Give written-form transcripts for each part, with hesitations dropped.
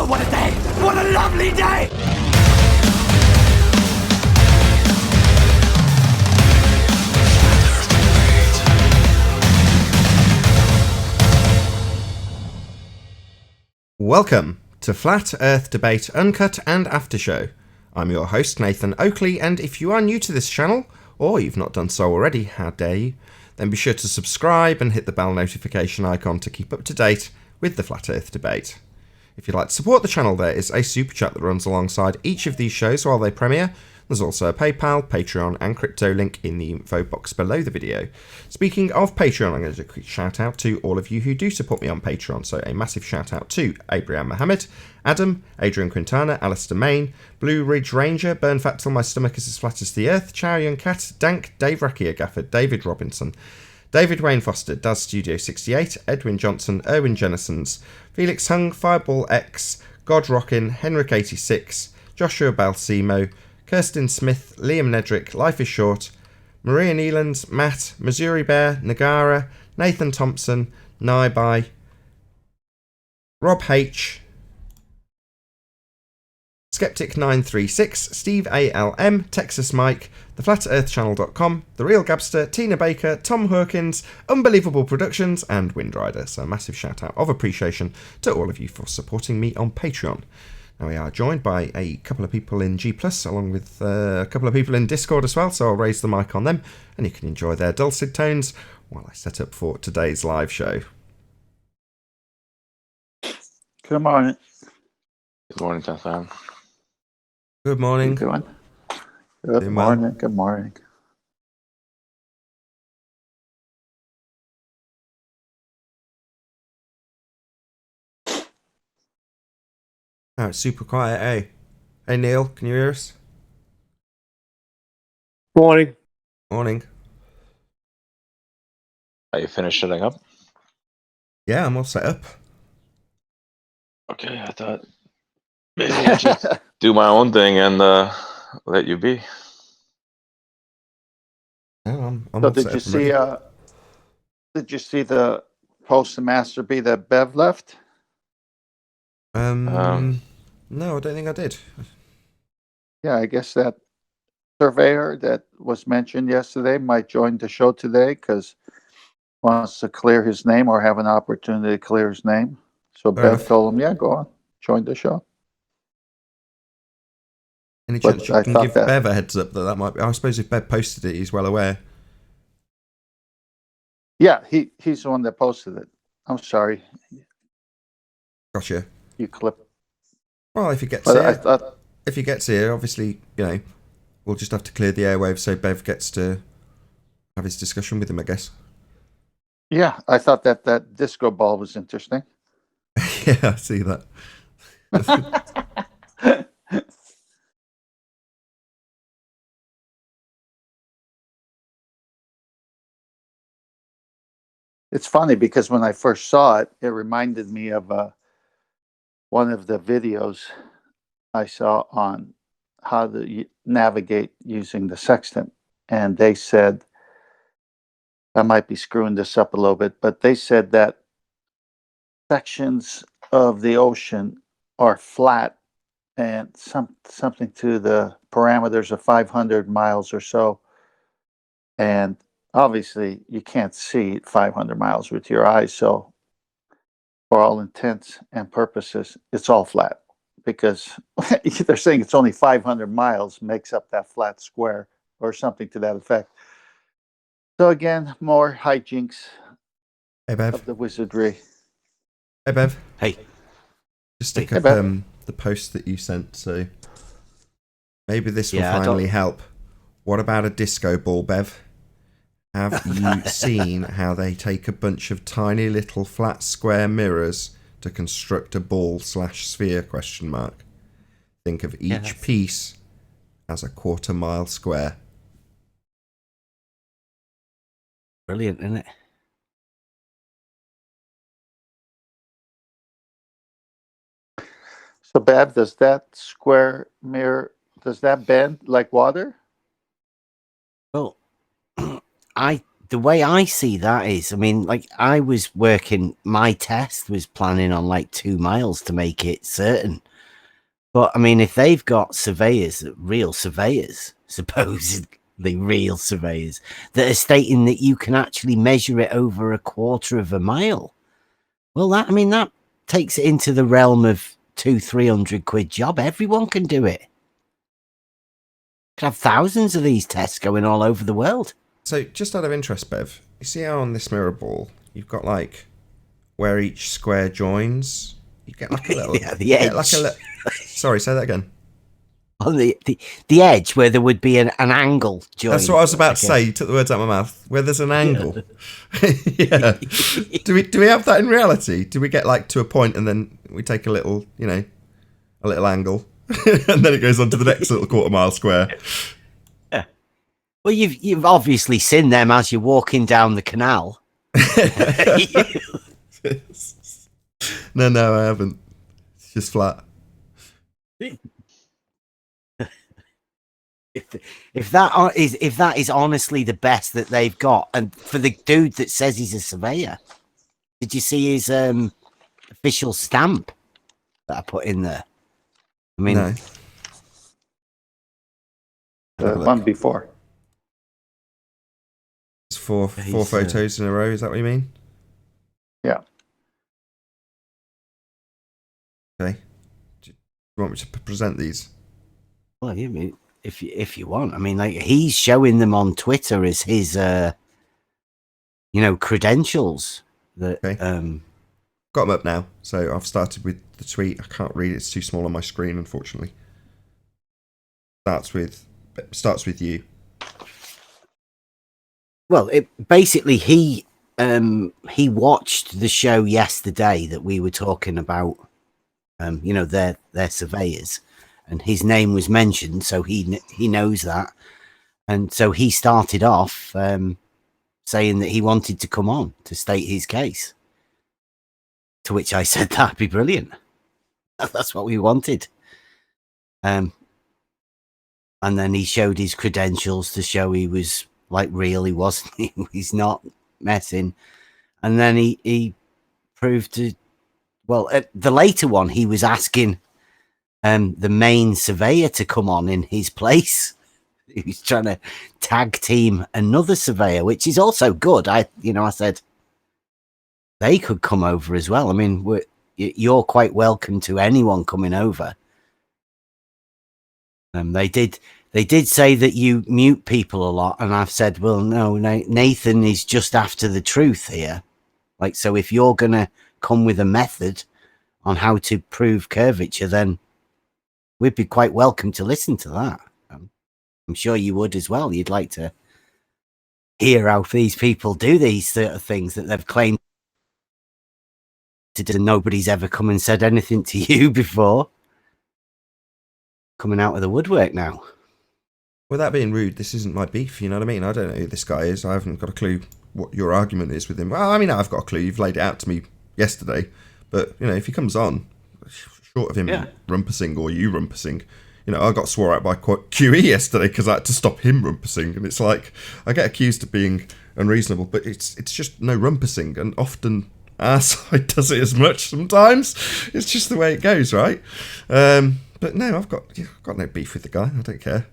Oh, what a day! What a lovely day! Welcome to Flat Earth Debate Uncut and After Show. I'm your host, Nathan Oakley, and if you are new to this channel, or you've not done so already, how dare you, then be sure to subscribe and hit the bell notification icon to keep up to date with the Flat Earth Debate. If you'd like to support the channel, there is a super chat that runs alongside each of these shows while they premiere. There's also a PayPal, Patreon and crypto link in the info box below the video. Speaking of Patreon, I'm going to do a quick shout out to all of you who do support me on Patreon. So a massive shout out to Abraham Mohammed, Adam, Adrian Quintana, Alistair Main, Blue Ridge Ranger, Burn Fat Till My Stomach Is As Flat As the Earth, Chow Young Cat, Dank, Dave Rakia Gafford, David Robinson, David Wayne Foster, Daz Studio 68, Edwin Johnson, Erwin Jennisons, Felix Hung, Fireball X, God Rockin, Henrik 86, Joshua Balsimo, Kirsten Smith, Liam Nedrick, Life is Short, Maria Neelands, Matt, Missouri Bear, Nagara, Nathan Thompson, Naibai, Rob H, Skeptic936, Steve ALM, Texas Mike, TheFlatEarthChannel.com, The Real Gabster, Tina Baker, Tom Hawkins, Unbelievable Productions, and Windrider. So a massive shout out of appreciation to all of you for supporting me on Patreon. Now we are joined by a couple of people in G+, along with a couple of people in Discord as well, so I'll raise the mic on them, and you can enjoy their dulcet tones while I set up for today's live show. Good morning. Good morning, Nathan. Good morning. Good morning. Doing well? Good morning. Oh, it's super quiet, eh? Hey Neil, can you hear us? Morning. Morning. Are you finished setting up? Yeah, I'm all set up. Okay, I thought maybe I'll just do my own thing and let you be. No, I'm So all set up and ready. did you see the postmaster be that Bev left? No, I don't think I did. Yeah, I guess that surveyor that was mentioned yesterday might join the show today because wants to clear his name or have an opportunity to clear his name. So Fair Bev enough. told him, yeah, go on, join the show. Any But chance you I can thought give that- Bev a heads up that might be... I suppose if Bev posted it, he's well aware. Yeah, he's the one that posted it. I'm sorry, Gotcha. you clipped. Well, if he gets But I here, thought, obviously, we'll just have to clear the airwaves so Bev gets to have his discussion with him, I guess. yeah, I thought that disco ball was interesting. Yeah, I see that. It's funny because when I first saw it, it reminded me of one of the videos I saw on how to navigate using the sextant. And they said, I might be screwing this up a little bit, but they said that sections of the ocean are flat and something to the parameters of 500 miles or so. And obviously, you can't see 500 miles with your eyes. So, for all intents and purposes, it's all flat because they're saying it's only 500 miles makes up that flat square or something to that effect. So, again, more hijinks Hey, Bev. of the wizardry. Hey, Bev. Hey. Just stick Hey, up Bev. the post that you sent, so maybe this will Yeah, I finally don't- help. What about a disco ball, Bev? Have you seen how they take a bunch of tiny little flat square mirrors to construct a ball/sphere ? Think of each Yeah. piece as a quarter-mile square. Brilliant, isn't it? So, Bev, does that square mirror, does that bend like water? Well, I the way I see that is, I mean, like I was working, my test was planning on like 2 miles to make it certain. But I mean, if they've got surveyors, real surveyors, supposedly real surveyors, that are stating that you can actually measure it over 1/4 of a mile, well, that takes it into the realm of 200-300 quid job. Everyone can do it. Could have thousands of these tests going all over the world. So, just out of interest, Bev, you see how on this mirror ball you've got like where each square joins? You get like a little, yeah, the edge. Sorry, say that again. On the edge where there would be an angle joint. That's what I was about to say. You took the words out of my mouth. Where there's an angle. Yeah. Do we have that in reality? Do we get like to a point and then we take a little, a little angle, and then it goes on to the next little 1/4 mile square? Yeah. Well, you've obviously seen them as you're walking down the canal. No, I haven't. It's just flat. If that is honestly the best that they've got, and for the dude that says he's a surveyor, did you see his official stamp that I put in there? I mean, No. The one before. It's four photos in a row. Is that what you mean? Yeah. Okay. Do you want me to present these? well, you mean if you want, I mean, like he's showing them on Twitter as his, credentials. That Okay. Got them up now. So I've started with the tweet. I can't read it. It's too small on my screen, unfortunately. Starts with you. Well, basically he watched the show yesterday that we were talking about. Their surveyors, and his name was mentioned, so he knows that, and so he started off saying that he wanted to come on to state his case. To which I said that'd be brilliant. That's what we wanted. And then he showed his credentials to show he was like real. He wasn't. He's not messing. And then he proved to. Well, at the later one, he was asking the main surveyor to come on in his place. He was trying to tag team another surveyor, which is also good. I said they could come over as well. I mean, you're quite welcome to anyone coming over. They did say that you mute people a lot, and I've said, well, no, Nathan is just after the truth here. Like, so if you're gonna come with a method on how to prove curvature, then we'd be quite welcome to listen to that. I'm sure you would as well. You'd like to hear how these people do these sort of things that they've claimed to do. Nobody's ever come and said anything to you before. Coming out of the woodwork now. Without being rude, this isn't my beef, you know what I mean? I don't know who this guy is. I haven't got a clue what your argument is with him. Well, I mean, I've got a clue. You've laid it out to me yesterday. But, if he comes on, short of him rumpusing or you rumpusing, I got swore at by QE yesterday because I had to stop him rumpusing. And it's like, I get accused of being unreasonable, but it's just no rumpusing. And often our side does it as much sometimes. It's just the way it goes, right? But no, I've got no beef with the guy. I don't care.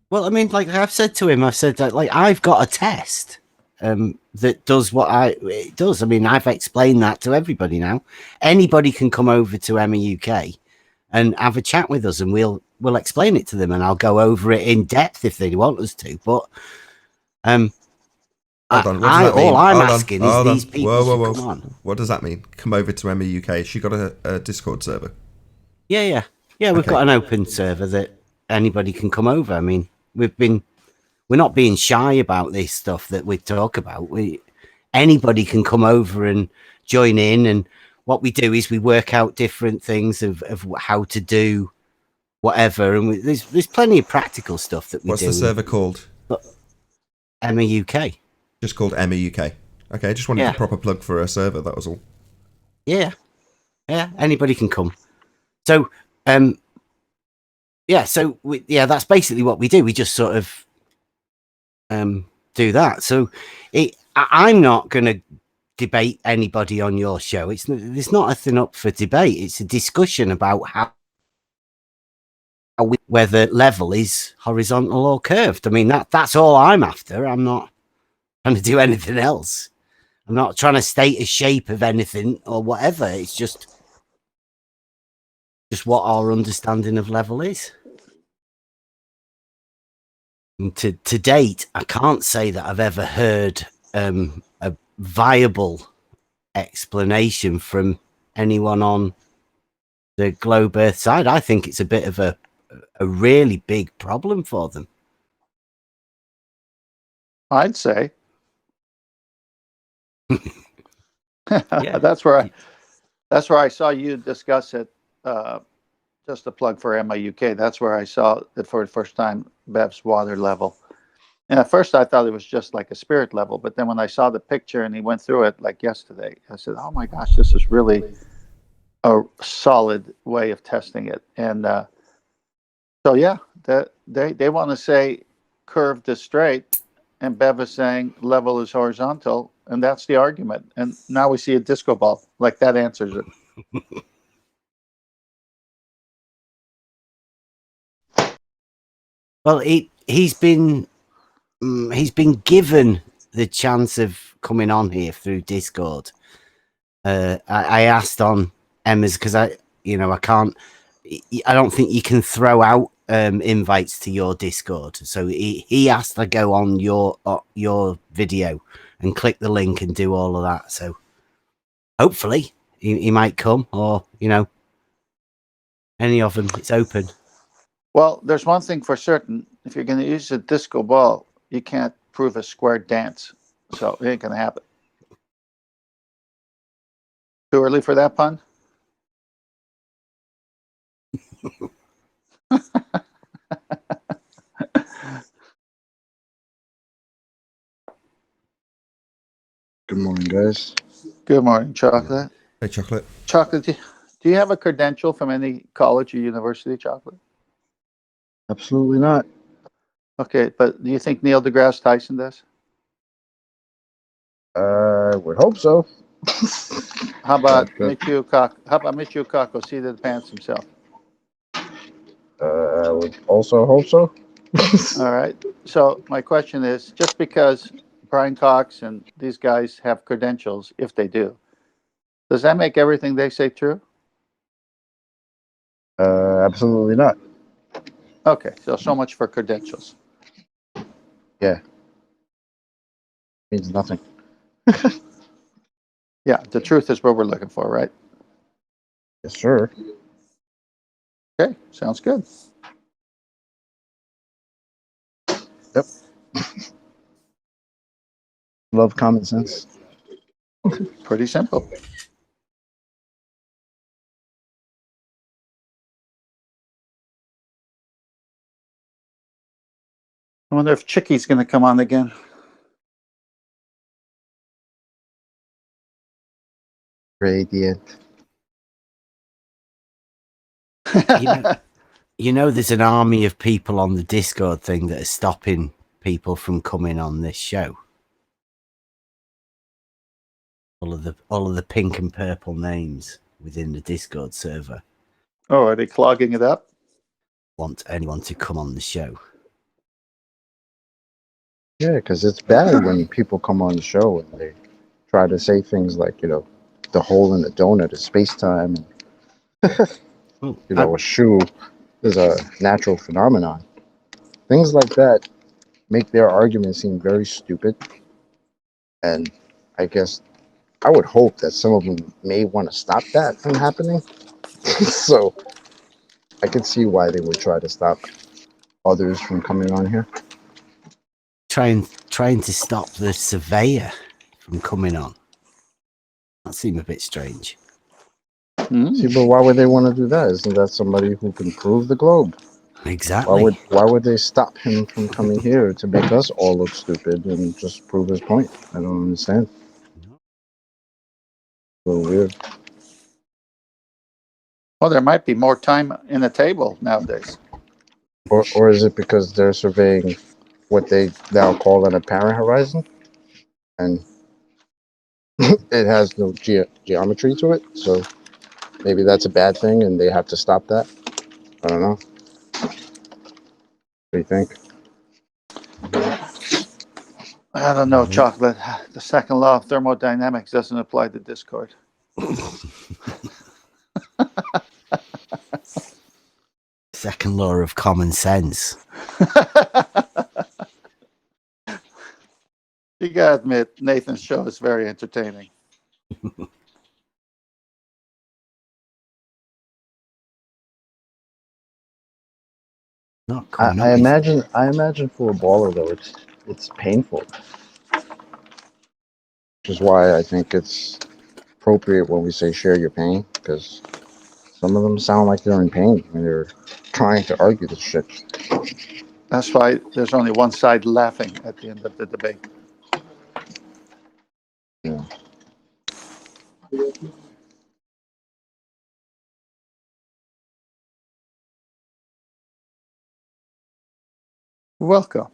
Well, I mean, like I've said to him, I've got a test that does what it does. I mean, I've explained that to everybody now. Anybody can come over to MEUK and have a chat with us, and we'll explain it to them, and I'll go over it in depth if they want us to. But Hold on. all I'm asking is these people to come on. What does that mean? Come over to MEUK. Has she got a Discord server? Yeah. We've got an open server that anybody can come over. I mean, we're not being shy about this stuff that we talk about. Anybody can come over and join in, and what we do is we work out different things of how to do whatever, and there's plenty of practical stuff that we do. What's the server called? MEUK. Just called MEUK. Okay, I just wanted a proper plug for a server, that was all. Yeah, anybody can come. So, that's basically what we do. We just sort of do that. So I'm not going to debate anybody on your show. There's not a thing up for debate. It's a discussion about whether level is horizontal or curved. I mean, that's all I'm after. I'm not trying to do anything else. I'm not trying to state a shape of anything or whatever. It's just what our understanding of level is. And to date, I can't say that I've ever heard a viable explanation from anyone on the globe Earth side. I think it's a bit of a really big problem for them. I'd say. Yeah. That's where I saw you discuss it. Just a plug for MIUK. That's where I saw it for the first time, Bev's water level. And at first I thought it was just like a spirit level, but then when I saw the picture and he went through it like yesterday, I said, "Oh my gosh, this is really a solid way of testing it." And so yeah, they want to say curved is straight, and Bev is saying level is horizontal, and that's the argument. And now we see a disco ball. Like that answers it. Well, he's been given the chance of coming on here through Discord. I asked on Emma's because I don't think you can throw out invites to your Discord. So he asked I go on your video and click the link and do all of that. So hopefully he might come, or any of them. It's open. Well, there's one thing for certain. If you're going to use a disco ball, you can't prove a square dance. So it ain't going to happen. Too early for that pun? Good morning, guys. Good morning, Chocolate. Hey, Chocolate. Chocolate, do you have a credential from any college or university, Chocolate? Absolutely not. Okay, but do you think Neil deGrasse Tyson does? I would hope so. How about But, Michio Kaku, seat of the pants himself? I would also hope so. All right. So my question is, just because Brian Cox and these guys have credentials, if they do, does that make everything they say true? Absolutely not. Okay, so much for credentials. Yeah. Means nothing. Yeah, the truth is what we're looking for, right? Yes, sir. Okay, sounds good. Yep. Love common sense. Pretty simple. I wonder if Chickie's going to come on again. Radiant. There's an army of people on the Discord thing that are stopping people from coming on this show. All of the pink and purple names within the Discord server Oh, are they clogging it up? want anyone to come on the show. Yeah, because it's bad when people come on the show and they try to say things like, the hole in the donut is space-time. A shoe is a natural phenomenon. Things like that make their argument seem very stupid. And I guess I would hope that some of them may want to stop that from happening. So I could see why they would try to stop others from coming on here. Trying to stop the surveyor from coming on. That seemed a bit strange. See, but why would they want to do that? Isn't that somebody who can prove the globe? Exactly. Why would they stop him from coming here to make us all look stupid and just prove his point? I don't understand. A little weird. Well, there might be more time in the table nowadays. Or is it because they're surveying what they now call an apparent horizon, and it has no geometry to it. So maybe that's a bad thing, and they have to stop that. I don't know. What do you think? I don't know, Chocolate. The second law of thermodynamics doesn't apply to Discord. Second law of common sense. You gotta admit, Nathan's show is very entertaining. Not coming I up with- imagine for a baller though, it's painful, which is why I think it's appropriate when we say share your pain, because some of them sound like they're in pain when they're trying to argue this shit. That's why there's only one side laughing at the end of the debate. Yeah. Welcome.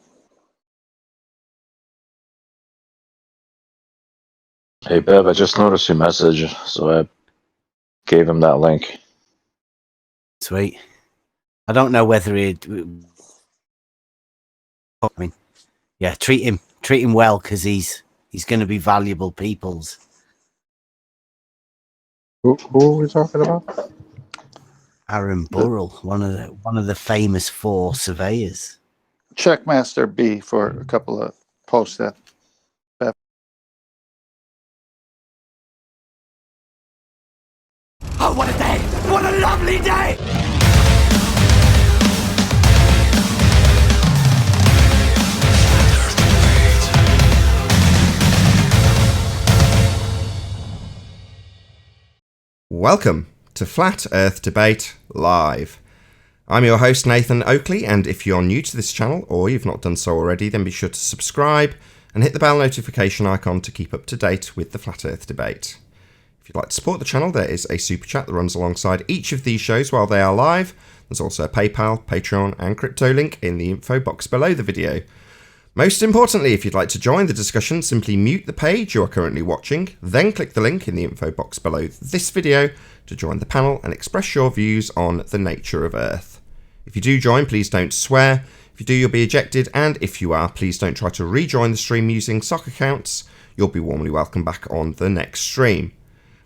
Hey, Bev, I just noticed your message, so I gave him that link. Sweet. I don't know whether he'd. I mean, yeah, treat him well, because he's going to be valuable peoples. Who are we talking about? Aaron Burrell, one of the famous 4 surveyors. Check Master B for a couple of posts that. Oh, what a day! What a lovely day! Welcome to Flat Earth Debate Live. I'm your host Nathan Oakley, and if you're new to this channel or you've not done so already, then be sure to subscribe and hit the bell notification icon to keep up to date with the Flat Earth Debate. If you'd like to support the channel, there is a super chat that runs alongside each of these shows while they are live. There's also a PayPal, Patreon and crypto link in the info box below the video. Most importantly, if you'd like to join the discussion, simply mute the page you are currently watching, then click the link in the info box below this video to join the panel and express your views on the nature of Earth. If you do join, please don't swear. If you do, you'll be ejected, and if you are, please don't try to rejoin the stream using sock accounts. You'll be warmly welcome back on the next stream.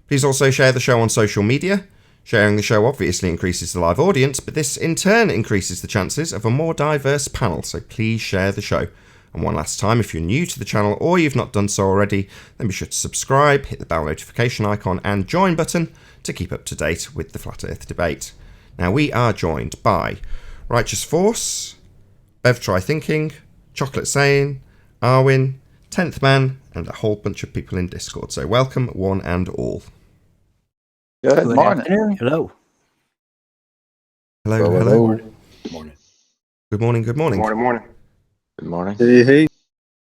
Please also share the show on social media. Sharing the show obviously increases the live audience, but this in turn increases the chances of a more diverse panel, so please share the show. And one last time, if you're new to the channel or you've not done so already, then be sure to subscribe, hit the bell notification icon and join button to keep up to date with the Flat Earth Debate. Now we are joined by Righteous Force, Bev Try Thinking, Chocolate Saying, Arwin, 10th Man, and a whole bunch of people in Discord. So welcome one and all. Good morning. afternoon. Hello. Hello. Good Morning. Good morning. Good morning. Good morning. Good morning. Hey.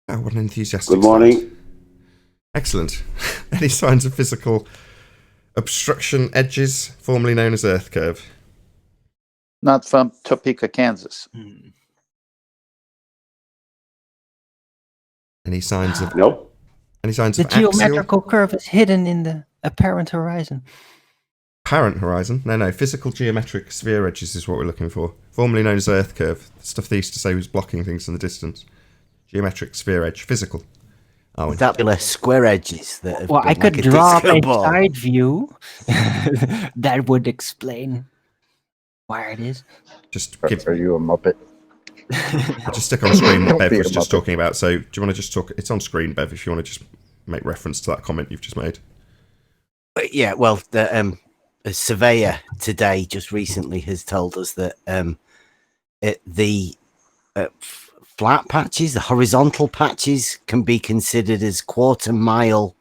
Oh, what an enthusiastic Good morning. start. Excellent. Any signs of physical obstruction edges, formerly known as Earth Curve? Not from Topeka, Kansas. Any signs of Nope. any signs The of axial geometrical curve is hidden in the apparent horizon. apparent horizon? No, physical geometric sphere edges is what we're looking for. Formerly known as Earth Curve. The stuff they used to say was blocking things in the distance. Geometric sphere edge, physical. Oh, Would that be less square edges that have Well, I been could like a draw disco a ball? side view that would explain where it is. just Are you a Muppet? just stick on screen what Don't Bev be a was just Muppet. talking about. So do you want to just talk? It's on screen, Bev, if you want to just make reference to that comment you've just made. But yeah, well, a surveyor today just recently has told us that the flat patches, the horizontal patches, can be considered as quarter-mile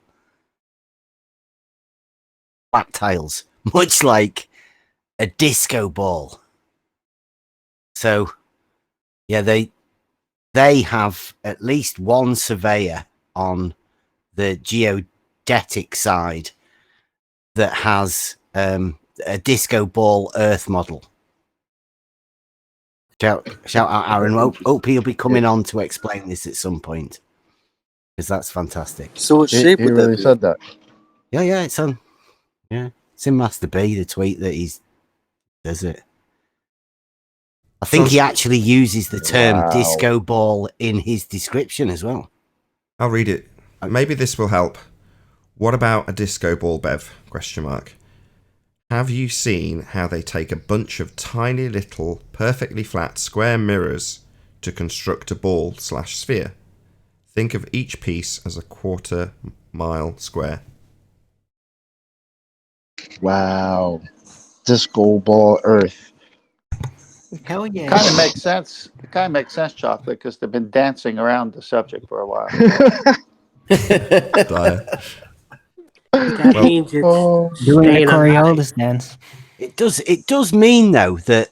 flat tiles, much like a disco ball. So, yeah, they have at least one surveyor on the geodetic side that has a disco ball Earth model. Shout out Aaron. Hope he'll be coming on to explain this at some point, because that's fantastic. So what He shape would that really be? said that. Yeah, it's on. Yeah, it's in Master B, the tweet that he does it. I think he actually uses the term Wow. disco ball in his description as well. I'll read it. Maybe this will help. What about a disco ball, Bev? Question mark. Have you seen how they take a bunch of tiny little, perfectly flat square mirrors to construct a ball/sphere? Think of each piece as a quarter-mile square. Wow. Disco ball Earth. Hell yeah. Kind of makes sense. It kind of makes sense, Chocolate, because they've been dancing around the subject for a while. Dire. That Well- means it's Oh, Doing the staying alive. Coriolis dance. It does mean though that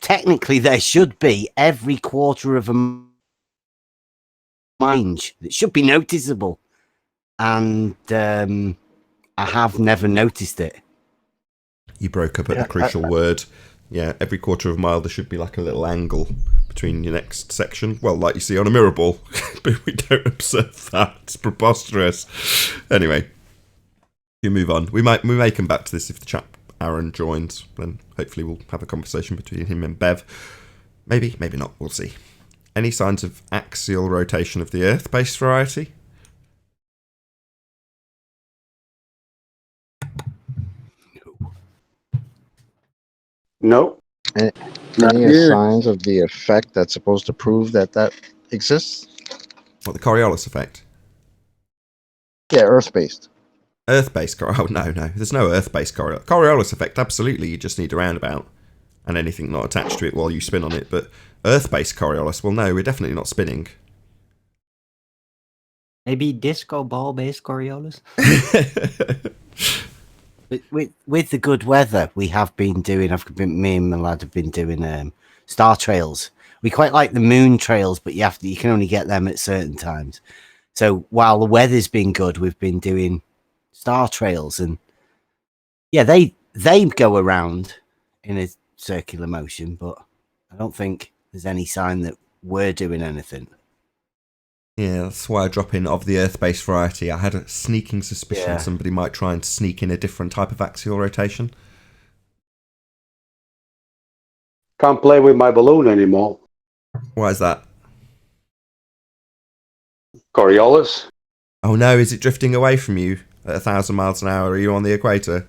technically there should be every quarter of a mind that should be noticeable, and I have never noticed it. You broke up at the crucial word. Yeah, every quarter of a mile there should be like a little angle between your next section. Well, like you see on a mirror ball, but we don't observe that. It's preposterous. Anyway, you move on. We may come back to this if the chap Aaron joins. Then hopefully we'll have a conversation between him and Bev. Maybe not. We'll see. Any signs of axial rotation of the Earth-based variety? Nope. any signs of the effect that's supposed to prove that exists? What, the Coriolis effect? Yeah, Earth-based. Earth-based oh no, there's no Earth-based Coriolis effect. Absolutely, you just need a roundabout and anything not attached to it while you spin on it. But Earth-based Coriolis, well, no, we're definitely not spinning. Maybe disco ball based Coriolis. With the good weather, we have been doing. Me and my lad have been doing star trails. We quite like the moon trails, but you can only get them at certain times. So while the weather's been good, we've been doing star trails, and yeah, they go around in a circular motion, but I don't think there's any sign that we're doing anything. Yeah, that's why I drop in of the Earth-based variety. I had a sneaking suspicion somebody might try and sneak in a different type of axial rotation. Can't play with my balloon anymore. Why is that? Coriolis. Oh no, is it drifting away from you at 1,000 miles an hour? Are you on the equator?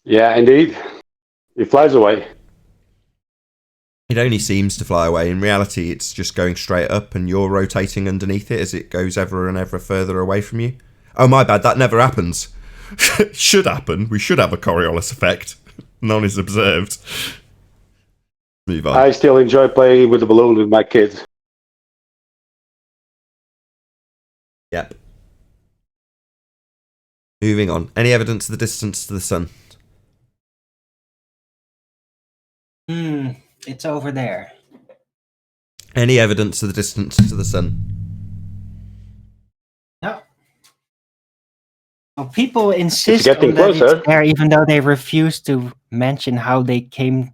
Yeah, indeed. It flies away. It only seems to fly away. In reality, it's just going straight up and you're rotating underneath it as it goes ever and ever further away from you. Oh, my bad. That never happens. Should happen. We should have a Coriolis effect. None is observed. Move on. I still enjoy playing with the balloon with my kids. Yep. Moving on. Any evidence of the distance to the sun? It's over there. Any evidence of the distance to the sun? No. Well, people insist getting on that closer. it's there, even though they refuse to mention how they came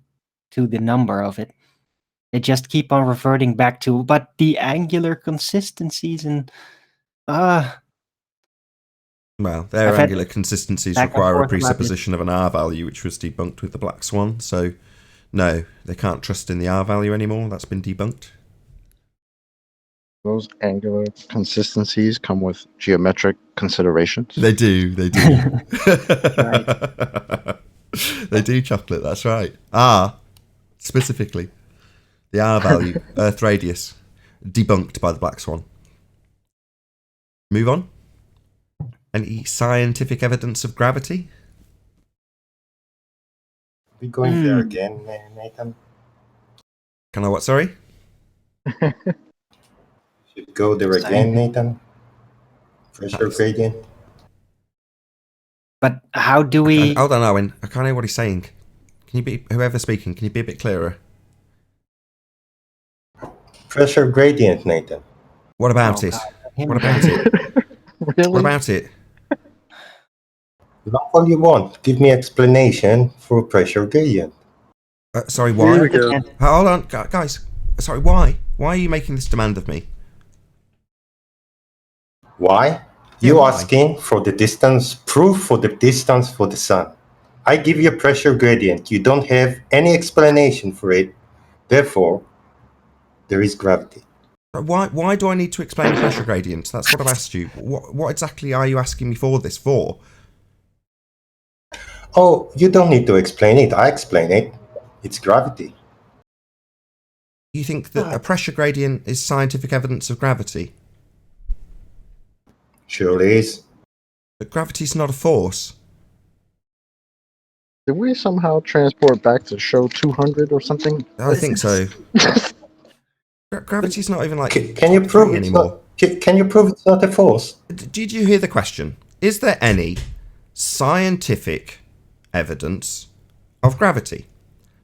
to the number of it. They just keep on reverting back to, but the angular consistencies and Well, their I've had angular consistencies back and require a forth about presupposition of an R value, which was debunked with the Black Swan. So, no, they can't trust in the R value anymore. That's been debunked. Those angular consistencies come with geometric considerations. They do. Right. They do, Chocolate. That's right. R, specifically. The R value, Earth radius, debunked by the Black Swan. Move on. Any scientific evidence of gravity? Are we going there again, Nathan? Can I what, sorry? Should go there again, Nathan? Pressure gradient? but how do we? Hold on, Owen. I can't hear what he's saying. Can you be, whoever's speaking, can you be a bit clearer? Pressure gradient, Nathan. What about Oh, it? God. What about it? Really? What about it? Not all you want. Give me explanation for pressure gradient. Sorry, why? Here we go. Hold on, guys. Sorry, why? Why are you making this demand of me? Why? Yeah, You why? asking for the distance, proof for the distance for the sun. I give you a pressure gradient. You don't have any explanation for it. Therefore, there is gravity. Why do I need to explain the pressure gradient? That's what I've asked you. What exactly are you asking me for this for? Oh, you don't need to explain it. I explain it. It's gravity. You think that a pressure gradient is scientific evidence of gravity? Surely is. But gravity's not a force. Did we somehow transport back to show 200 or something? I think so. Gravity's not even like Can you prove free it's anymore. not? Can you prove it's not a force? Did you hear the question? Is there any scientific evidence of gravity?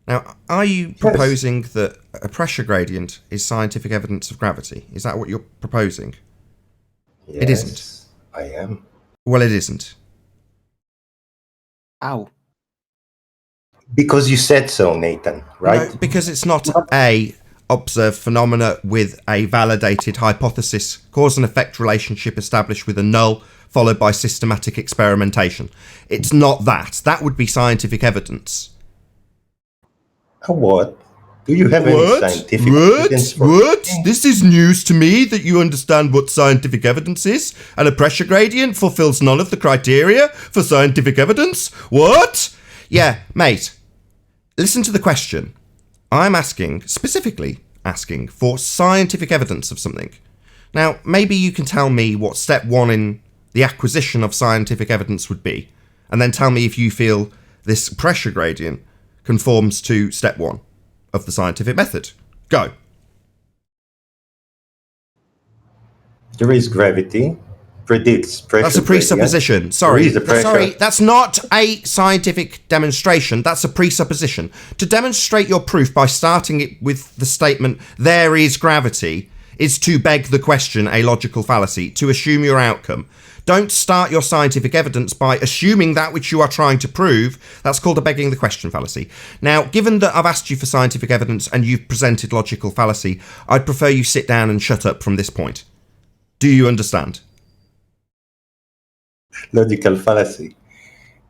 Now, are you proposing that a pressure gradient is scientific evidence of gravity? Is that what you're proposing? Yes, It isn't. I am. Well, it isn't. Ow. Because you said so, Nathan, right? No, because it's not a observed phenomena with a validated hypothesis, cause and effect relationship established with a null, followed by systematic experimentation. It's not that. That would be scientific evidence. A what? Do you have any scientific evidence for What? This is news to me that you understand what scientific evidence is, and a pressure gradient fulfills none of the criteria for scientific evidence? What? Yeah, mate. Listen to the question. I'm specifically asking for scientific evidence of something. Now, maybe you can tell me what step one in the acquisition of scientific evidence would be, and then tell me if you feel this pressure gradient conforms to step one of the scientific method. Go. There is gravity, predicts pressure. That's a presupposition. Sorry, There is a pressure. sorry, that's not a scientific demonstration. That's a presupposition. To demonstrate your proof by starting it with the statement "there is gravity" is to beg the question, a logical fallacy, to assume your outcome. Don't start your scientific evidence by assuming that which you are trying to prove. That's called a begging the question fallacy. Now, given that I've asked you for scientific evidence and you've presented logical fallacy, I'd prefer you sit down and shut up from this point. Do you understand? Logical fallacy.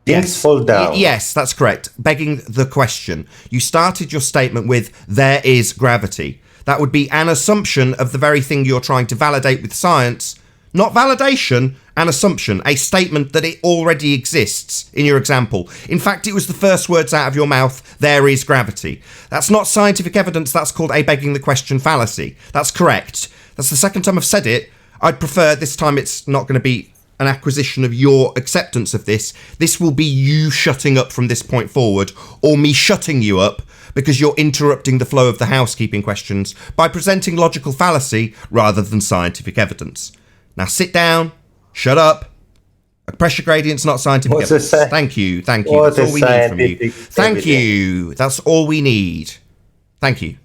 Things fall down. Yes, that's correct. Begging the question. You started your statement with, there is gravity. That would be an assumption of the very thing you're trying to validate with science. Not validation, an assumption, a statement that it already exists in your example. In fact, it was the first words out of your mouth, there is gravity. That's not scientific evidence, that's called a begging the question fallacy. That's correct. That's the second time I've said it. I'd prefer this time it's not going to be an acquisition of your acceptance of this. This will be you shutting up from this point forward, or me shutting you up because you're interrupting the flow of the housekeeping questions by presenting logical fallacy rather than scientific evidence. Now sit down, shut up. A pressure gradient's not scientific evidence. Thank you. That's all we need from you. Thank you. That's all we need. Thank you.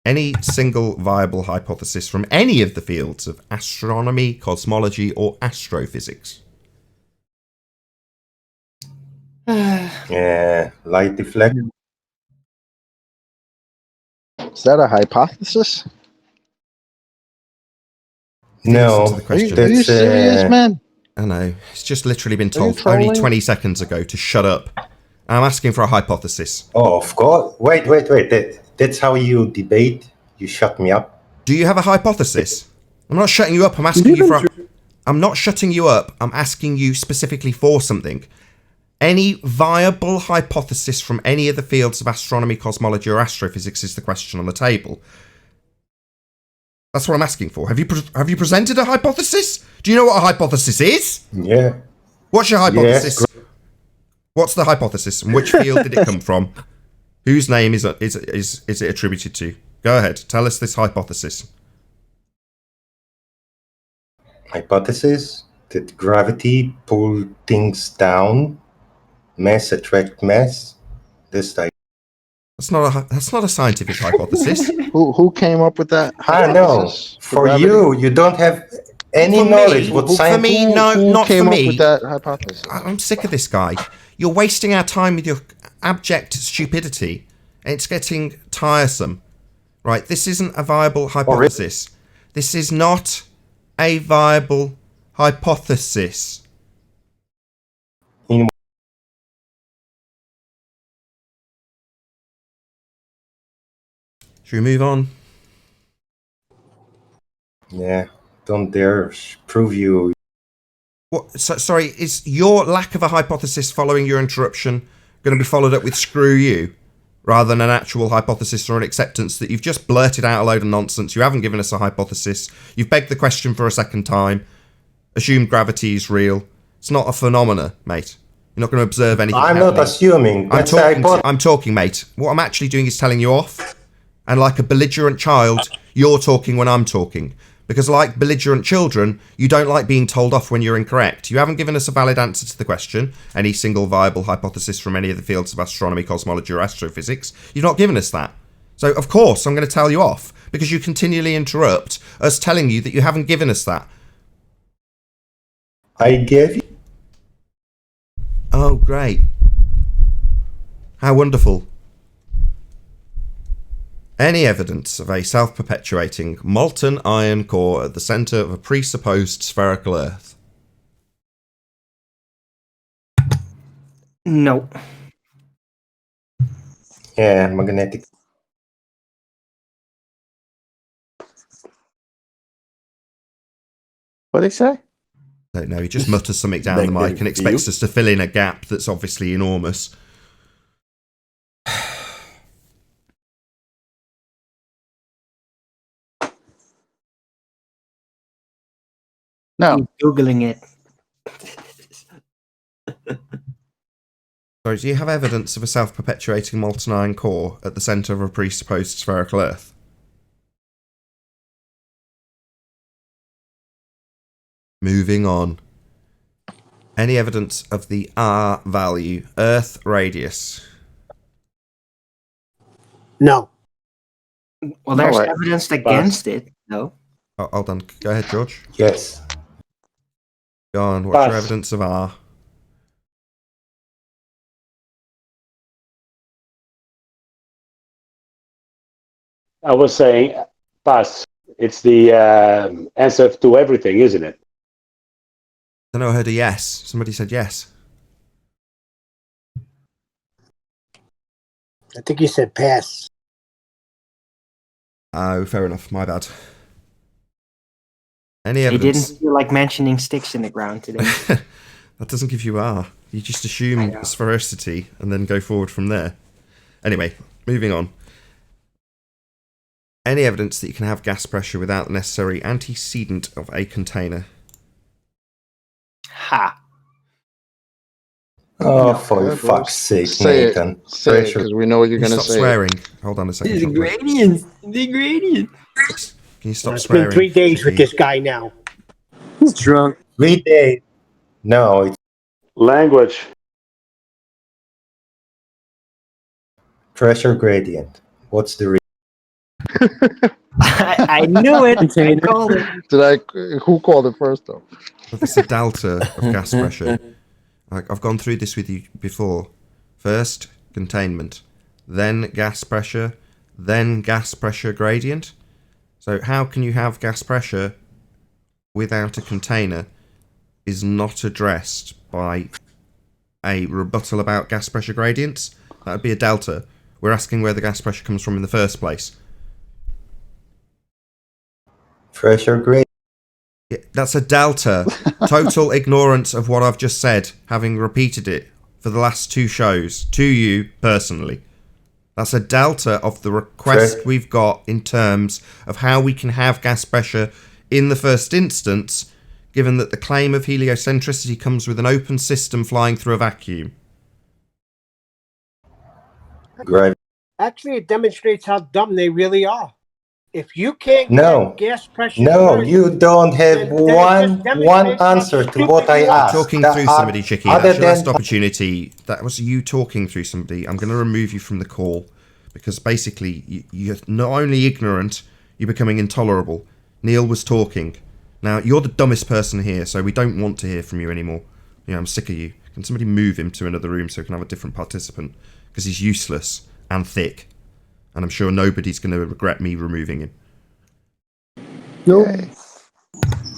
Any single viable hypothesis from any of the fields of astronomy, cosmology, or astrophysics? Yeah, light deflection. Is that a hypothesis? No, Listen to the question. Are you serious, man? I know. It's just literally been you told trolling? only 20 seconds ago to shut up. I'm asking for a hypothesis. Oh, of course. Wait. That's how you debate. You shut me up. Do you have a hypothesis? I'm not shutting you up. I'm asking you for. I'm not shutting you up. I'm asking you specifically for something. Any viable hypothesis from any of the fields of astronomy, cosmology, or astrophysics is the question on the table. That's what I'm asking for. Have you presented a hypothesis? Do you know what a hypothesis is? Yeah. What's your hypothesis? Yes. What's the hypothesis, and which field did it come from? Whose name is it attributed to? Go ahead, tell us this hypothesis. Hypothesis that gravity pull things down, mass attract mass. This type. That's not a scientific hypothesis. Who came up with that I know. hypothesis? For gravity? you don't have any For me, knowledge. What for science? me, no, Who not came for up me. with that hypothesis? I'm sick of this guy. You're wasting our time with your abject stupidity. It's getting tiresome. Right, this isn't a viable hypothesis. This is not a viable hypothesis. In Should we move on? Yeah, don't dare prove you. What? Sorry, is your lack of a hypothesis following your interruption going to be followed up with screw you, rather than an actual hypothesis or an acceptance that you've just blurted out a load of nonsense? You haven't given us a hypothesis. You've begged the question for a second time. Assumed gravity is real. It's not a phenomena, mate. You're not going to observe anything I'm happening. not assuming. That's I'm talking, mate. What I'm actually doing is telling you off. And like a belligerent child, you're talking when I'm talking. Because like belligerent children, you don't like being told off when you're incorrect. You haven't given us a valid answer to the question, any single viable hypothesis from any of the fields of astronomy, cosmology, or astrophysics. You've not given us that. So, of course, I'm going to tell you off, because you continually interrupt us telling you that you haven't given us that. I gave you. Oh, great. How wonderful. Any evidence of a self-perpetuating molten iron core at the centre of a presupposed spherical Earth? No. Yeah, magnetic. What did he say? Don't know, he just mutters something down the mic and expects us to fill in a gap that's obviously enormous. No. He's Googling it. Sorry, do you have evidence of a self-perpetuating molten iron core at the centre of a presupposed spherical Earth? Moving on. Any evidence of the R value, Earth radius? No. Well, there's Alright. evidence against it, though. Oh, hold on, go ahead, George. Yes. Go on, what's your Pass. evidence of R? I was saying, pass. It's the answer to everything, isn't it? I know I heard a yes. Somebody said yes. I think you said pass. Oh, fair enough, my bad. Any He evidence? didn't feel like mentioning sticks in the ground today. That doesn't give you R. You just assume sphericity and then go forward from there. Anyway, moving on. Any evidence that you can have gas pressure without the necessary antecedent of a container? Ha. Oh, for fuck's sake, Say Nathan. it. Say it, Pressure. because we know what you're Can you going to stop say. swearing? Hold on a second. The Chocolate. gradient. The gradient. Can you stop It's swearing? been 3 days with Chicky? this guy now. He's drunk. 3 days. No, it's Language. pressure gradient. What's the I knew it. I called it. Who called it first, though? It's a delta of gas pressure. I've gone through this with you before. First, containment. Then gas pressure. Then gas pressure gradient. So how can you have gas pressure without a container is not addressed by a rebuttal about gas pressure gradients. That would be a delta. We're asking where the gas pressure comes from in the first place. Pressure gradient. Yeah, that's a delta. Total ignorance of what I've just said, having repeated it for the last 2 shows, to you personally. That's a delta of the request we've got in terms of how we can have gas pressure in the first instance, given that the claim of heliocentricity comes with an open system flying through a vacuum. Gravity. Actually, it demonstrates how dumb they really are. If you can't No. get gas pressure, No, first, you don't have then it just one demonstrates how answer to stupid what I you are. asked. Talking That through are- somebody, Chicky. other That's your last than- opportunity. That was you talking through somebody. I'm going to remove you from the call because basically you're not only ignorant, you're becoming intolerable. Neil was talking. Now, you're the dumbest person here, so we don't want to hear from you anymore. You know, I'm sick of you. Can somebody move him to another room so we can have a different participant? Because he's useless and thick. And I'm sure nobody's going to regret me removing him. Nope. Okay.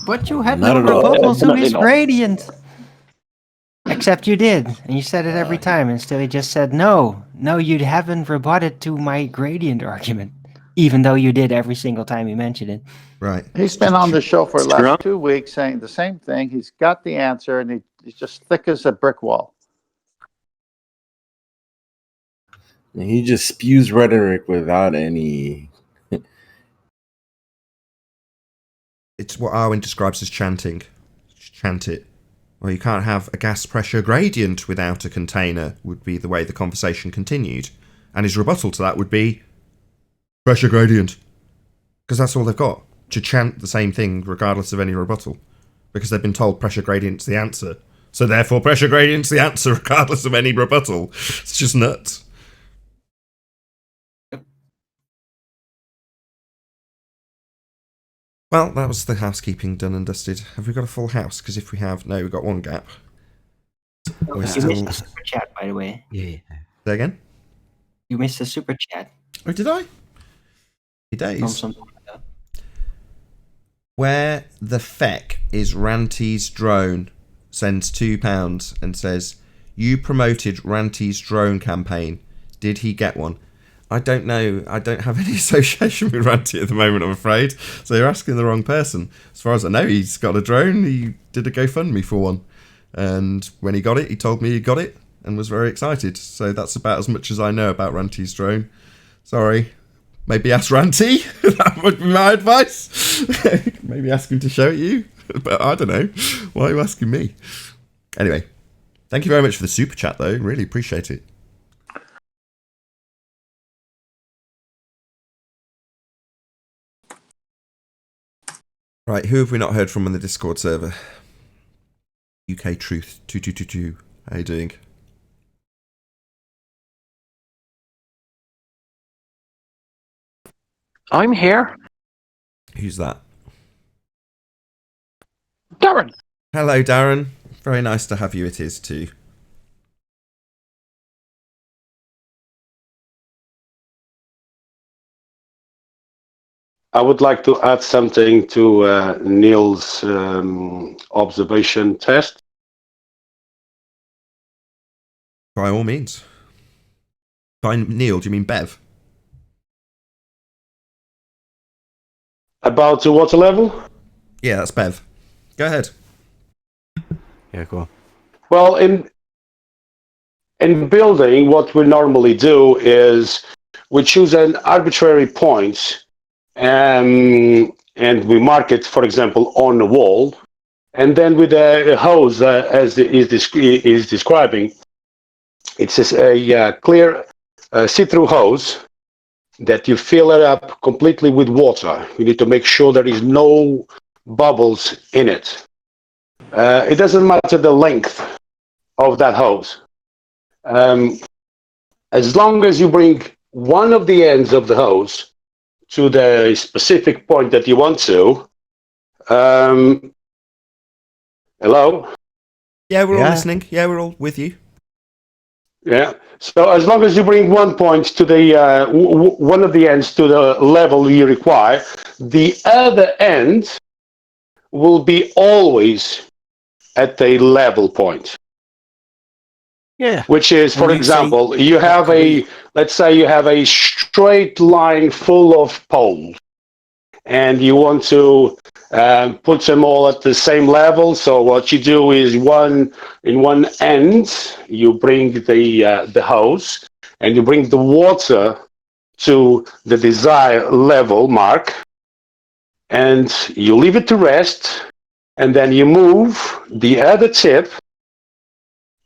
But you had Not no at all. rebuttal to Definitely his not. gradient. Except you did, and you said it every time, and still he just said, no, you haven't rebutted to my gradient argument, even though you did every single time you mentioned it. Right. He's been on the show for the last Drunk. 2 weeks saying the same thing. He's got the answer, and he's just thick as a brick wall. He just spews rhetoric without any. It's what Arwen describes as chanting. Just chant it. Well, you can't have a gas pressure gradient without a container, would be the way the conversation continued. And his rebuttal to that would be pressure gradient. Because that's all they've got. To chant the same thing regardless of any rebuttal. Because they've been told pressure gradient's the answer. So therefore pressure gradient's the answer regardless of any rebuttal. It's just nuts. Well, that was the housekeeping done and dusted. Have we got a full house? Because if we have, no, we've got one gap. We're You still... missed the super chat, by the way. Yeah. Say again? You missed the super chat. Oh, did I? Happy From days. something like that. Where the feck is Ranty's drone sends £2 and says, you promoted Ranty's drone campaign. Did he get one? I don't know. I don't have any association with Ranty at the moment, I'm afraid. So you're asking the wrong person. As far as I know, he's got a drone. He did a GoFundMe for one. And when he got it, he told me he got it and was very excited. So that's about as much as I know about Ranty's drone. Sorry. Maybe ask Ranty. That would be my advice. Maybe ask him to show it you. But I don't know. Why are you asking me? Anyway, thank you very much for the super chat, though. Really appreciate it. Right, who have we not heard from on the Discord server? UK Truth 2222. How you doing? I'm here. Who's that? Darren. Hello, Darren. Very nice to have you. It is too. I would like to add something to Neil's observation test. By all means. By Neil, do you mean Bev? About the water level? Yeah, that's Bev. Go ahead. Yeah, go on. Well, in building, what we normally do is we choose an arbitrary point and we mark it, for example, on the wall. And then with a hose, as is describing, it's a clear see-through hose that you fill it up completely with water. You need to make sure there is no bubbles in it. It doesn't matter the length of that hose. As long as you bring one of the ends of the hose to the specific point that you want to. Hello? Yeah, we're all listening. Yeah, we're all with you. Yeah. So as long as you bring one point to the one of the ends to the level you require, the other end will be always at a level point. Yeah. Which is, for And you example, say- you have let's say you have a straight line full of poles, and you want to put them all at the same level. So what you do is in one end, you bring the hose, and you bring the water to the desired level mark, and you leave it to rest, and then you move the other tip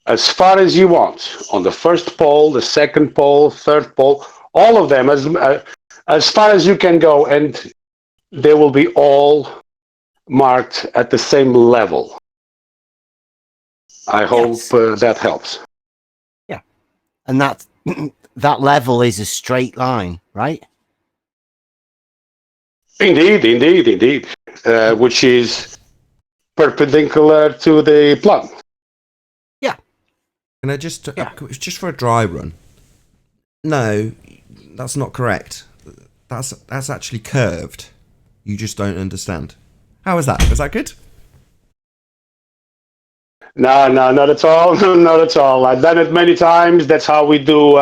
as far as you want on the first pole, the second pole, third pole, all of them as far as you can go, and they will be all marked at the same level. I hope that helps. Yeah, and that that level is a straight line, right? Indeed, which is perpendicular to the plumb. Yeah, Can I just for a dry run? No, that's not correct. That's actually curved. You just don't understand. How is that? Is that good? No, not at all. Not at all. I've done it many times. That's how we do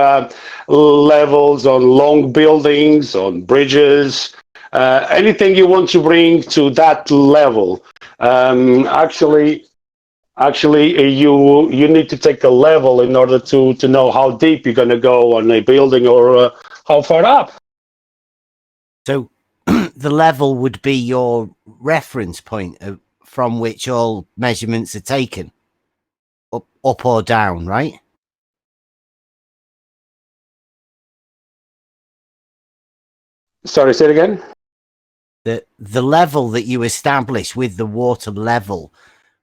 levels on long buildings, on bridges, anything you want to bring to that level. Actually, you need to take a level in order to know how deep you're going to go on a building or how far up. So the level would be your reference point from which all measurements are taken, up or down, right? Sorry, say it again. The level that you establish with the water level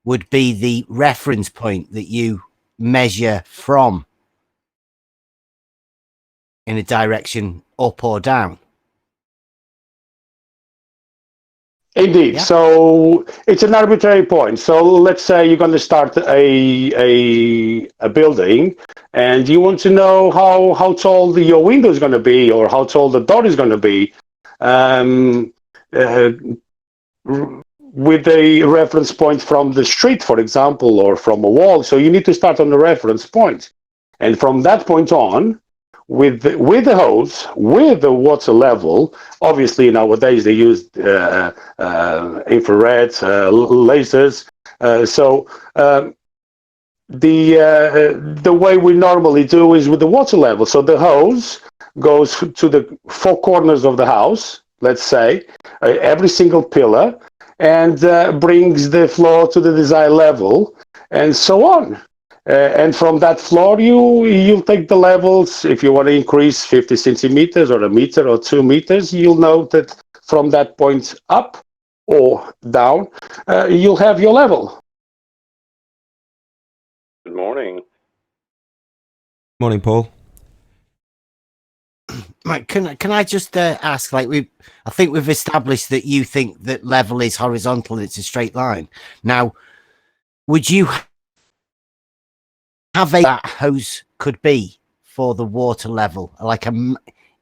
would be the reference point that you measure from in a direction up or down. Indeed. Yeah. So it's an arbitrary point. So let's say you're going to start a building, and you want to know how tall your window is going to be, or how tall the door is going to be, with a reference point from the street, for example, or from a wall. So you need to start on the reference point, and from that point on, with the hose, with the water level. Obviously, nowadays they use infrared lasers. The way we normally do is with the water level. So the hose goes to the four corners of the house, let's say, every single pillar, and brings the floor to the desired level, and so on. And from that floor, you'll take the levels. If you want to increase 50 centimeters or a meter or 2 meters, you'll know that from that point up or down, you'll have your level. Good morning. Morning, Paul. Mike, can I just ask? I think we've established that you think that level is horizontal; it's a straight line. Now, would you have that hose could be for the water level?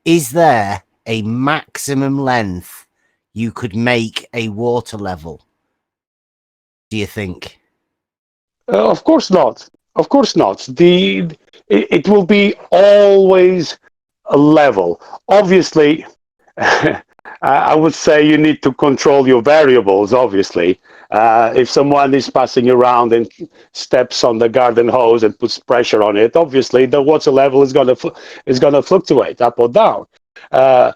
Is there a maximum length you could make a water level? Do you think? Of course not. Of course not. It will be always a level. Obviously, I would say you need to control your variables, obviously. If someone is passing around and steps on the garden hose and puts pressure on it, obviously the water level is going to fluctuate up or down. The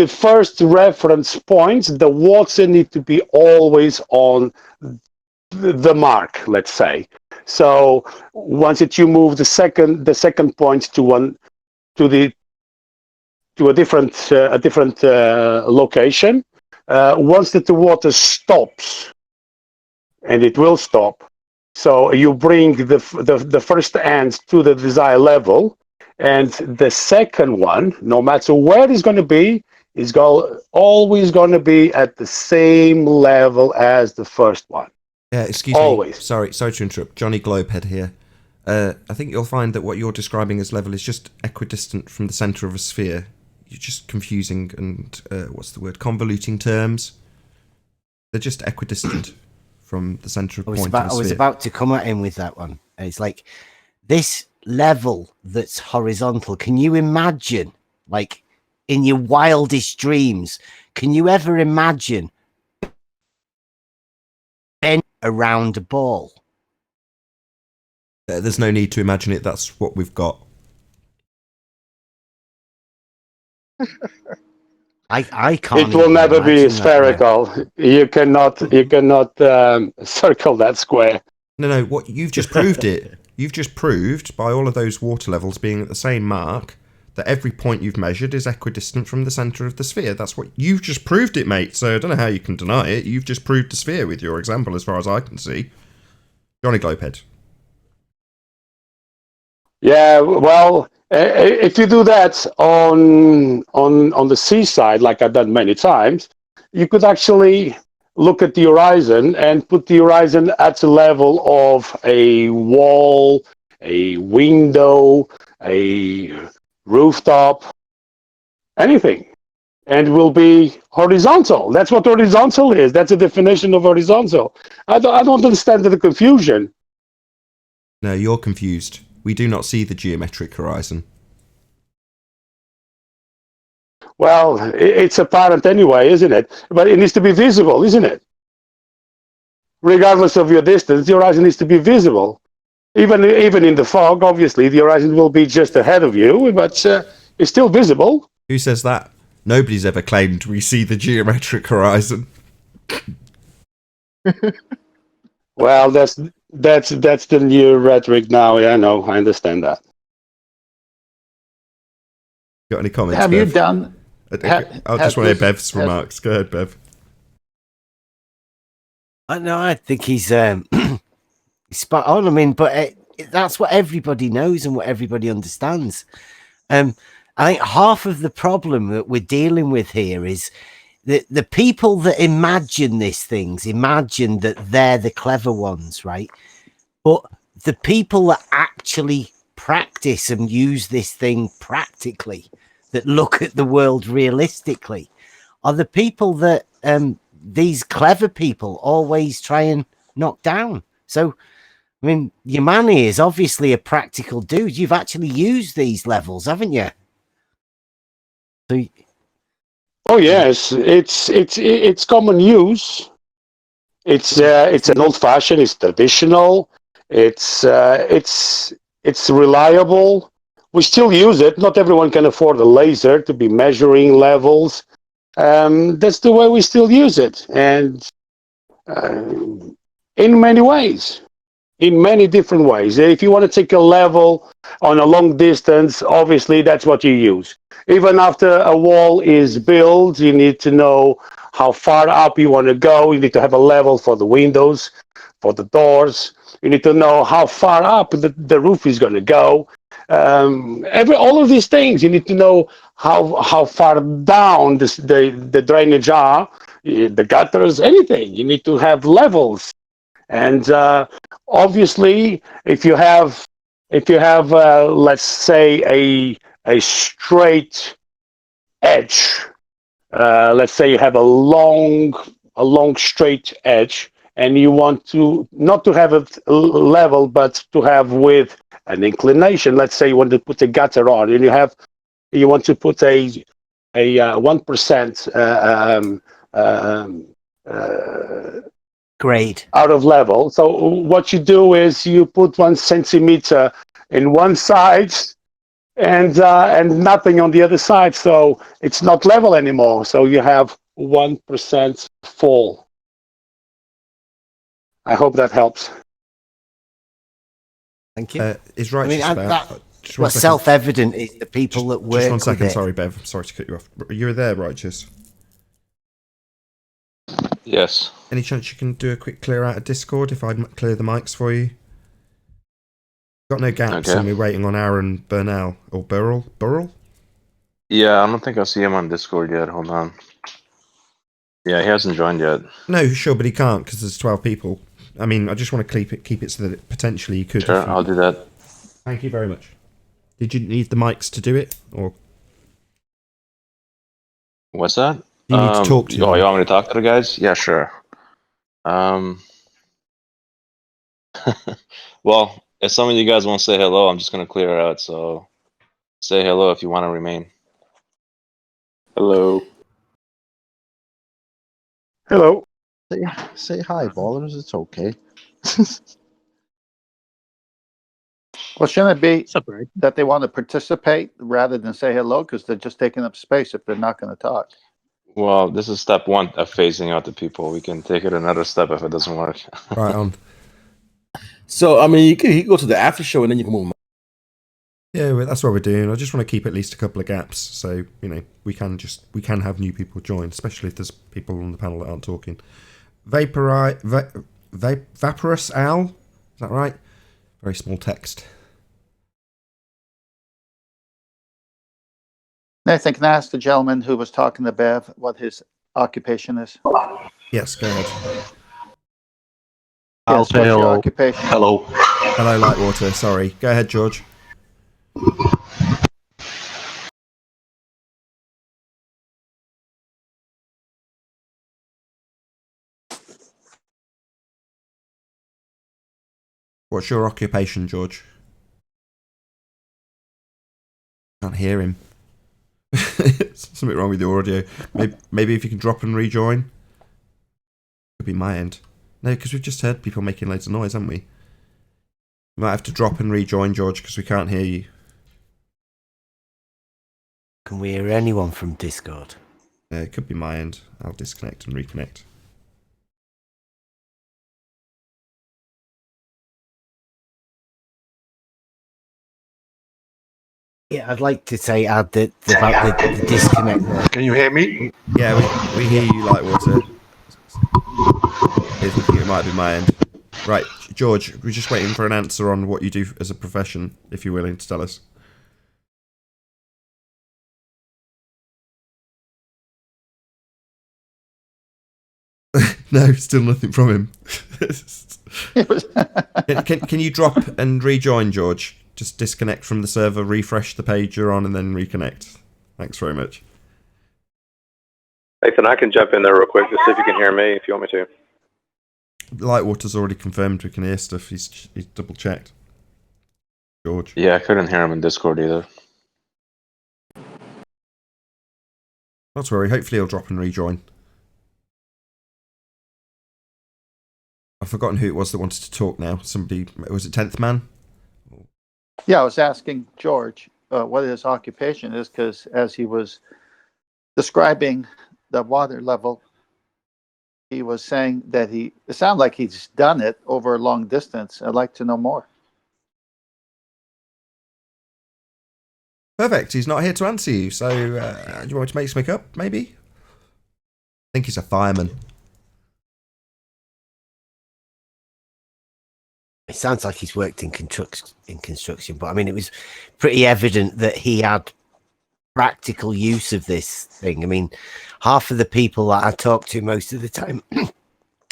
first reference point, the water need to be always on the mark, let's say. So once you move the second point to a different location, once the water stops, and it will stop, so you bring the first end to the desired level, and the second one, no matter where it's going to be, is always going to be at the same level as the first one. Yeah, excuse me. Sorry to interrupt. Johnny Globehead here. I think you'll find that what you're describing as level is just equidistant from the centre of a sphere. You're just confusing and convoluting terms. They're just equidistant from the centre of point of a sphere. I was about to come at him with that one. It's like this level that's horizontal. Can you imagine, like in your wildest dreams, can you ever imagine around a ball? There's no need to imagine it. That's what we've got. I can't. It will never be spherical. You cannot circle that square. No. What you've just proved it. You've just proved by all of those water levels being at the same mark that every point you've measured is equidistant from the centre of the sphere. That's what you've just proved it, mate. So I don't know how you can deny it. You've just proved the sphere with your example, as far as I can see. Johnny Globehead. Yeah, well, if you do that on the seaside, like I've done many times, you could actually look at the horizon and put the horizon at the level of a wall, a window, a rooftop, anything, and will be horizontal. That's what horizontal is. That's the definition of horizontal. I don't understand the confusion. No, you're confused. We do not see the geometric horizon. Well, it's apparent anyway, isn't it? But it needs to be visible, isn't it? Regardless of your distance, the horizon needs to be visible. Even in the fog, obviously, the horizon will be just ahead of you, but it's still visible. Who says that? Nobody's ever claimed we see the geometric horizon. Well, that's the new rhetoric now. Yeah, I know. I understand that. Got any comments? Have Bev? you done? I just want to hear Bev's remarks. Go ahead, Bev. I think he's spot on. I mean, but that's what everybody knows and what everybody understands. I think half of the problem that we're dealing with here is that the people that imagine these things imagine that they're the clever ones, right? But the people that actually practice and use this thing practically, that look at the world realistically, are the people that these clever people always try and knock down. So, I mean, Yamani is obviously a practical dude. You've actually used these levels, haven't you? So, oh yes, it's common use. It's an old fashioned. It's traditional. It's reliable. We still use it. Not everyone can afford a laser to be measuring levels. That's the way we still use it, and in many ways, in many different ways. If you want to take a level on a long distance, obviously that's what you use. Even after a wall is built, you need to know how far up you want to go. You need to have a level for the windows, for the doors. You need to know how far up the roof is going to go. All of these things, you need to know how far down the drainage are, the gutters, anything. You need to have levels. And obviously, if you have let's say a straight edge, let's say you have a long straight edge, and you want to not to have it level, but to have with an inclination. Let's say you want to put a gutter on, and you want to put a 1% grade out of level. So what you do is you put 1 centimeter in one side and nothing on the other side. So it's not level anymore. So you have 1% fall. I hope that helps. thank you. Is right. I mean, Just one what's second. self-evident is the people that work Just 1 second. with it. Sorry, Bev. Sorry to cut you off. You're there, Righteous. Yes. Any chance you can do a quick clear out of Discord if I clear the mics for you? Got no gaps, Okay. and we're waiting on Aaron Burnell or Burrell. Yeah, I don't think I see him on Discord yet. Hold on. Yeah, he hasn't joined yet. No, sure, but he can't because there's 12 people. I mean, I just want to keep it so that potentially you could. Sure, I'll do that. Thank you very much. Did you need the mics to do it, or What's that? you need to talk to Oh, them? you want me to talk to the guys? Yeah, sure. Well, if some of you guys won't say hello, I'm just gonna clear it out. So say hello if you want to remain. Hello. Hello. Say hi, ballers. It's okay. Well, shouldn't it be What's up, Ray? that they want to participate rather than say hello because they're just taking up space if they're not going to talk? Well, this is step one of phasing out the people. We can take it another step if it doesn't work. Right on. So I mean, you can go to the after show and then you can move. Yeah, well, that's what we're doing. I just want to keep at least a couple of gaps, so we can have new people join, especially if there's people on the panel that aren't talking. Vaporous Owl, is that right? Very small text. Nathan, can I ask the gentleman who was talking to Bev what his occupation is? Yes, go ahead. I'll say hello. Occupation. Hello. Hello, Lightwater. Sorry. Go ahead, George. What's your occupation, George? Can't hear him. Something wrong with your audio. Maybe if you can drop and rejoin. Could be my end. No, because we've just heard people making loads of noise, haven't we? You might have to drop and rejoin, George, because we can't hear you. Can we hear anyone from Discord? It could be my end. I'll disconnect and reconnect. Yeah, I'd like to say about the disconnect there. Can you hear me? Yeah, we hear you, Lightwater. I think it might be my end. Right, George, we're just waiting for an answer on what you do as a profession, if you're willing to tell us. No, still nothing from him. Can you drop and rejoin, George? Just disconnect from the server, refresh the page you're on, and then reconnect. Thanks very much. Nathan, I can jump in there real quick to see if you can hear me, if you want me to. Lightwater's already confirmed we can hear stuff. He's double checked. George. Yeah, I couldn't hear him in Discord either. Not to worry. Hopefully he'll drop and rejoin. I've forgotten who it was that wanted to talk now. Somebody, was it 10th Man? Yeah, I was asking George what his occupation is, because as he was describing the water level, he was saying that it sounded like he's done it over a long distance. I'd like to know more. Perfect. He's not here to answer you. So, do you want me to make something up, maybe? I think he's a fireman. It sounds like he's worked in construction, but I mean, it was pretty evident that he had practical use of this thing. I mean, half of the people that I talk to most of the time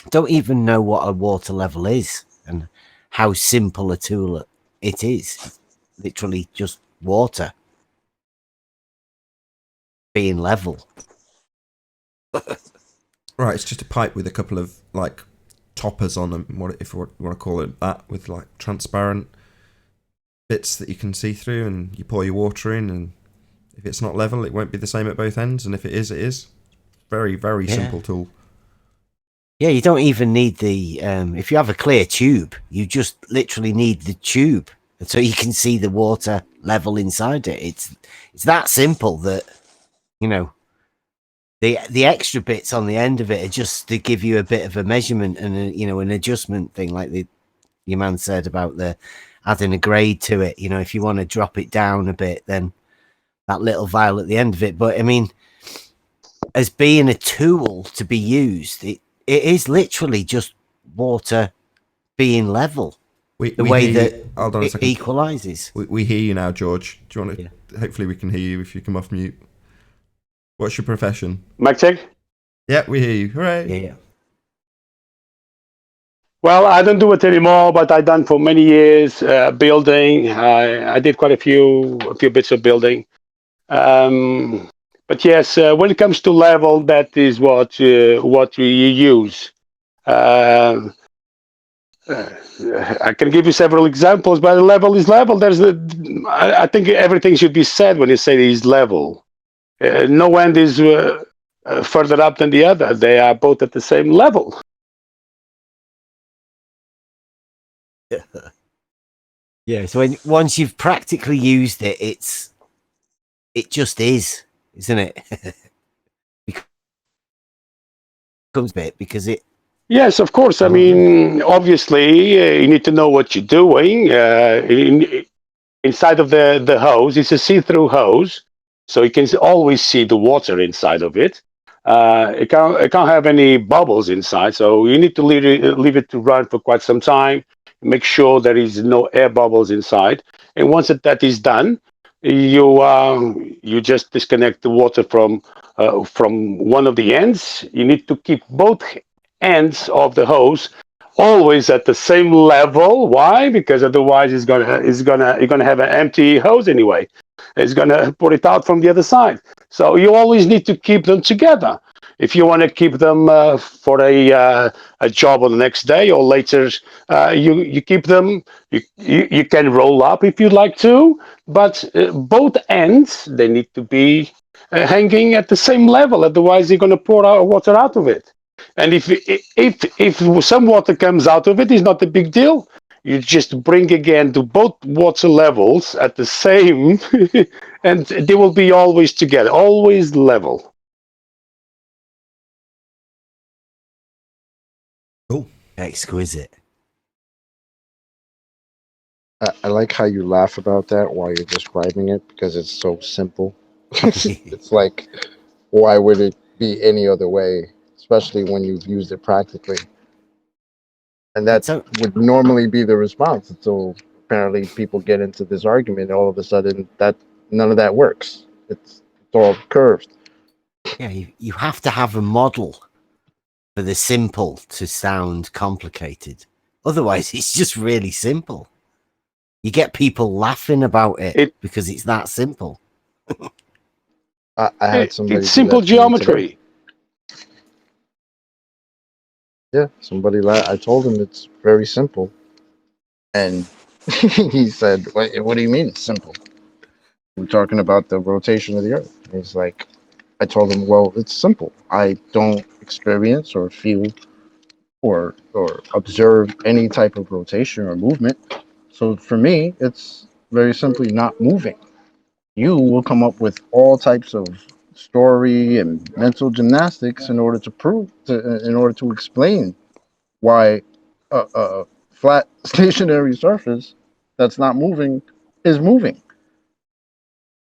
don't even know what a water level is and how simple a tool it is. Literally just water being level. Right, it's just a pipe with a couple of like toppers on them, if you want to call it that, with like transparent bits that you can see through, and you pour your water in, and if it's not level, it won't be the same at both ends, and if it is, it is. Very, very simple tool. Yeah, you don't even need the if you have a clear tube, you just literally need the tube so you can see the water level inside it. It's that simple that, you know, the extra bits on the end of it are just to give you a bit of a measurement and an adjustment thing, like your man said about the adding a grade to it. You know, if you want to drop it down a bit, then that little vial at the end of it. But I mean, as being a tool to be used, it is literally just water being level. The way that it equalizes. We hear you now, George. Do you want to? Yeah. Hopefully, we can hear you if you come off mute. What's your profession? Mic check? Yeah, we hear you. Hooray! Yeah. Well, I don't do it anymore, but I done for many years building. I did quite a few bits of building. But yes, when it comes to level, that is what you use. I can give you several examples, but level is level. I think everything should be said when you say it is level. No end is further up than the other. They are both at the same level. Yeah. So once you've practically used it, it just is, isn't it? It becomes a bit because it. Yes, of course. I mean, obviously, you need to know what you're doing. Inside of the hose, it's a see-through hose, so you can always see the water inside of it. It can't have any bubbles inside, so you need to leave it to run for quite some time. Make sure there is no air bubbles inside, and once that is done, you just disconnect the water from one of the ends. You need to keep both ends of the hose always at the same level. Why? Because otherwise you're gonna have an empty hose anyway. It's gonna put it out from the other side. So you always need to keep them together. If you want to keep them for a job on the next day or later, you keep them. You can roll up if you'd like to, but both ends they need to be hanging at the same level. Otherwise, you're going to pour water out of it. And if some water comes out of it, it's not a big deal. You just bring again to both water levels at the same, and they will be always together, always level. Cool. Exquisite. I like how you laugh about that while you're describing it because it's so simple. It's like, why would it be any other way, especially when you've used it practically? And that would normally be the response until apparently people get into this argument. All of a sudden, that none of that works. It's all curved. Yeah, you have to have a model for the simple to sound complicated. Otherwise, it's just really simple. You get people laughing about it because it's that simple. I had somebody. It's simple geometry. Yeah, somebody. I told him it's very simple, and he said, "What do you mean it's simple? We're talking about the rotation of the Earth." And he's like, I told him, "Well, it's simple. I don't experience or feel or observe any type of rotation or movement. So for me, it's very simply not moving. You will come up with all types of story and mental gymnastics in order to explain why a flat stationary surface that's not moving is moving."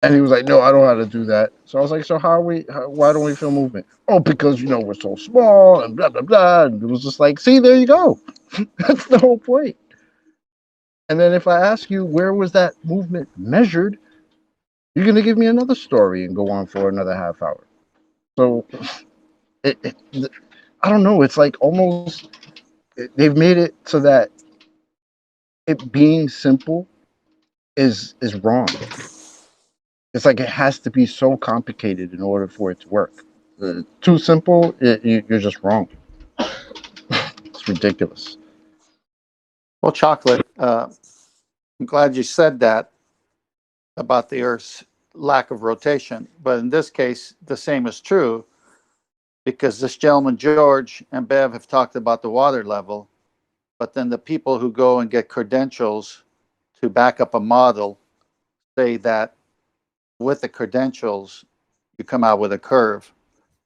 And he was like, "No, I don't know how to do that." So I was like, "So why don't we feel movement?" "Oh, because we're so small and blah blah blah." And it was just like, see, there you go. That's the whole point. And then if I ask you where was that movement measured, you're gonna give me another story and go on for another half hour. So I don't know. It's like almost they've made it so that it being simple is wrong. It's like it has to be so complicated in order for it to work. Too simple, you're just wrong. It's ridiculous. Well, Chocolate, I'm glad you said that about the Earth's lack of rotation. But in this case, the same is true because this gentleman, George, and Bev have talked about the water level. But then the people who go and get credentials to back up a model say that with the credentials, you come out with a curve.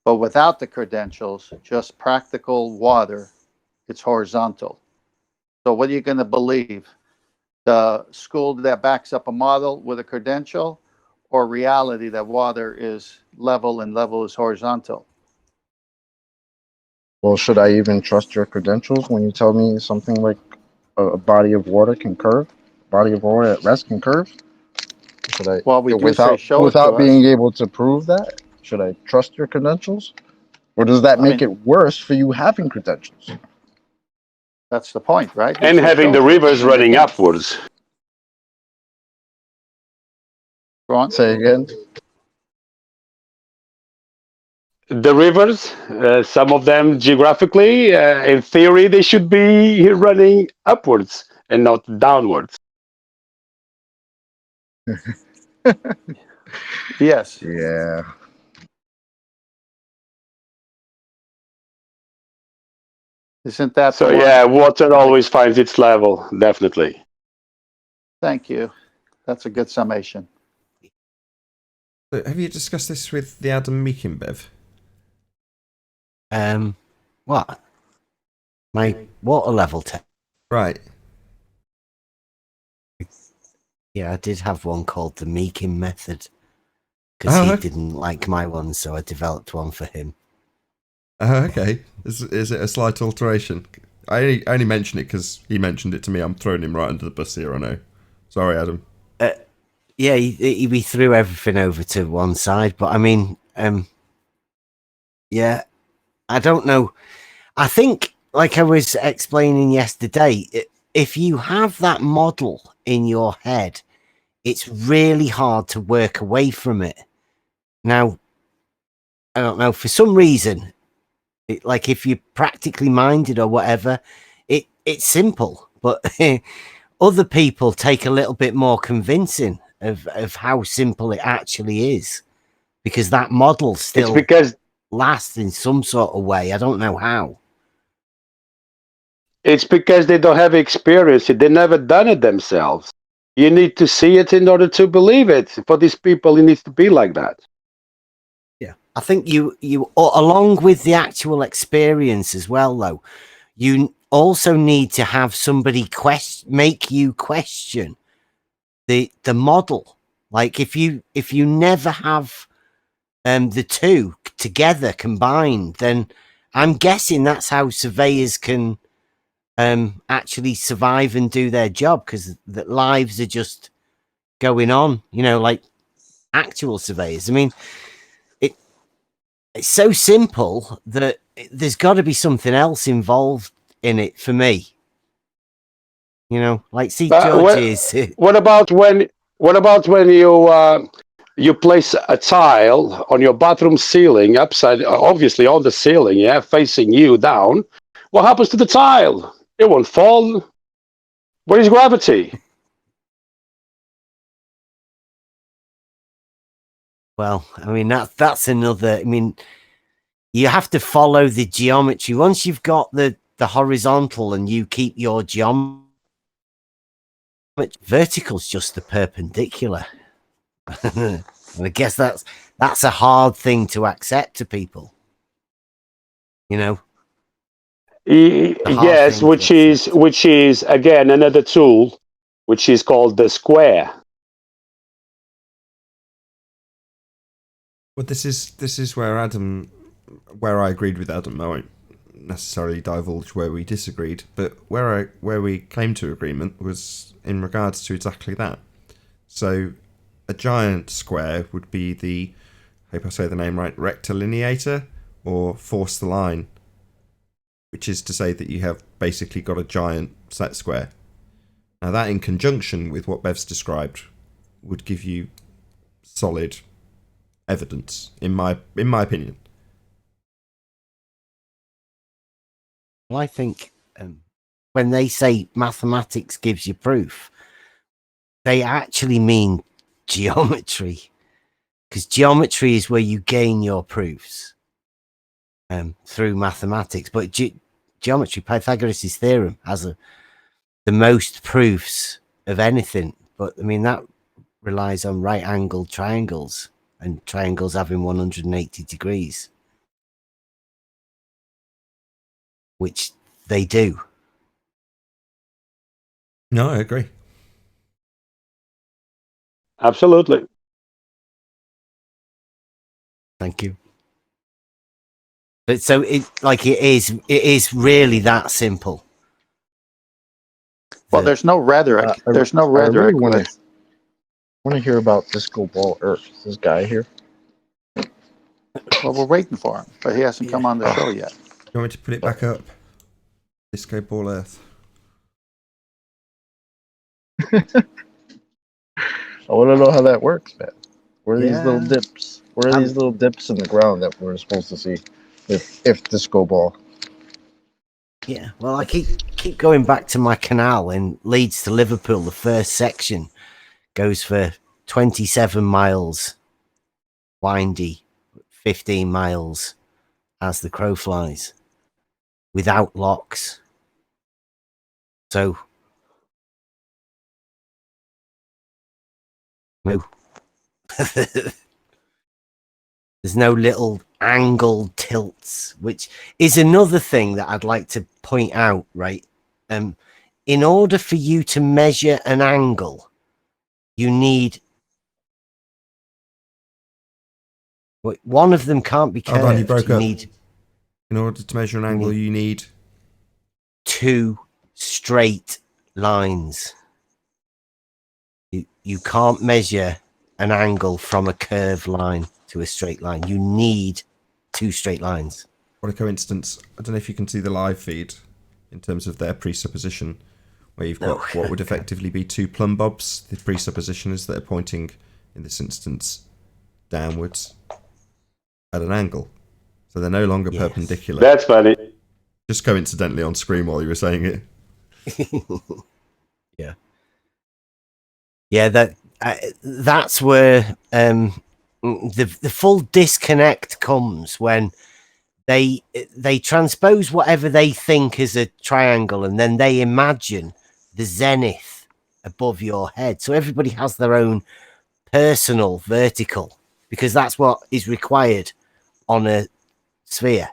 But without the credentials, just practical water, it's horizontal. So what are you going to believe? The school that backs up a model with a credential, or reality that water is level and level is horizontal? Well, should I even trust your credentials when you tell me something like a body of water can curve? Body of water at rest can curve? Should I, Well, we do say show it to without being us. able to prove that? Should I trust your credentials? Or does that make it worse for you having credentials? That's the point, right? And having the rivers running upwards. Go on. Say again. The rivers, some of them geographically, in theory, they should be running upwards and not downwards. Yes. Yeah. Isn't that so? the one? Yeah, water always finds its level, definitely. Thank you. That's a good summation. Have you discussed this with the Adam Meekin, Bev? What? My water level test. Right. Yeah, I did have one called the Meekin method because he okay. didn't like my one, so I developed one for him. Okay. Is it a slight alteration? I only mention it because he mentioned it to me. I'm throwing him right under the bus here, I know. Sorry, Adam. Yeah, he threw everything over to one side, but I mean, yeah, I don't know. I think, like I was explaining yesterday, if you have that model in your head, it's really hard to work away from it. Now, I don't know, for some reason, like if you're practically minded or whatever, it's simple, but other people take a little bit more convincing of how simple it actually is, because that model still lasts in some sort of way. I don't know how. It's because they don't have experience. They never done it themselves. You need to see it in order to believe it. For these people, it needs to be like that. Yeah, I think you along with the actual experience as well, though, you also need to have somebody make you question the model. Like if you never have the two together combined, then I'm guessing that's how surveyors can actually survive and do their job, because the lives are just going on, you know, like actual surveyors. I mean, it's so simple that there's got to be something else involved in it for me. You know, like see George's. What about when you place a tile on your bathroom ceiling, upside, obviously on the ceiling, yeah, facing you down? What happens to the tile? It won't fall. Where is gravity? Well, I mean that's another. I mean, you have to follow the geometry. Once you've got the horizontal and you keep your geometry, vertical's just the perpendicular. And I guess that's a hard thing to accept to people. You know. Yes, which is again another tool, which is called the square. Well, this is where I agreed with Adam. I won't necessarily divulge where we disagreed, but where we came to agreement was in regards to exactly that. So, a giant square would be the, I hope I say the name right, rectilineator, or force the line, which is to say that you have basically got a giant set square. Now, that in conjunction with what Bev's described would give you solid evidence, in my opinion. Well, I think when they say mathematics gives you proof, they actually mean geometry, because geometry is where you gain your proofs through mathematics. But geometry, Pythagoras' theorem, has the most proofs of anything. But I mean, that relies on right-angled triangles, and triangles having 180 degrees, which they do. No, I agree. Absolutely. Thank you. But so it is really that simple. Well, there's no rhetoric. There's no rhetoric. I really want to hear about Disco Ball Earth. This guy here. Well, we're waiting for him, but he hasn't come on the show yet. You want me to put it back up? Disco Ball Earth. I want to know how that works, man. Where are these little dips? Where are these little dips in the ground that we're supposed to see? If Disco Ball. Yeah, well, I keep going back to my canal in Leeds to Liverpool. The first section goes for 27 miles, windy, 15 miles as the crow flies, without locks. So, no. There's no little angled tilts, which is another thing that I'd like to point out, right? In order for you to measure an angle, you need... one of them can't be curved. Hold on, you broke up. Need... In order to measure an angle, you need... 2 straight lines. You can't measure an angle from a curved line to a straight line. You need 2 straight lines. What a coincidence. I don't know if you can see the live feed in terms of their presupposition, where you've got what would effectively be two plumb bobs. The presupposition is that they're pointing, in this instance, downwards at an angle. So they're no longer perpendicular. That's funny. Just coincidentally on screen while you were saying it. Yeah. Yeah, that's where the full disconnect comes when they transpose whatever they think is a triangle, and then they imagine the zenith above your head. So everybody has their own personal vertical, because that's what is required on a sphere.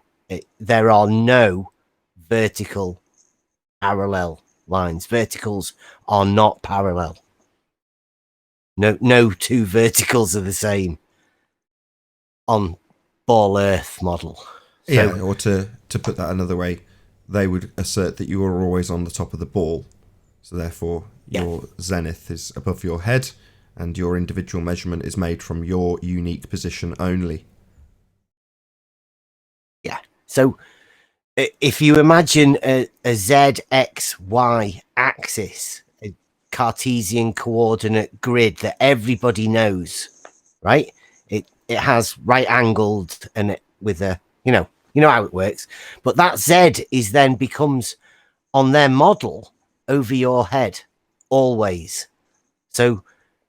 There are no vertical parallel lines. Verticals are not parallel. No two verticals are the same on ball Earth model. So, yeah, or to put that another way, they would assert that you are always on the top of the ball. So therefore, your zenith is above your head, and your individual measurement is made from your unique position only. Yeah. So if you imagine a ZXY axis, a Cartesian coordinate grid that everybody knows, right? It has right angled and with a, you know how it works. But that Z is then becomes on their model over your head always. So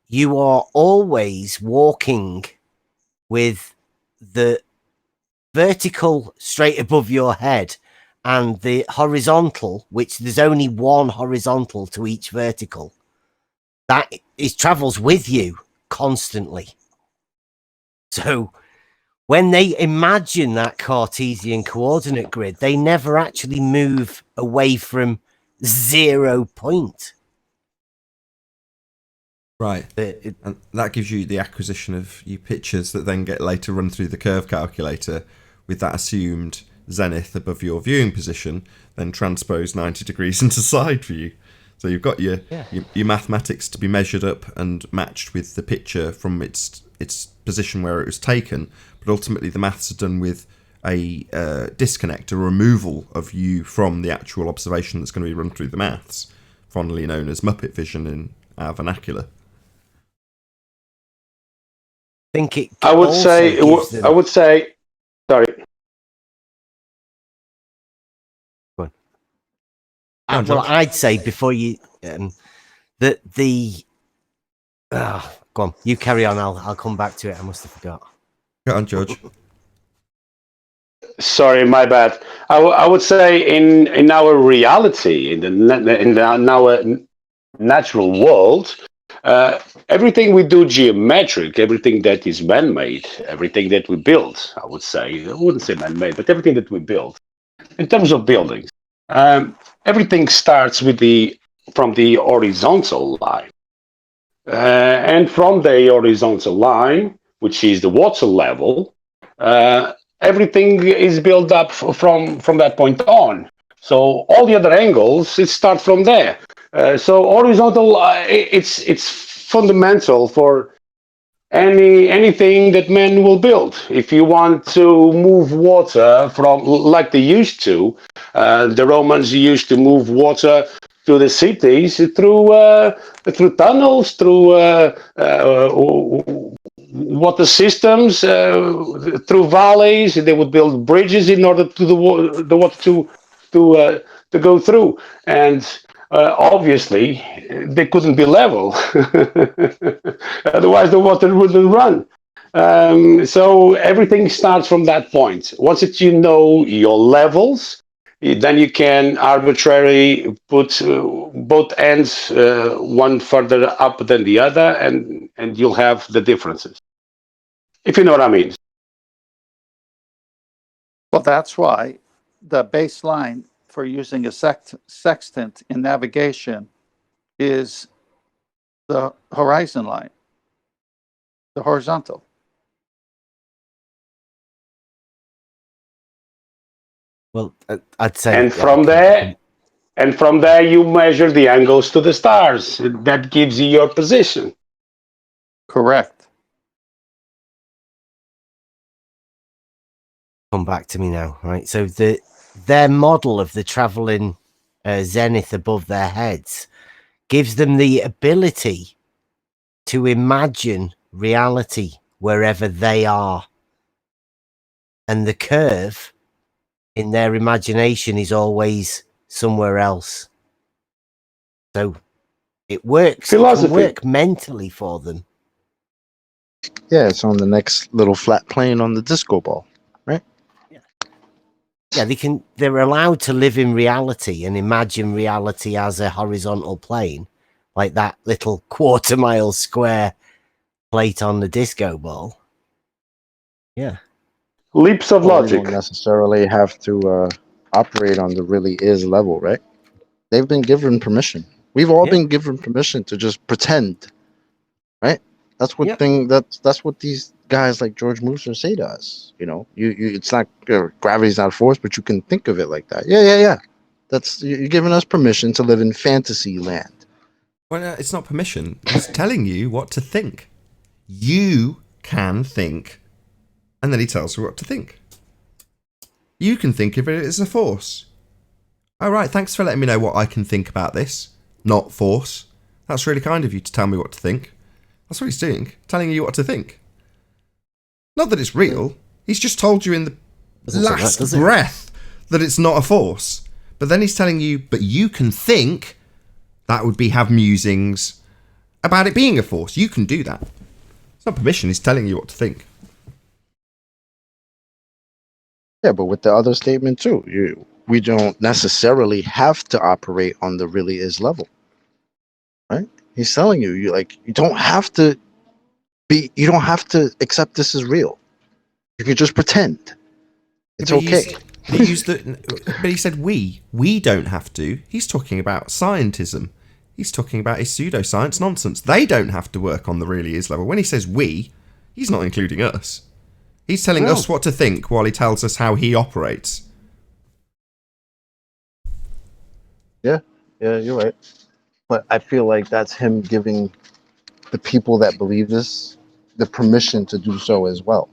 you are always walking with the vertical straight above your head and the horizontal, which there's only one horizontal to each vertical, that is travels with you constantly. So when they imagine that Cartesian coordinate grid, they never actually move away from 0 point. Right. And that gives you the acquisition of your pictures that then get later run through the curve calculator with that assumed zenith above your viewing position, then transpose 90 degrees into side view. So you've got your mathematics to be measured up and matched with the picture from its position where it was taken, but ultimately the maths are done with a disconnect, a removal of you from the actual observation that's going to be run through the maths, fondly known as Muppet vision in our vernacular. I would say, sorry. Well, I'd say before you that the go on, you carry on. I'll come back to it. I must have forgot. Go on, George. Sorry, my bad. I would say in our reality, in our natural world, everything we do geometric, everything that is man-made, everything that we build, I would say, I wouldn't say man-made, but everything that we build, in terms of buildings, everything starts from the horizontal line. And from the horizontal line, which is the water level, everything is built up from that point on. So all the other angles, it starts from there. So horizontal, it's fundamental for anything that man will build. If you want to move water from, like they used to, the Romans used to move water to the cities through tunnels, through water systems, through valleys. They would build bridges in order to the water to go through. And obviously, they couldn't be level. Otherwise, the water wouldn't run. So everything starts from that point. Once that you know your levels, then you can arbitrarily put both ends one further up than the other, and you'll have the differences. If you know what I mean. Well, that's why the baseline for using a sextant in navigation is the horizon line, the horizontal. Well, I'd say, and from there you measure the angles to the stars. That gives you your position. Correct. come back to me now, right? So their model of the traveling zenith above their heads gives them the ability to imagine reality wherever they are. And the curve in their imagination is always somewhere else. So it works. Philosophy. It can work mentally for them. Yeah, it's on the next little flat plane on the disco ball, right? Yeah, they're allowed to live in reality and imagine reality as a horizontal plane, like that little quarter-mile square plate on the disco ball. Yeah. Leaps of Well, we logic. don't necessarily have to operate on the really is level, right? They've been given permission. We've all been given permission to just pretend, right? That's what that's what these guys like George Mooser say to us. You know, you it's not gravity's not a force, but you can think of it like that. Yeah. That's you're giving us permission to live in fantasy land. Well, it's not permission. He's telling you what to think. You can think, and then he tells you what to think. You can think of it as a force. All right, thanks for letting me know what I can think about this. Not force. That's really kind of you to tell me what to think. That's what he's doing, telling you what to think. Not that it's real. He's just told you in the last breath that it's not a force. But then he's telling you, but you can think. That would be have musings about it being a force. You can do that. It's not permission. He's telling you what to think. Yeah, but with the other statement too, we don't necessarily have to operate on the really is level, right? He's telling you, you don't have to accept this as real. You can just pretend. It's okay. But he said we. We don't have to. He's talking about scientism. He's talking about his pseudoscience nonsense. They don't have to work on the really is level. When he says we, he's not including us. He's telling us what to think while he tells us how he operates. Yeah, you're right. But I feel like that's him giving the people that believe this the permission to do so as well.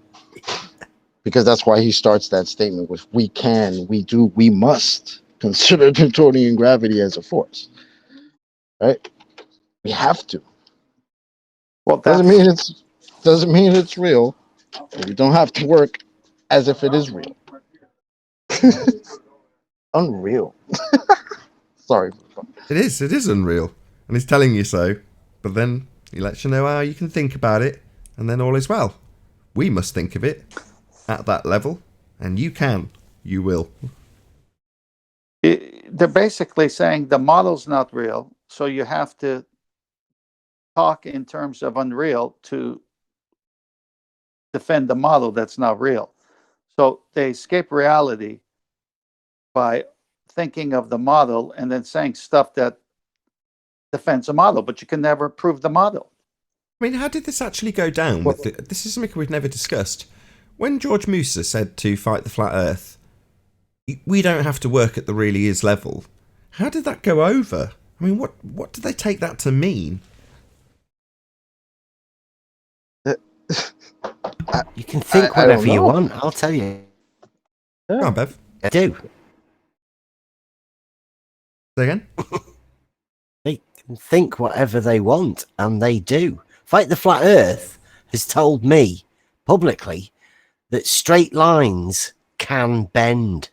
Because that's why he starts that statement with we can, we do, we must consider Newtonian gravity as a force. Right? We have to. Well, doesn't mean it's real. We don't have to work as if it is real. Unreal. Sorry. It is unreal. And he's telling you so. But then he lets you know how you can think about it. And then all is well. We must think of it at that level. And you can. You will. They're basically saying the model's not real. So you have to talk in terms of unreal to defend the model that's not real. So they escape reality by thinking of the model and then saying stuff that defends a model, but you can never prove the model. I mean, how did this actually go down? This is something we've never discussed. When George Mooser said to fight the flat earth, we don't have to work at the really is level. How did that go over? I mean, what did they take that to mean? You can think whatever you want, I'll tell you. Go on, Bev. I do. Say again? They can think whatever they want, and they do. Fight the Flat Earth has told me publicly that straight lines can bend.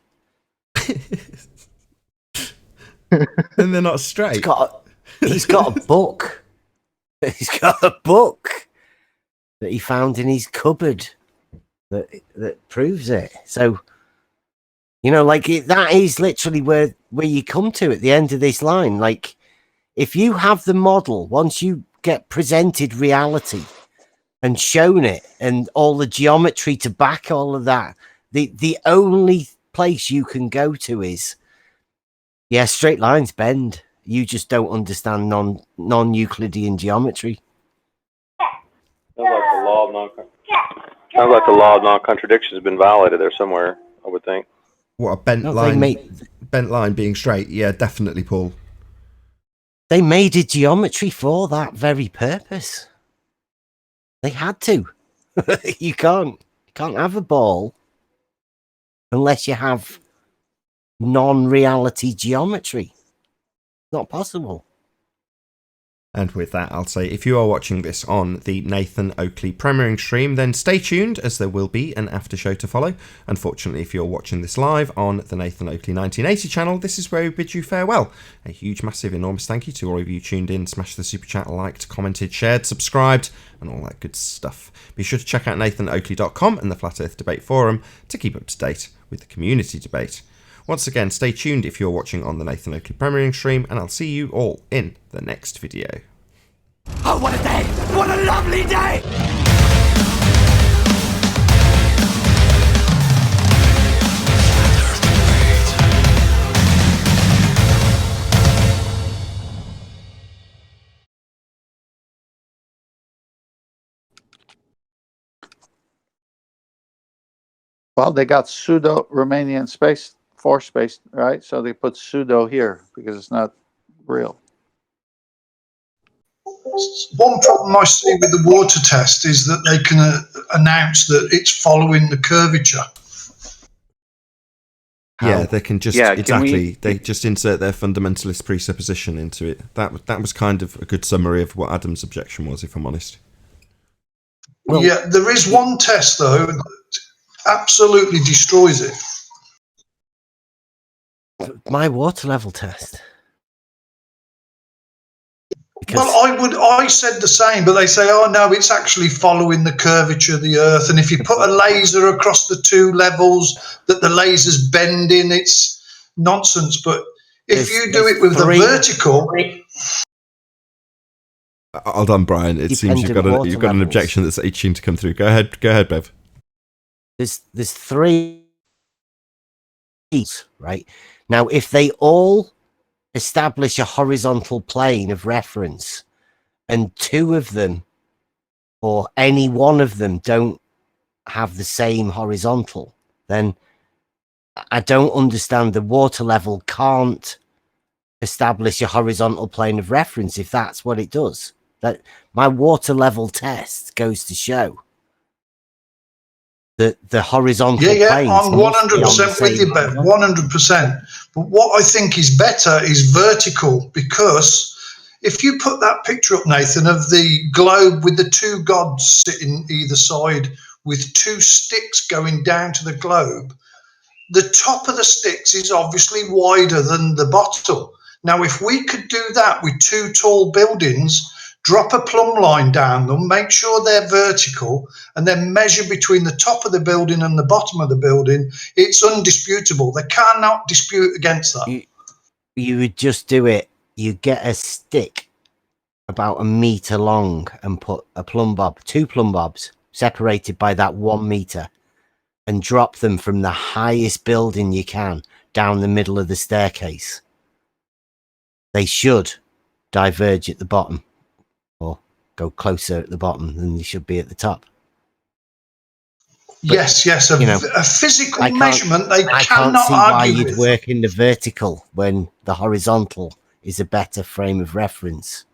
And they're not straight. He's got a book. He's got a book that he found in his cupboard that proves it. So, you know, like that is literally where you come to at the end of this line. Like, if you have the model, once you get presented reality and shown it and all the geometry to back all of that, the only place you can go to is, yeah, straight lines bend. You just don't understand non-Euclidean geometry. Sounds like the law of non-contradiction has been violated there somewhere, I would think. What, a bent line being straight? Yeah, definitely, Paul. They made a geometry for that very purpose. They had to. You can't have a ball unless you have non-reality geometry. Not possible. And with that, I'll say if you are watching this on the Nathan Oakley premiering stream, then stay tuned as there will be an after show to follow. Unfortunately, if you're watching this live on the Nathan Oakley 1980 channel, this is where we bid you farewell. A huge, massive, enormous thank you to all of you tuned in, smashed the super chat, liked, commented, shared, subscribed, and all that good stuff. Be sure to check out nathanoakley.com and the Flat Earth Debate Forum to keep up to date with the community debate. Once again, stay tuned if you're watching on the Nathan Oakley premiering stream, and I'll see you all in the next video. Oh, what a day! What a lovely day! Well, they got pseudo Romanian space force space, right? So they put pseudo here because it's not real. One problem I see with the water test is that they can announce that it's following the curvature. Yeah, they can just exactly. They just insert their fundamentalist presupposition into it. That was kind of a good summary of what Adam's objection was, if I'm honest. Well, yeah, there is one test though that absolutely destroys it. My water level test. Well, I said the same, but they say, oh no, it's actually following the curvature of the Earth. And if you put a laser across the two levels that the laser's bending, it's nonsense. But if you do it with the vertical. Hold on, Brian. It seems you've got an objection that's itching to come through. Go ahead, Bev. There's three, right? Now, if they all establish a horizontal plane of reference and two of them or any one of them don't have the same horizontal, then I don't understand the water level can't establish a horizontal plane of reference if that's what it does. That my water level test goes to show that the horizontal planes. I'm 100% with you, Bev, 100%. But what I think is better is vertical, because if you put that picture up, Nathan, of the globe with the two gods sitting either side with two sticks going down to the globe, the top of the sticks is obviously wider than the bottom. Now, if we could do that with two tall buildings, drop a plumb line down them, make sure they're vertical, and then measure between the top of the building and the bottom of the building, it's undisputable. They cannot dispute against that. You would just do it. You get a stick about a meter long and put a plumb bob, two plumb bobs separated by that 1 meter, and drop them from the highest building you can down the middle of the staircase. They should diverge at the bottom, or go closer at the bottom than they should be at the top. But, yes, a physical measurement they I cannot can't see why argue you'd with. work in the vertical when the horizontal is a better frame of reference.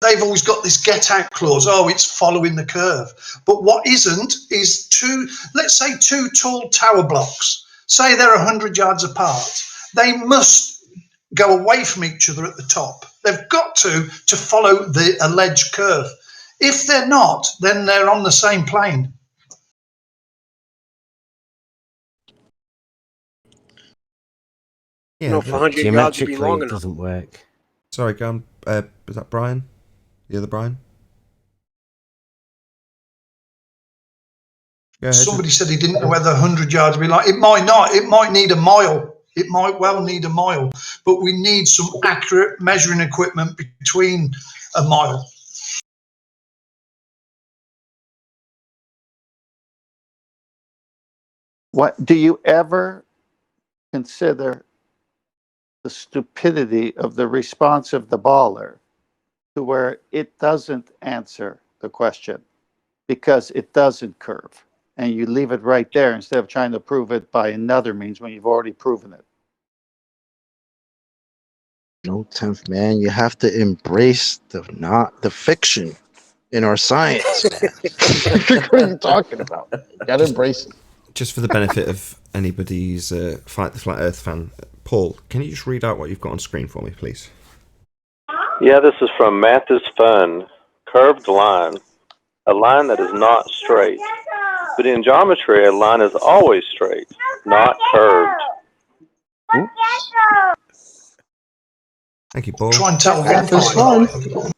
They've always got this get out clause. Oh, it's following the curve. But what isn't is let's say two tall tower blocks. Say they're 100 yards apart. They must go away from each other at the top. They've got to follow the alleged curve. If they're not, then they're on the same plane. Yeah, no, for 100 yards would be long it enough. doesn't work. Sorry, go on. Is that Brian? The other Brian? Go ahead. Somebody said he didn't know whether 100 yards would be like. It might not. It might need a mile. It might well need a mile. But we need some accurate measuring equipment between a mile. What do you ever consider the stupidity of the response of the baller to where it doesn't answer the question because it doesn't curve, and you leave it right there instead of trying to prove it by another means when you've already proven it? No, 10th man, you have to embrace the fiction. in our science, man. What are you talking about? You gotta embrace it. Just for the benefit of anybody's Fight the Flat Earth fan, Paul, can you just read out what you've got on screen for me, please? Yeah, this is from Math is Fun. Curved line. A line that is not straight. But in geometry, a line is always straight, not curved. Thank you, Paul. Try and tell Math one is point. fun.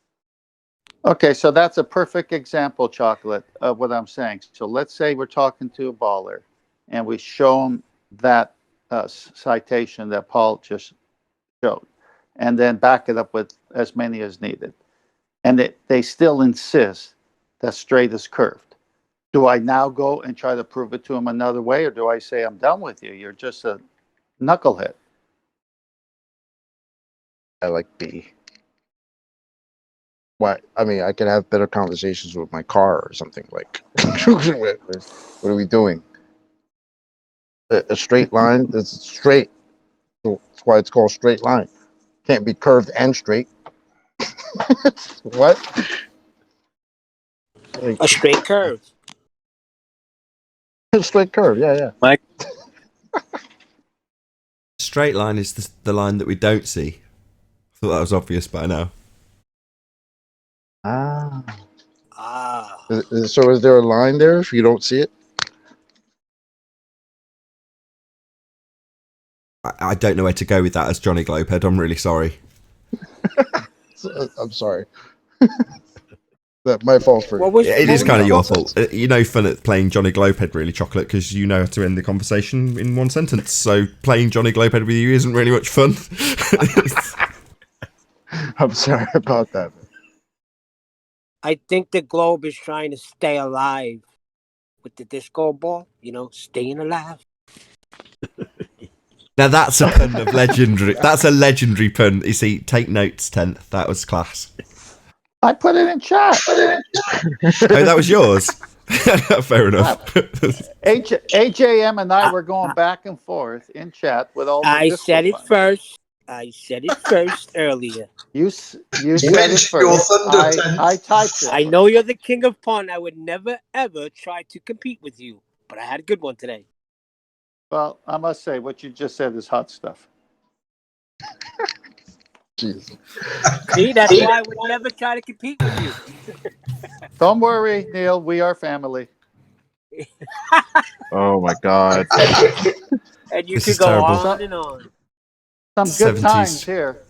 Okay, so that's a perfect example, Chocolate, of what I'm saying. So let's say we're talking to a baller, and we show him that citation that Paul just showed, and then back it up with as many as needed. And they still insist that straight is curved. Do I now go and try to prove it to him another way, or do I say, I'm done with you? You're just a knucklehead. I like B. Why? I mean, I could have better conversations with my car or something like. What are we doing? A straight line is straight. So that's why it's called straight line. Can't be curved and straight. What? Like, A straight curve. a straight curve. Yeah. Mike. Straight line is the line that we don't see. I thought that was obvious by now. Ah. Ah. So is there a line there if you don't see it? I don't know where to go with that as Johnny Glowhead. I'm really sorry. I'm sorry. That my fault for it is kind of your fault. You know, fun at playing Johnny Glowhead, really, Chocolate, because you know how to end the conversation in one sentence. So playing Johnny Glowhead with you isn't really much fun. I'm sorry about that. I think the globe is trying to stay alive with the disco ball, staying alive. Now that's a pun of legendary. That's a legendary pun. You see, take notes, 10th. That was class. I put it in chat. Oh, that was yours? Fair enough. AJM and I were going back and forth in chat with all the I disco said it puns. first. I said it first earlier. You said it first. I typed it. I know you're the king of pun. I would never, ever try to compete with you. But I had a good one today. Well, I must say, what you just said is hot stuff. Jeez. See, that's why I would never try to compete with you. Don't worry, Neil. We are family. Oh my God. And you This could is go terrible. on and on. Some good 70s. times here.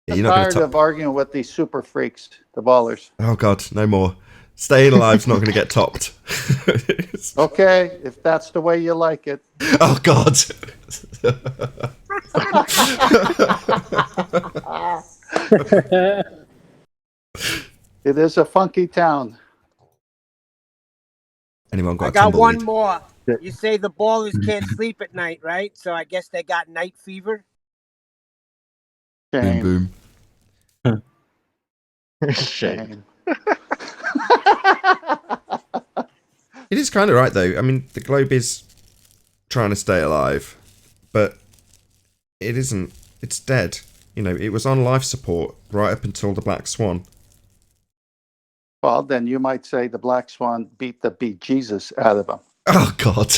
Yeah, I'm you're not gonna tired of arguing with these super freaks, the ballers. Oh God, no more. Staying alive's not going to get topped. Okay, if that's the way you like it. Oh God. It is a funky town. Anyone got I a got one tumbleweed? more. You say the ballers can't sleep at night, right? So I guess they got night fever. Boom boom. Shame. It is kind of right though. I mean, the globe is trying to stay alive, but it isn't. It's dead. You know, it was on life support right up until the Black Swan. Well, then you might say the Black Swan beat the bejesus out of him. Oh God.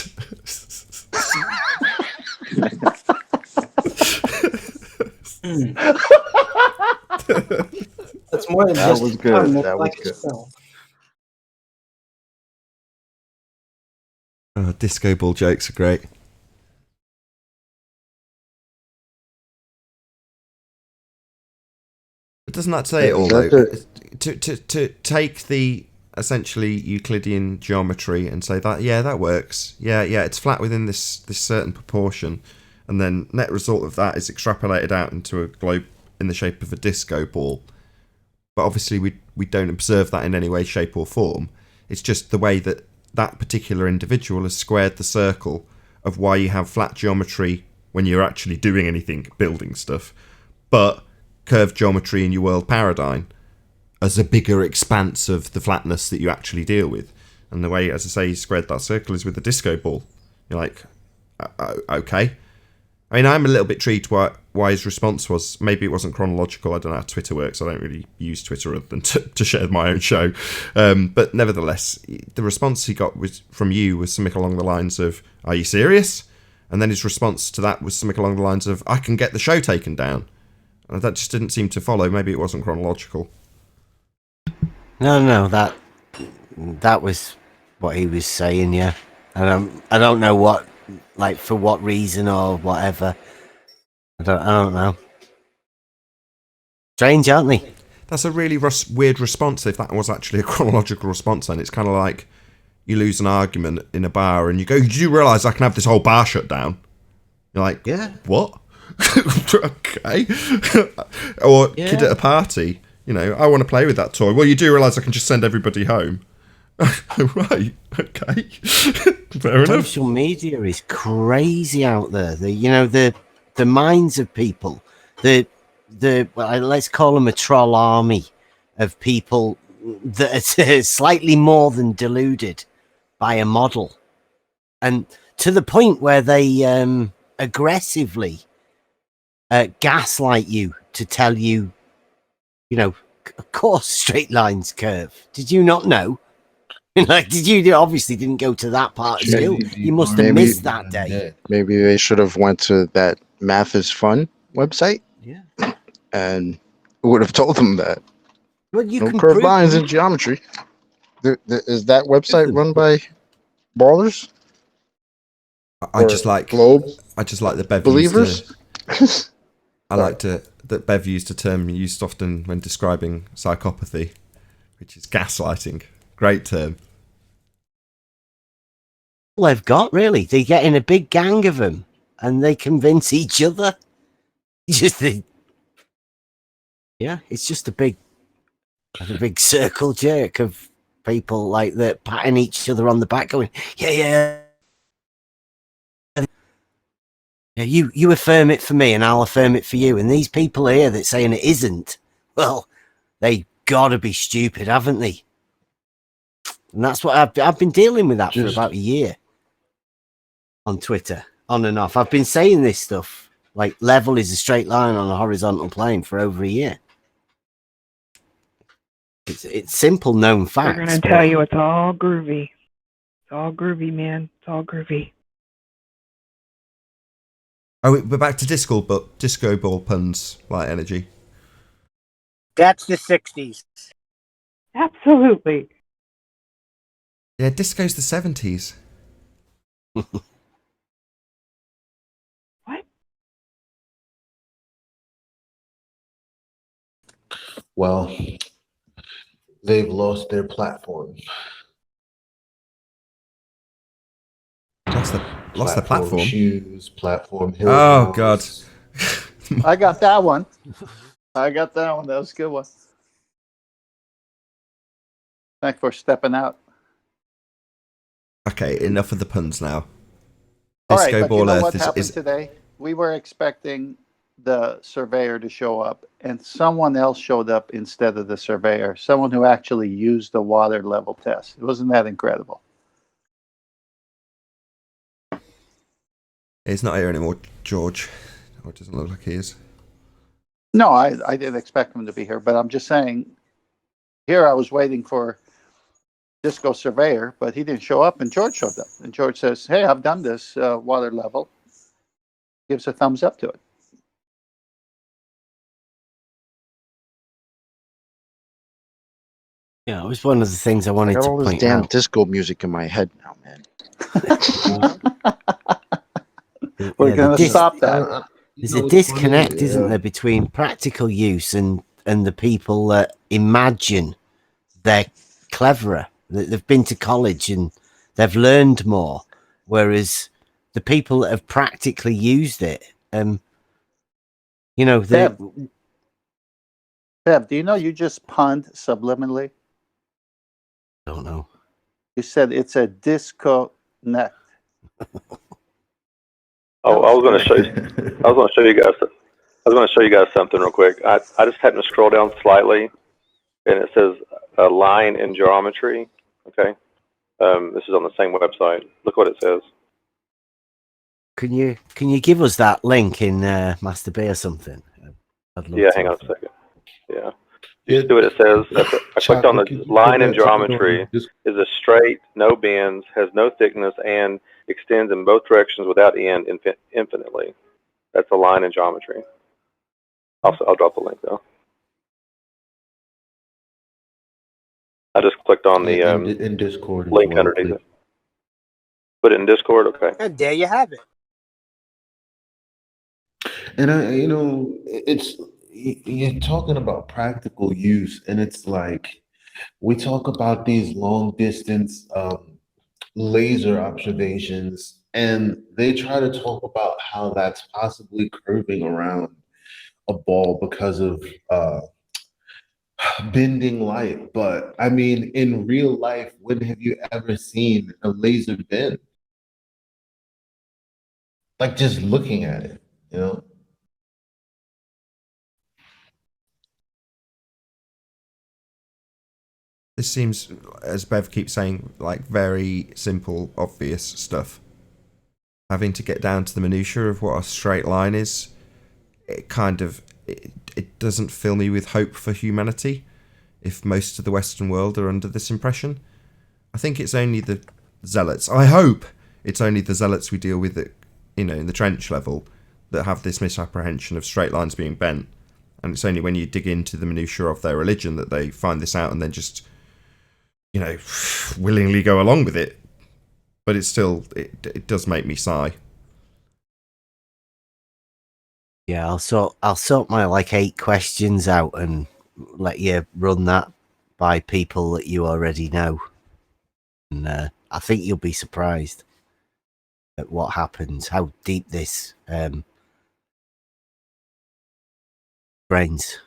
That's more than That just was a good. pun, that's That was like a good. spell. Oh, disco ball jokes are great. But doesn't that say it all though? To take the essentially Euclidean geometry and say that that works. Yeah, it's flat within this certain proportion, and then net result of that is extrapolated out into a globe in the shape of a disco ball. But obviously we don't observe that in any way, shape or form. It's just the way that particular individual has squared the circle of why you have flat geometry when you're actually doing anything, building stuff, but curved geometry in your world paradigm as a bigger expanse of the flatness that you actually deal with. And the way, as I say, you squared that circle is with the disco ball. You're like, okay. I mean, I'm a little bit intrigued why his response was. Maybe it wasn't chronological. I don't know how Twitter works. I don't really use Twitter other than to share my own show. But nevertheless, the response he got from you was something along the lines of, "Are you serious?" And then his response to that was something along the lines of, "I can get the show taken down." And that just didn't seem to follow. Maybe it wasn't chronological. No, that was what he was saying. Yeah, I don't know what, like, for what reason or whatever. I don't know. Strange, aren't they? That's a really weird response. If that was actually a chronological response, then it's kind of like you lose an argument in a bar and you go, "Did you realise I can have this whole bar shut down?" You're like, "Yeah, what?" Okay. Or kid at a party, "I want to play with that toy." "Well, you do realise I can just send everybody home." Right, okay. Fair enough. Social media is crazy out there. The minds of people, well, let's call them a troll army of people that are slightly more than deluded by a model, and to the point where they aggressively gaslight you to tell you, of course straight lines curve. Did you not know? Like, you obviously didn't go to that part of school. You must have missed that day. Maybe they should have went to that Math is Fun website. Yeah. And it would have told them that. Well, you no can curved prove lines in geometry. Is that website run by ballers? I just like that Bev believers. I like that Bev used a term used often when describing psychopathy, which is gaslighting. Great term. Well, they've got, really. They get in a big gang of them and they convince each other. It's just a big circle jerk of people like that patting each other on the back going, yeah, you affirm it for me and I'll affirm it for you. And these people here that saying it isn't, well, they gotta be stupid, haven't they? And that's what I've been dealing with that for about a year on Twitter, on and off. I've been saying this stuff, like level is a straight line on a horizontal plane, for over a year. It's simple known facts. They're going to tell you it's all groovy. It's all groovy, man. It's all groovy. Oh, we're back to disco ball puns, Light Energy. That's the 60s. Absolutely. Yeah, disco's the 70s. What? Well, they've lost their platform. Lost the platform. Shoes, platform. Oh God. I got that one. That was a good one. Thanks for stepping out. Okay, enough of the puns now. All Disco right, but Ball you know Earth what happened today? We were expecting the surveyor to show up, and someone else showed up instead of the surveyor. Someone who actually used the water level test. Wasn't that incredible? He's not here anymore, George. Or it doesn't look like he is. No, I didn't expect him to be here, but I'm just saying, here I was waiting for Disco Surveyor, but he didn't show up, and George showed up. And George says, "Hey, I've done this water level." Gives a thumbs up to it. Yeah, it was one of the things I wanted I got to all this point damn out. disco music in my head now, man. We're going to stop that. There's a disconnect, isn't there, between practical use and the people that imagine they're cleverer, that they've been to college and they've learned more, whereas the people that have practically used it, Bev, do you know you just punned subliminally? I don't know. You said it's a disconnect. Oh, I was going to show you guys something real quick. I just happened to scroll down slightly, and it says a line in geometry. Okay, this is on the same website. Look what it says. can you give us that link in Master B or something? I'd love Yeah, to. hang on a second. Yeah. You see what it says? I clicked on the line in geometry is a straight, no bends, has no thickness, and extends in both directions without end infinitely. That's a line in geometry. I'll drop the link though. I just clicked on the in Discord as link well, underneath please. it. Put it in Discord, okay? And there you have it. And it's you're talking about practical use, and it's like we talk about these long distance laser observations, and they try to talk about how that's possibly curving around a ball because of bending light. But I mean, in real life, when have you ever seen a laser bend? Like just looking at it, you know? This seems, as Bev keeps saying, like very simple, obvious stuff. Having to get down to the minutiae of what a straight line is, it doesn't fill me with hope for humanity if most of the Western world are under this impression. I think it's only the zealots. I hope it's only the zealots we deal with at, in the trench level that have this misapprehension of straight lines being bent. And it's only when you dig into the minutiae of their religion that they find this out and then just willingly go along with it. But it's still, it does make me sigh. Yeah, I'll sort my 8 questions out and let you run that by people that you already know. And I think you'll be surprised at what happens, how deep this brains.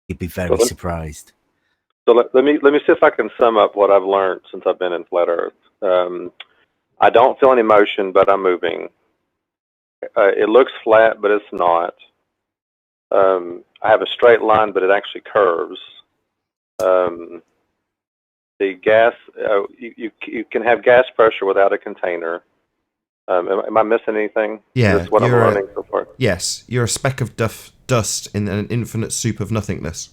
You'd be very surprised. So let me see if I can sum up what I've learned since I've been in Flat Earth. I don't feel any motion, but I'm moving. It looks flat, but it's not. I have a straight line, but it actually curves. The gas, you can have gas pressure without a container. Am I missing anything? Yeah, That's what I'm learning so far. Yes, you're a speck of dust in an infinite soup of nothingness.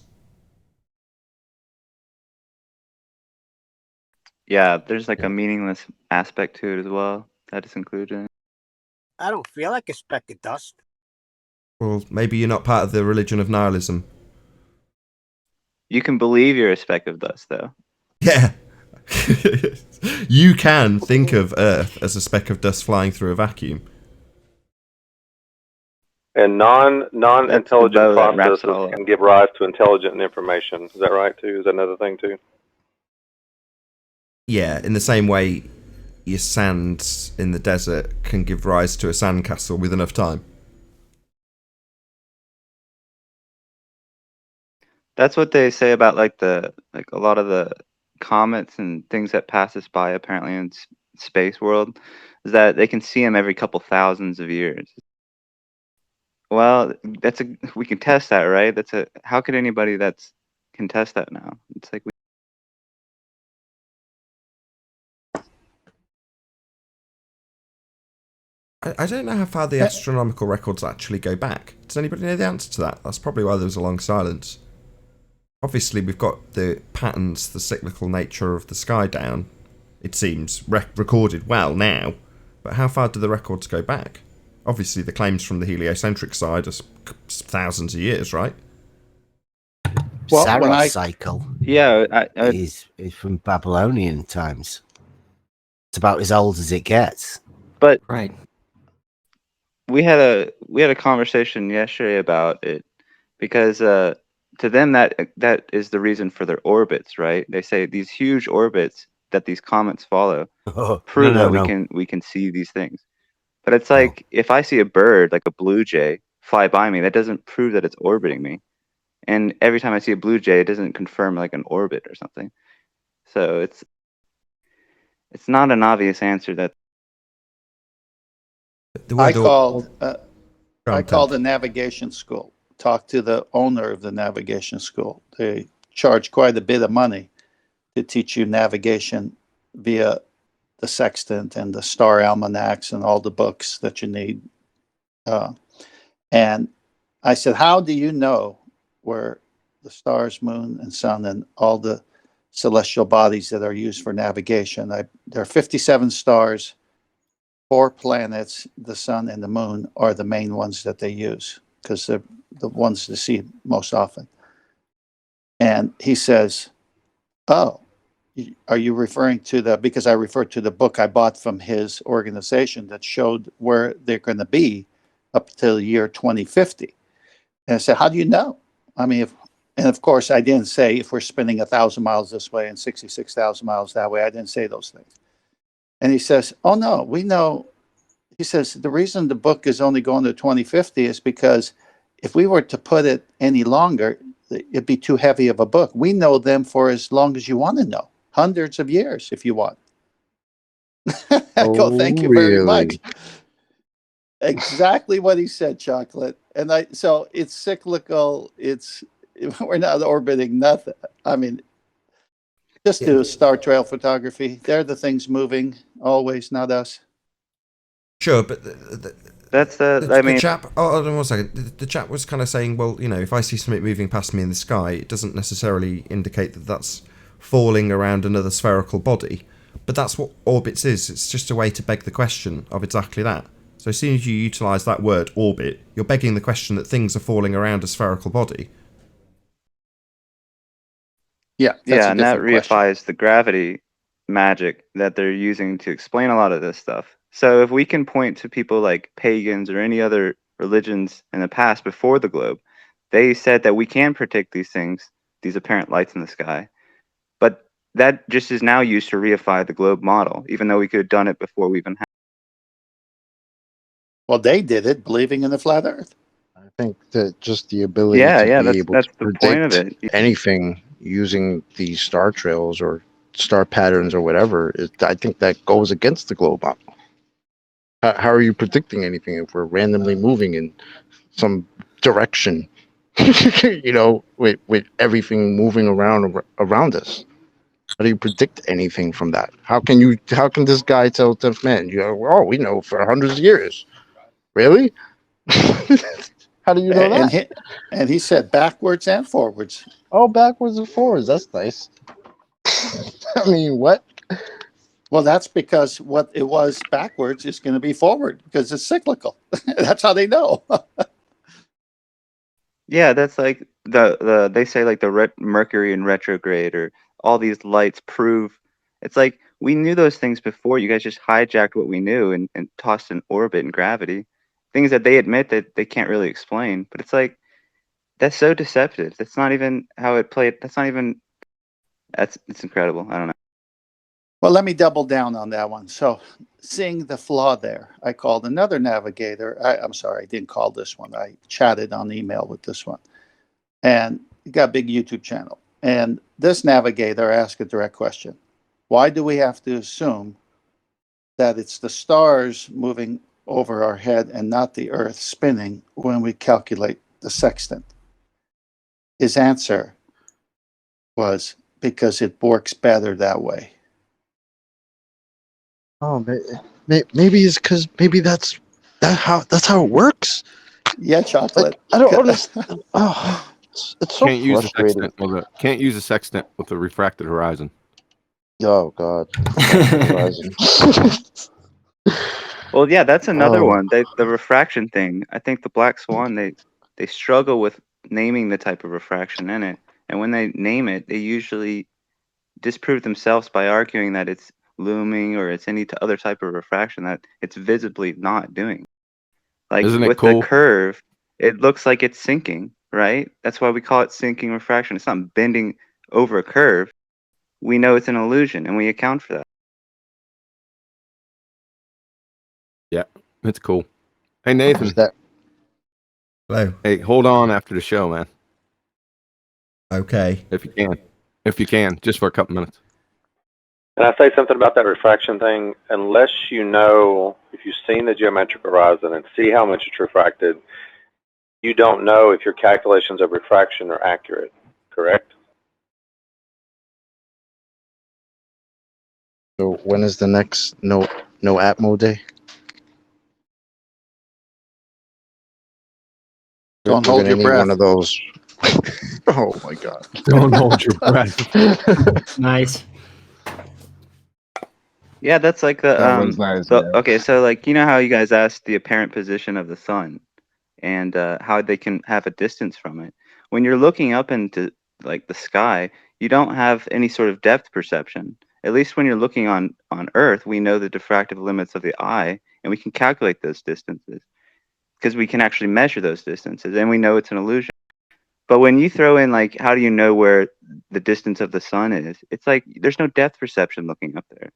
Yeah, there's like a meaningless aspect to it as well that is included. I don't feel like a speck of dust. Well, maybe you're not part of the religion of nihilism. You can believe you're a speck of dust, though. Yeah. You can think of Earth as a speck of dust flying through a vacuum. And non-intelligent processes can give rise to intelligent information. Is that right, too? Is that another thing, too? Yeah, in the same way your sand in the desert can give rise to a sandcastle with enough time. That's what they say about a lot of the comets and things that pass us by apparently in space world, is that they can see them every couple thousands of years. Well, we can test that, right? How could anybody can test that now? It's like I don't know how far the astronomical records actually go back. Does anybody know the answer to that? That's probably why there was a long silence. Obviously, we've got the patterns, the cyclical nature of the sky down, it seems, recorded well now. But how far do the records go back? Obviously, the claims from the heliocentric side are thousands of years, right? Well, Saros cycle is from Babylonian times. It's about as old as it gets. But right. We had a conversation yesterday about it because to them that is the reason for their orbits, right? They say these huge orbits that these comets follow prove that we can see these things. But it's like if I see a bird like a blue jay fly by me, that doesn't prove that it's orbiting me. And every time I see a blue jay, it doesn't confirm like an orbit or something. So it's not an obvious answer that I called the navigation school, talked to the owner of the navigation school. They charge quite a bit of money to teach you navigation via the sextant and the star almanacs and all the books that you need. And I said, how do you know where the stars, moon, and sun, and all the celestial bodies that are used for navigation? There are 57 stars, 4 planets, the sun and the moon are the main ones that they use because they're the ones to see most often. And he says, oh, are you referring to because I referred to the book I bought from his organization that showed where they're going to be up till the year 2050. And I said, how do you know? I mean, and of course, I didn't say if we're spinning 1,000 miles this way and 66,000 miles that way. I didn't say those things. And he says, oh, no, we know. He says, the reason the book is only going to 2050 is because if we were to put it any longer, it'd be too heavy of a book. We know them for as long as you want to know, hundreds of years if you want. I go, thank you very much. Exactly what he said, Chocolate. And so it's cyclical. We're not orbiting nothing. I mean, just do star trail photography. They're the things moving always, not us. Sure, but I mean, the chap. Oh, hold on 1 second. The chap was kind of saying, well, if I see something moving past me in the sky, it doesn't necessarily indicate that that's falling around another spherical body. But that's what orbits is. It's just a way to beg the question of exactly that. So as soon as you utilise that word, orbit, you're begging the question that things are falling around a spherical body. Yeah, and that reifies the gravity magic that they're using to explain a lot of this stuff. So if we can point to people like pagans or any other religions in the past before the globe, they said that we can predict these things, these apparent lights in the sky. But that just is now used to reify the globe model, even though we could have done it before we even had. Well, they did it believing in the flat earth. I think that just the ability to be able to the point of predict it. anything using these star trails or star patterns or whatever, I think that goes against the globe model. How are you predicting anything if we're randomly moving in some direction, with everything moving around us? How do you predict anything from that? How can this guy tell tough man, we know for hundreds of years? Really? How do you know that? And he said backwards and forwards. Oh, backwards and forwards. That's nice. I mean, what? Well, that's because what it was backwards is going to be forward because it's cyclical. That's how they know. Yeah, that's like they say like the Mercury in retrograde or all these lights prove. It's like we knew those things before. You guys just hijacked what we knew and tossed in orbit and gravity, things that they admit that they can't really explain. But it's like that's so deceptive. That's not even how it played. It's incredible. I don't know. Well, let me double down on that one. So, seeing the flaw there, I called another navigator. I'm sorry, I didn't call this one. I chatted on email with this one. And he got a big YouTube channel. And this navigator asked a direct question. Why do we have to assume that it's the stars moving over our head and not the earth spinning when we calculate the sextant? His answer was because it works better that way. Oh, maybe it's because that's how it works. Yeah, Chocolate. Like, I don't understand. Oh, it's so frustrating. Can't use a sextant with a refracted horizon. Oh God. Well, yeah, that's another one. The refraction thing. I think the black swan. They struggle with naming the type of refraction in it, and when they name it, they usually disprove themselves by arguing that it's looming or it's any other type of refraction that it's visibly not doing. Like Isn't it with cool? the curve, it looks like it's sinking, right? That's why we call it sinking refraction. It's not bending over a curve. We know it's an illusion, and we account for that. Yeah, it's cool. Hey, Nathan. Hello. Hey, hold on after the show, man. Okay. If you can, just for a couple minutes. Can I say something about that refraction thing? Unless you know, if you've seen the geometric horizon and see how much it's refracted, you don't know if your calculations of refraction are accurate, correct? So when is the next no Atmo day? Don't We're hold gonna your need breath. one of those. Oh my god! Don't hold your breath. Nice. Yeah, that's like the That was nice, the man. okay, so like you know how you guys asked the apparent position of the sun and how they can have a distance from it. When you're looking up into like the sky, you don't have any sort of depth perception. At least when you're looking on Earth, we know the diffractive limits of the eye, and we can calculate those distances because we can actually measure those distances, and we know it's an illusion. But when you throw in like, how do you know where the distance of the sun is? It's like there's no depth perception looking up there.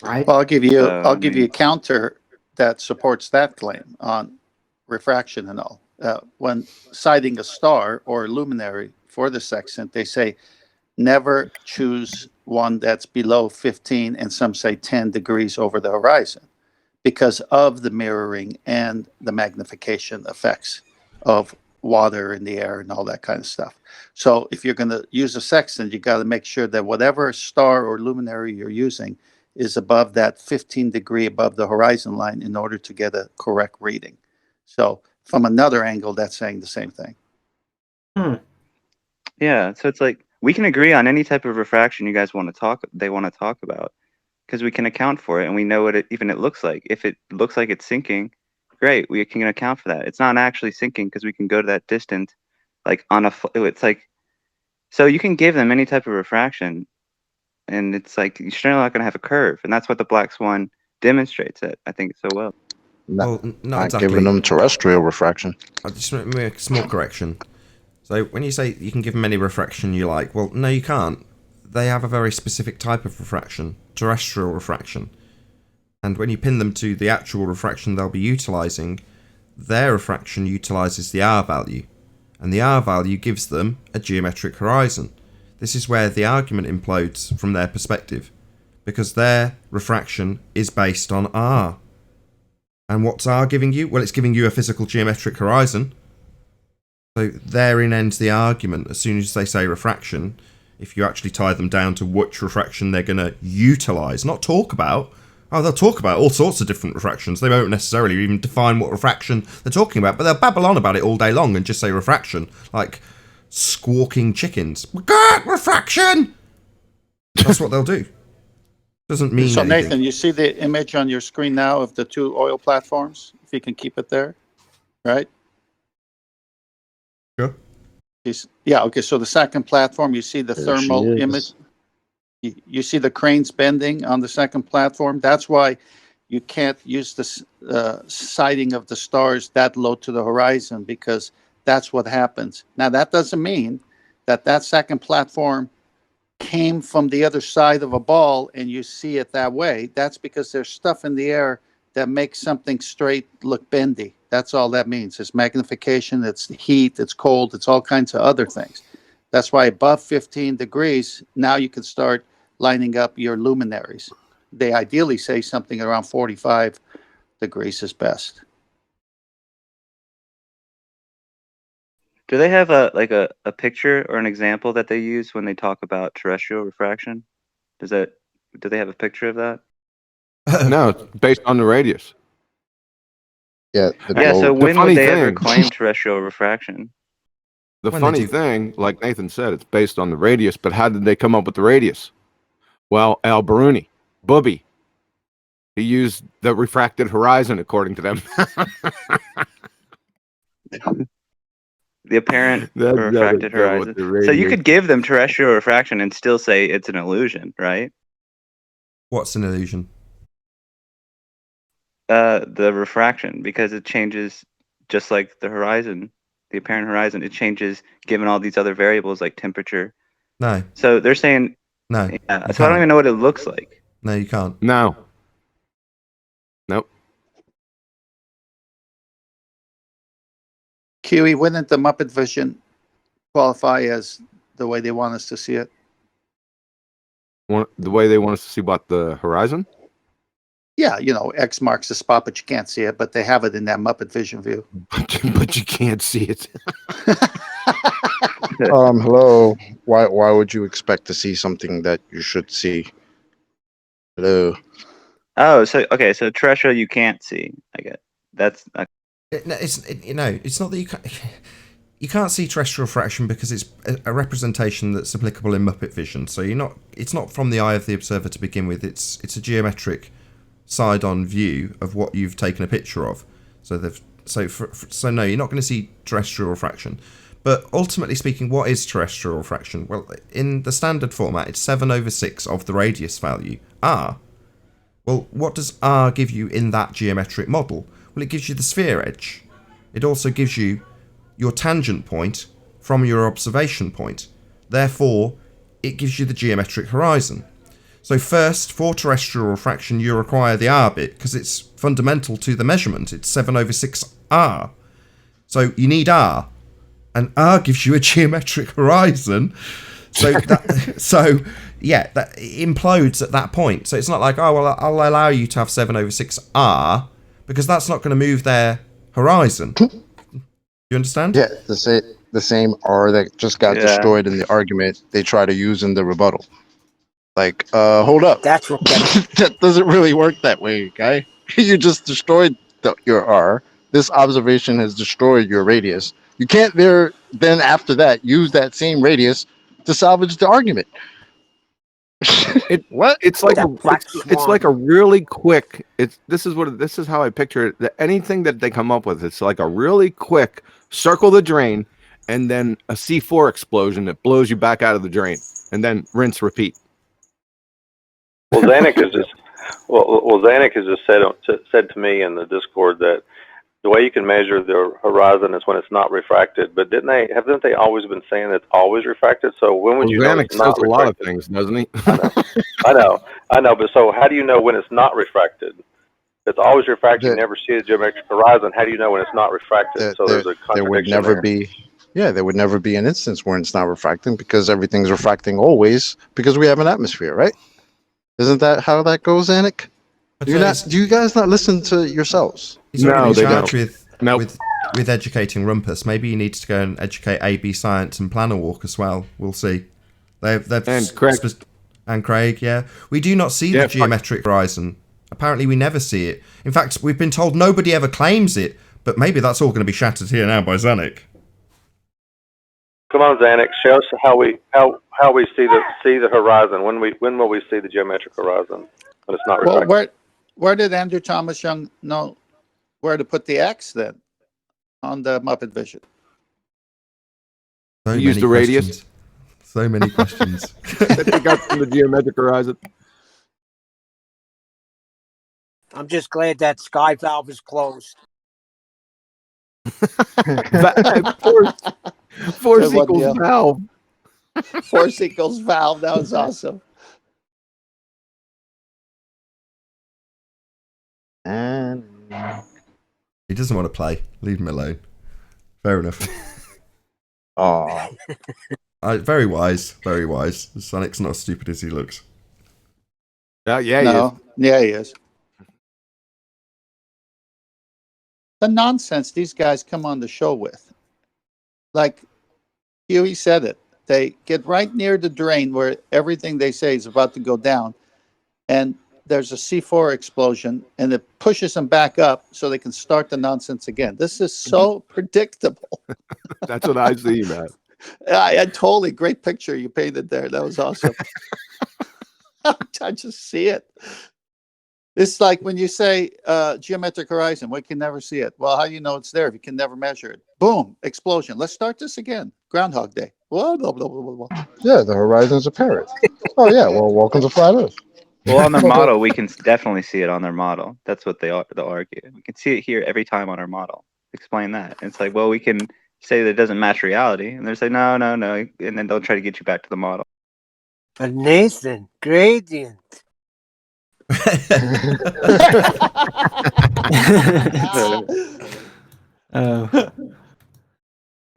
Right. Well, I'll give you So, I a mean, counter that supports that claim on refraction and all. When citing a star or a luminary for the sextant, they say never choose one that's below 15 and some say 10 degrees over the horizon because of the mirroring and the magnification effects of water in the air and all that kind of stuff. So if you're going to use a sextant, you got to make sure that whatever star or luminary you're using is above that 15 degree above the horizon line in order to get a correct reading. So from another angle, that's saying the same thing. yeah, so it's like we can agree on any type of refraction you guys want to talk about because we can account for it and we know what it looks like. If it looks like it's sinking, great, we can account for that. It's not actually sinking because we can go to that distance like it's like, so you can give them any type of refraction and it's like you're still not going to have a curve, and that's what the black swan demonstrates it, I think, so well. Well, not exactly. Giving them terrestrial refraction. I'll just make a small correction. So when you say you can give them any refraction you like, well, no, you can't. They have a very specific type of refraction, terrestrial refraction. And when you pin them to the actual refraction they'll be utilising, their refraction utilises the R value. And the R value gives them a geometric horizon. This is where the argument implodes from their perspective, because their refraction is based on R. And what's R giving you? Well, it's giving you a physical geometric horizon. So therein ends the argument. As soon as they say refraction, if you actually tie them down to which refraction they're going to utilise, not talk about. Oh, they'll talk about all sorts of different refractions. They won't necessarily even define what refraction they're talking about, but they'll babble on about it all day long and just say refraction, like squawking chickens. Refraction! That's what they'll do. Doesn't mean So anything. Nathan, you see the image on your screen now of the two oil platforms? If you can keep it there, right? Sure. Yeah, okay, so the second platform, you see the There thermal she is. image. You see the cranes bending on the second platform. That's why you can't use the sighting of the stars that low to the horizon, because that's what happens. Now, that doesn't mean that that second platform came from the other side of a ball and you see it that way. That's because there's stuff in the air that makes something straight look bendy. That's all that means. It's magnification, it's heat, it's cold, it's all kinds of other things. That's why above 15 degrees, now you can start lining up your luminaries. They ideally say something around 45 degrees is best. Do they have a picture or an example that they use when they talk about terrestrial refraction? Do they have a picture of that? No, it's based on the radius. Yeah, Yeah, so The when funny would they ever thing- claim terrestrial refraction? The When they funny do- thing, like Nathan said, it's based on the radius, but how did they come up with the radius? Well, Al Baruni, Bubby, he used the refracted horizon according to them. The apparent That's or refracted what horizon. the So you radius- could give them terrestrial refraction and still say it's an illusion, right? What's an illusion? The refraction, because it changes just like the horizon, the apparent horizon. It changes given all these other variables like temperature. No, So they're saying, no. yeah, you so I don't can't. even know what it looks like. No, you can't. No. Nope. Kiwi, wouldn't the Muppet vision qualify as the way they want us to see it? The way they want us to see what, the horizon? Yeah, you know, X marks the spot, but you can't see it, but they have it in that Muppet vision view. But you can't see it. Hello. Why would you expect to see something that you should see? Hello. Oh, so okay, so terrestrial you can't see. I get that's It's not that you can't see terrestrial refraction because it's a representation that's applicable in Muppet vision. So it's not from the eye of the observer to begin with. It's a geometric side-on view of what you've taken a picture of. So no, you're not going to see terrestrial refraction. But ultimately speaking, what is terrestrial refraction? Well, in the standard format, it's 7/6 of the radius value, r. Well, what does r give you in that geometric model? Well, it gives you the sphere edge. It also gives you your tangent point from your observation point. Therefore, it gives you the geometric horizon. So first, for terrestrial refraction, you require the r bit because it's fundamental to the measurement. It's 7/6 r. So you need r. And r gives you a geometric horizon. So that implodes at that point. So it's not like, oh, well, I'll allow you to have 7/6 r because that's not going to move their horizon. You understand? Yeah, the same R that just got destroyed in the argument they try to use in the rebuttal. Like, hold up. That's what that doesn't really work that way, guy. You just destroyed your R. This observation has destroyed your radius. You can't then after that use that same radius to salvage the argument. What? It's like a really quick. This is how I picture it. That anything that they come up with, it's like a really quick circle the drain, and then a C4 explosion that blows you back out of the drain, and then rinse, repeat. Well, Zanuck has just said to me in the Discord that the way you can measure the horizon is when it's not refracted. But haven't they always been saying it's always refracted? So when would you know Zanuck it's not says a lot of things, doesn't he? I know. But so how do you know when it's not refracted? If it's always refracted, you never see the geometric horizon. How do you know when it's not refracted? So there's a contradiction there would never be an instance where it's not refracting because everything's refracting always because we have an atmosphere, right? Isn't that how that goes, Zanuck? Do you guys not listen to yourselves? He's already in charge with educating Rumpus. Maybe he needs to go and educate AB Science and Planner Walk as well. We'll see. And Craig, yeah. We do not see the geometric horizon. Apparently we never see it. In fact, we've been told nobody ever claims it, but maybe that's all going to be shattered here now by Zanuck. Come on, Zanuck, show us how we see the horizon. When will we see the geometric horizon when it's not refracted? Well, where did Andrew Thomas Young know where to put the X then on the Muppet Vision? Use the radius. So many questions. They got from the geometric horizon. I'm just glad that sky valve is closed. Force equals valve. Force equals valve. That was awesome. He doesn't want to play. Leave him alone. Fair enough. Oh, very wise. Very wise. Sonic's not as stupid as he looks. Yeah, he is. The nonsense these guys come on the show with. Like Huey said it. They get right near the drain where everything they say is about to go down. And there's a C4 explosion and it pushes them back up so they can start the nonsense again. This is so predictable. That's what I see, man. I totally great picture you painted there. That was awesome. I just see it. It's like when you say geometric horizon, we can never see it. Well, how do you know it's there if you can never measure it? Boom, explosion. Let's start this again. Groundhog Day. Blah, blah, blah, blah, blah. Yeah, the horizon's a parrot. Oh, yeah. Well, welcome to Flat Earth. Well, on their model, we can definitely see it on their model. That's what they'll argue. We can see it here every time on our model. Explain that. And it's like, well, we can say that it doesn't match reality. And they say, no. And then they'll try to get you back to the model. But Nathan, gradient.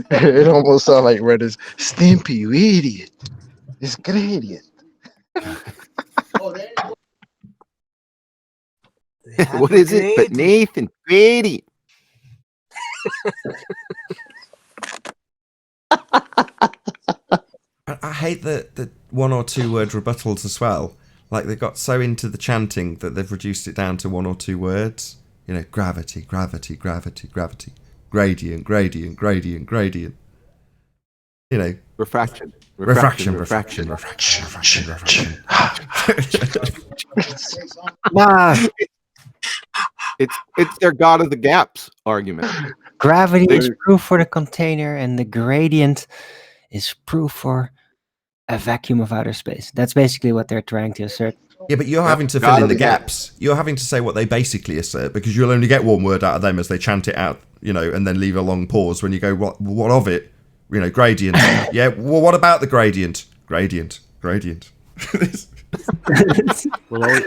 It almost sounds like Red is Stimpy, you idiot. It's gradient. What is it but Nathan? Gradient. hate the 1 or 2 word rebuttals as well. Like they got so into the chanting that they've reduced it down to 1 or 2 words. You know, gravity, gravity, gravity, gravity, gradient, gradient, gradient, gradient. You know, refraction, refraction, refraction, refraction, refraction, refraction. Nah, it's their God of the gaps argument. gravity is proof for the container, and the gradient is proof for a vacuum of outer space. That's basically what they're trying to assert. Yeah, but you're having to fill in the gaps. You're having to say what they basically assert, because you'll only get one word out of them as they chant it out, you know, and then leave a long pause when you go, what of it? You know, gradient. Yeah, well, what about the gradient? Gradient, gradient. Well,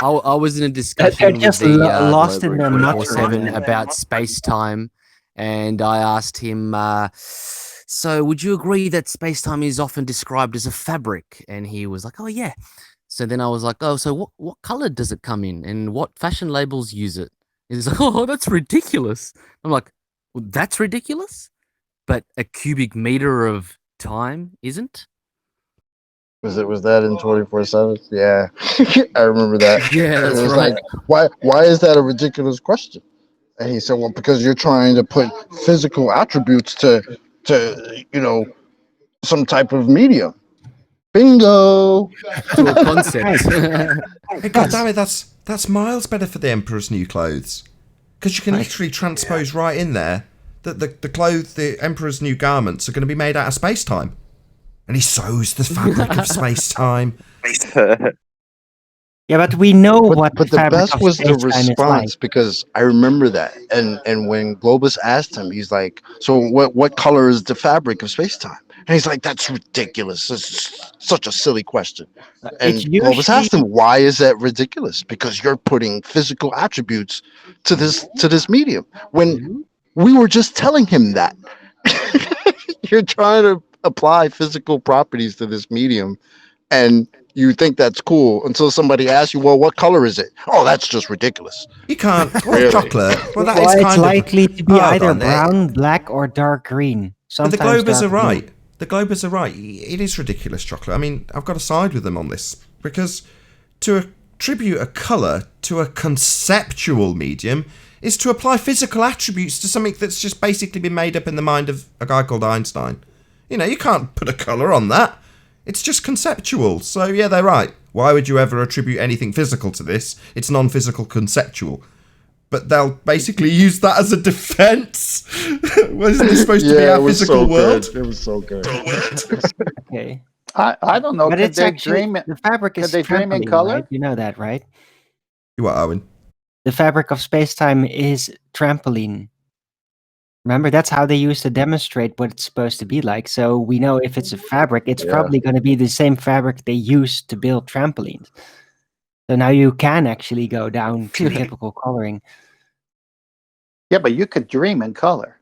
I was in a discussion They're just with the lost in their 24/7 about space-time, and I asked him, so would you agree that space-time is often described as a fabric? And he was like, oh, yeah. So then I was like, oh, so what color does it come in, and what fashion labels use it? He's like, oh, that's ridiculous. I'm like, well, that's ridiculous? But a cubic meter of time isn't? Was that in 24/7? Yeah, I remember that. Yeah, that's it was right. Like, why is that a ridiculous question? And he said, well, because you're trying to put physical attributes to you know, some type of medium. Bingo. To a concept. Hey, God damn it, that's miles better for the Emperor's New Clothes, because you can literally transpose right in there that the Emperor's New Garments are going to be made out of space-time. And he sews the fabric of space-time. Yeah, but we know But the best was the response, because I remember that. And when Globus asked him, he's like, so what color is the fabric of space-time? And he's like, that's ridiculous. It's such a silly question. And Globus asked him, why is that ridiculous? Because you're putting physical attributes to this medium. When we were just telling him that. You're trying to apply physical properties to this medium, and you think that's cool until somebody asks you, well, what color is it? Oh, that's just ridiculous. You can't. Really? Chocolate. Well, that Well, is it's kind likely of, to be either brown, black, or dark green. But the Sometimes Globers are dark blue. right. The Globers are right. It is ridiculous, chocolate. I mean, I've got to side with them on this, because to attribute a colour to a conceptual medium is to apply physical attributes to something that's just basically been made up in the mind of a guy called Einstein. You know, you can't put a colour on that. It's just conceptual. So, yeah, they're right. Why would you ever attribute anything physical to this? It's non-physical conceptual. But they'll basically use that as a defence. Wasn't it supposed to be our physical world? It was so good. Okay. I don't know. But Could it's they actually, dream it? the fabric Could is they dream in trampoline, color? right? You know that, right? What, Owen? The fabric of space-time is trampoline. Remember, that's how they used to demonstrate what it's supposed to be like. So we know if it's a fabric, it's probably going to be the same fabric they used to build trampolines. So now you can actually go down to typical coloring. Yeah, but you could dream in color.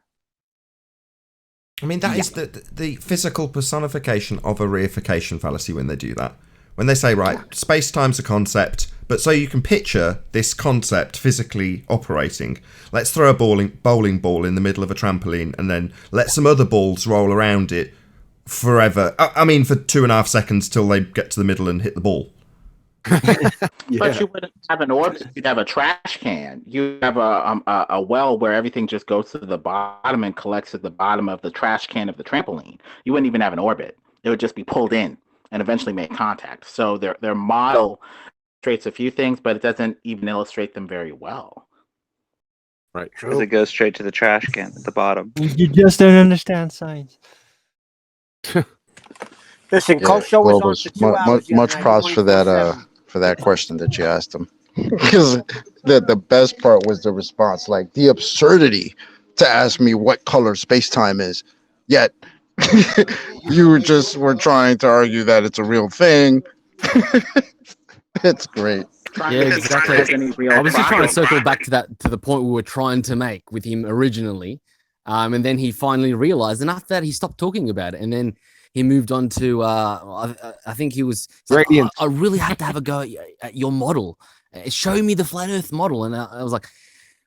I mean, that is the physical personification of a reification fallacy when they do that. When they say, right, space-time's a concept, but so you can picture this concept physically operating. Let's throw a bowling ball in the middle of a trampoline and then let some other balls roll around it forever. I mean, for 2.5 seconds till they get to the middle and hit the ball. But you wouldn't have an orbit. You'd have a trash can. You have a well where everything just goes to the bottom and collects at the bottom of the trash can of the trampoline. You wouldn't even have an orbit. It would just be pulled in and eventually make contact. So their model illustrates a few things, but it doesn't even illustrate them very well. Right. Because it goes straight to the trash can at the bottom. You just don't understand science. Listen, Yeah, Coach Show was on Globus, for 2 hours. much props for that question that you asked him, because the best part was the response, like the absurdity to ask me what color space-time is, yet you were trying to argue that it's a real thing. It's great. Yeah, exactly. I was just trying to circle back to the point we were trying to make with him originally, and then he finally realized, and after that he stopped talking about it, and then he moved on to I think he was like, I really had to have a go at your model. Show me the flat Earth model, and I was like,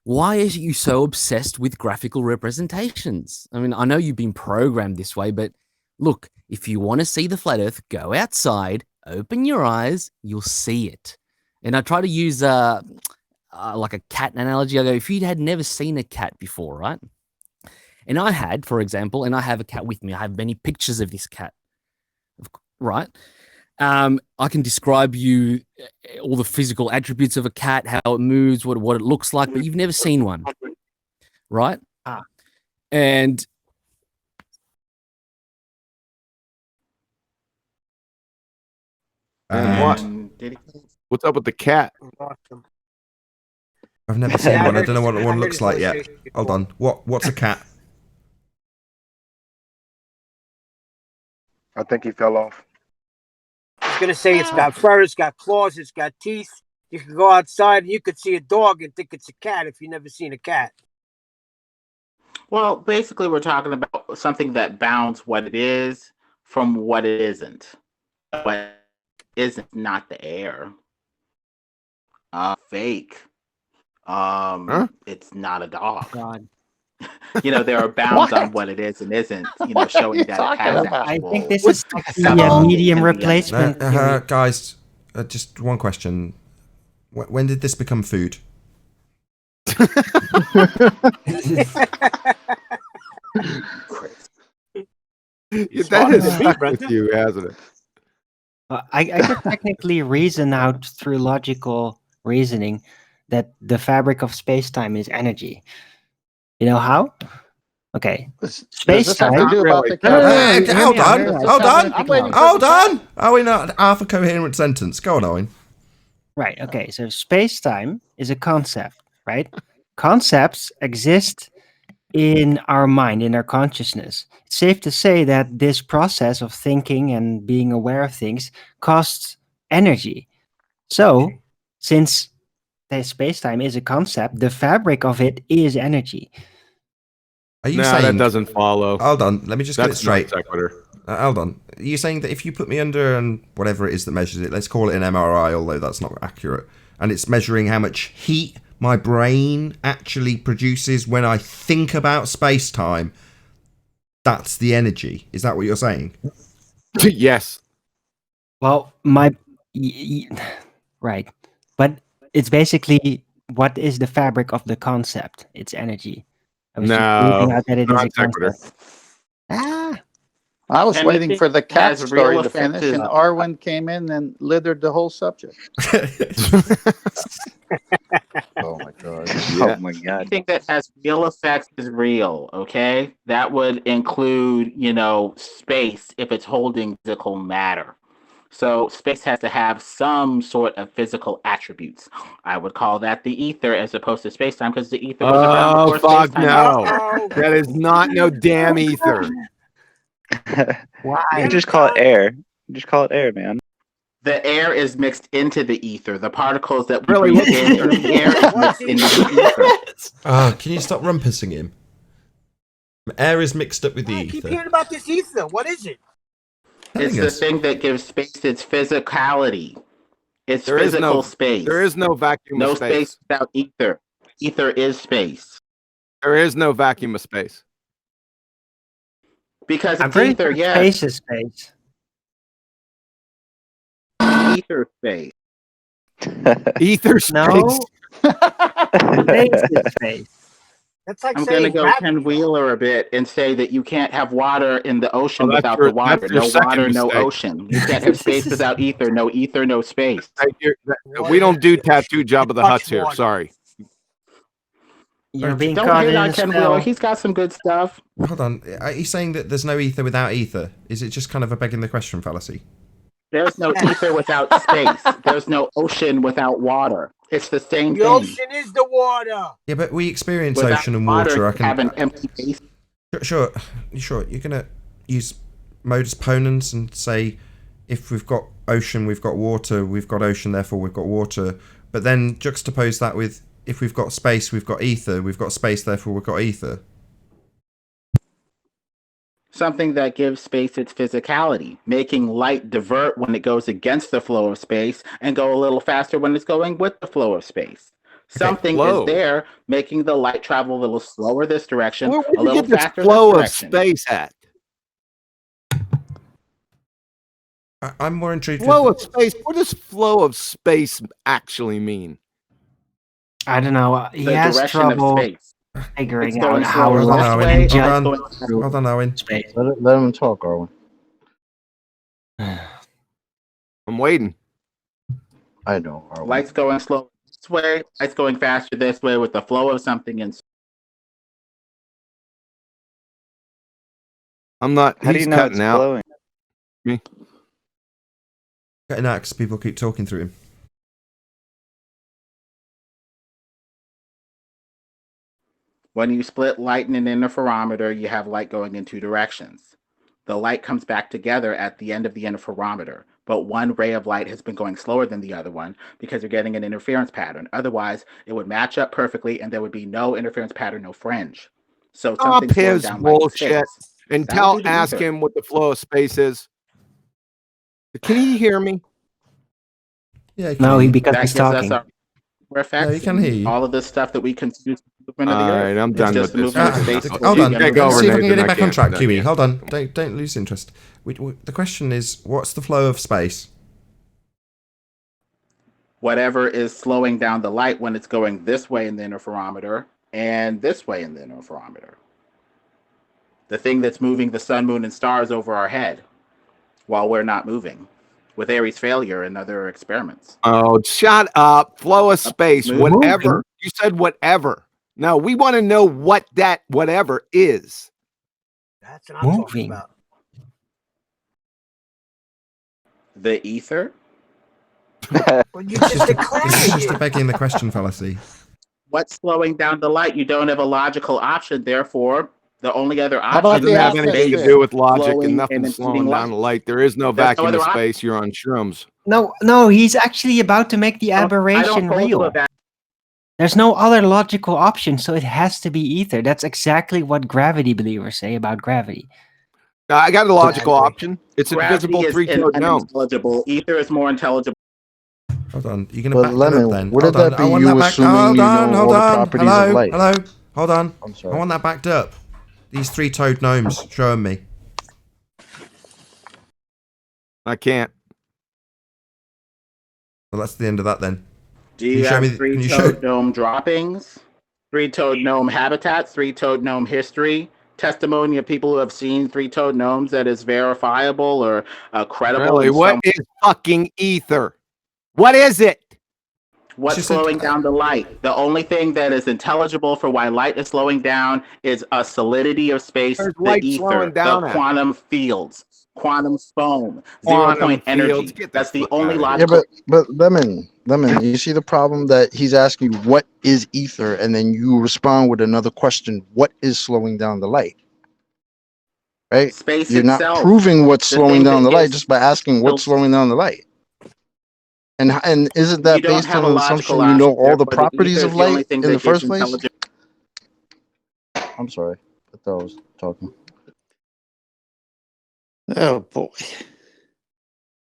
why are you so obsessed with graphical representations? I mean, I know you've been programmed this way, but Look, if you want to see the flat Earth, go outside, open your eyes, you'll see it. And I try to use like a cat analogy. I go, if you had never seen a cat before, right? And I had, for example, and I have a cat with me. I have many pictures of this cat, right? I can describe you all the physical attributes of a cat, how it moves, what it looks like, but you've never seen one, right? And What's up with the cat? I've never seen one. I don't know what one looks like yet. Hold on. What's a cat? I think he fell off. I was gonna say it's got fur, it's got claws, it's got teeth. You can go outside and you could see a dog and think it's a cat if you've never seen a cat. Well, basically, we're talking about something that bounds what it is from what it isn't. What isn't not the air. Fake. It's not a dog. God. You know, there are bounds on what it is and isn't, you know, showing that it has I think actual this is the medium replacement. Guys, just one question. When did this become food? That has stuck with you, hasn't it? I could technically reason out through logical reasoning that the fabric of space-time is energy. You know how? Okay. Space-time. Hold on. Are we not half a coherent sentence? Go on, Owen. Right. Okay. So space-time is a concept, right? Concepts exist in our mind, in our consciousness. It's safe to say that this process of thinking and being aware of things costs energy. So, since the space-time is a concept, the fabric of it is energy. Are you saying that doesn't follow? Hold on, let me just get it That's not straight. Hold on. Are you saying that if you put me under and whatever it is that measures it, let's call it an MRI, although that's not accurate, and it's measuring how much heat my brain actually produces when I think about space-time, that's the energy? Is that what you're saying? Yes. Well, right. But it's basically what is the fabric of the concept? It's energy. I was just pointing out that it is a concept. I was And waiting for the cat has story real to finish, and effects. Arwen came in and littered the whole subject. Oh my god. Oh my god. Anything that has real effects is real, okay? That would include, you know, space if it's holding physical matter. So space has to have some sort of physical attributes. I would call that the ether as opposed to space-time because the ether was around Oh, before fuck space-time. no. That is not no damn ether. Why? You just call it air. You just call it air, man. The air is mixed into the ether. The particles that we Really? breathe in or the air is mixed into the ether. Can you stop rumpusing him? Air is mixed up with the I keep ether. hearing about this ether. What is it? It's the thing that gives space its physicality. It's There is physical no space. There is no vacuum No of space. space without ether. Ether is space. There is no vacuum of space. Because I'm it's pretty ether, sure yes. space is space. Ether space. Ether space. No. Space is space. That's like I'm going to saying go gravity. Ken Wheeler a bit and say that you can't have water in the ocean Oh, that's without your- the water. that's your No second water, no mistake. ocean. You can't have space without ether. No ether, no space. We don't do tattoo Jabba the Hutts here. Sorry. You're being Don't caught hate in on a Ken spell. Wheeler. He's got some good stuff. Hold on. Are you saying that there's no ether without ether? Is it just kind of a begging the question fallacy? There's no ether without space. There's no ocean without water. It's the same The thing. ocean is the water. Yeah, but we experience Without ocean and water. I you have an can. empty base. Sure. You're gonna use modus ponens and say, if we've got ocean, we've got water. We've got ocean, therefore we've got water. But then juxtapose that with, if we've got space, we've got ether. We've got space, therefore we've got ether. Something that gives space its physicality, making light divert when it goes against the flow of space and go a little faster when it's going with the flow of space. Something flow. is there making the light travel a little slower this direction, Where a did you little get this faster flow of this direction. space at? I'm more intrigued Flow with of space. What does flow of space actually mean? I don't know. He The has direction of trouble space. It's figuring going out how slower Hold on, this light Owen. way. Hold can on. Going Hold on, Owen. space. Let him talk, Arwen. I'm waiting. I know, Arwen. Light's going slow this way. Light's going faster this way with the flow of something in. I'm not. How do He's you know cutting it's out. flowing? Me. Getting out 'cause people keep talking through him. When you split light in an interferometer, you have light going in two directions. The light comes back together at the end of the interferometer, but one ray of light has been going slower than the other one because you're getting an interference pattern. Otherwise, it would match up perfectly and there would be no interference pattern, no fringe. So Stop something's slowing his down light in bullshit. space. And That would be the ask ether. him what the flow of space is. Can he hear me? Yeah, No, he because That he's gives us talking. our effects. No, he can hear you. All of this stuff that we confuse with the movement of the All Earth. right, I'm It's done just with the this. movement of space. Hold on. Take over, Let's see if I can get Nathan. it back on I track, can't. Kiwi. Hold on. Don't lose interest. The question is, what's the flow of space? Whatever is slowing down the light when it's going this way in the interferometer and this way in the interferometer. The thing that's moving the sun, moon, and stars over our head while we're not moving, with Aries failure and other experiments. Oh, shut up. Flow of space, Moving. whatever. You said whatever. No, we want to know what that whatever is. That's what I'm talking about. The ether? Well, you just declared It's just a it. begging the question fallacy. What's slowing down the light? You don't have a logical option, therefore, the only other How option about Doesn't the have is anything to space do with logic flowing and nothing and slowing impeding down light. the light. There is no There's no vacuum other of option. space. You're on shrooms. No, he's actually about to make the I don't aberration hold to real. a vacuum. There's no other logical option, so it has to be ether. That's exactly what gravity believers say about gravity. I got a logical Exactly. option. It's Gravity invisible is three-toed gnome. unintelligible. Ether is more intelligible. Hold on. You're going to But back that Lemon, up then. wouldn't Hold on. that be I want you that back. assuming Hold you on. know Hold all the on. properties of Hello. light? Hello. Hold on. I'm I sorry. want that backed up. These three-toed gnomes showing me. I can't. Well, that's the end of that then. Do Can you you show have me? Can you show? three-toed gnome droppings? Three-toed gnome habitats? Three-toed gnome history? Testimony of people who have seen three-toed gnomes that is verifiable or credible Really, in what some. is fucking ether? What is it? What's She said, slowing down the light? The only thing that is intelligible for why light is slowing down is a solidity of space, Where's the light ether, slowing down the at? quantum fields, quantum foam, 0 Quantum point energy. fields. Get the That's the fuck only out of here. Yeah, logical. but Lemon, you see the problem that he's asking you, what is ether, and then you respond with another question, what is slowing down the light? Right? Space You're not itself, proving what's the slowing thing down the that light is. just by asking what's slowing down the light. And isn't You that don't based have on a an logical assumption you know option. all the Therefore, the properties ether of is the only light thing in the that gives first place? intelligence. I'm sorry. I thought I was talking. Oh boy.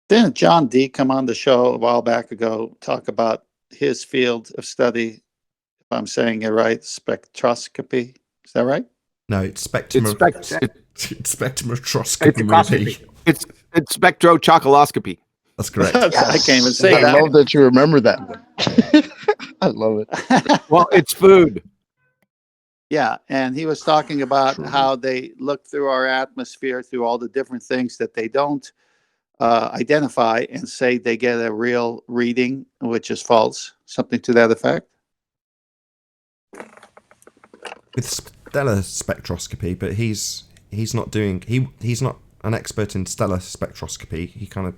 Didn't John D come on the show a while back ago, talk about his field of study, if I'm saying it right, spectroscopy? Is that right? no, it's spectrum. It's It's spectrometroscopy. It's spectrochocoloscopy. That's correct. I can't even say I that. love that you remember that. I love it. Well, it's food. Yeah, and he was talking about True. how they look through our atmosphere, through all the different things that they don't identify, and say they get a real reading, which is false. Something to that effect. With stellar spectroscopy, but he's not doing. He's not an expert in stellar spectroscopy. He kind of.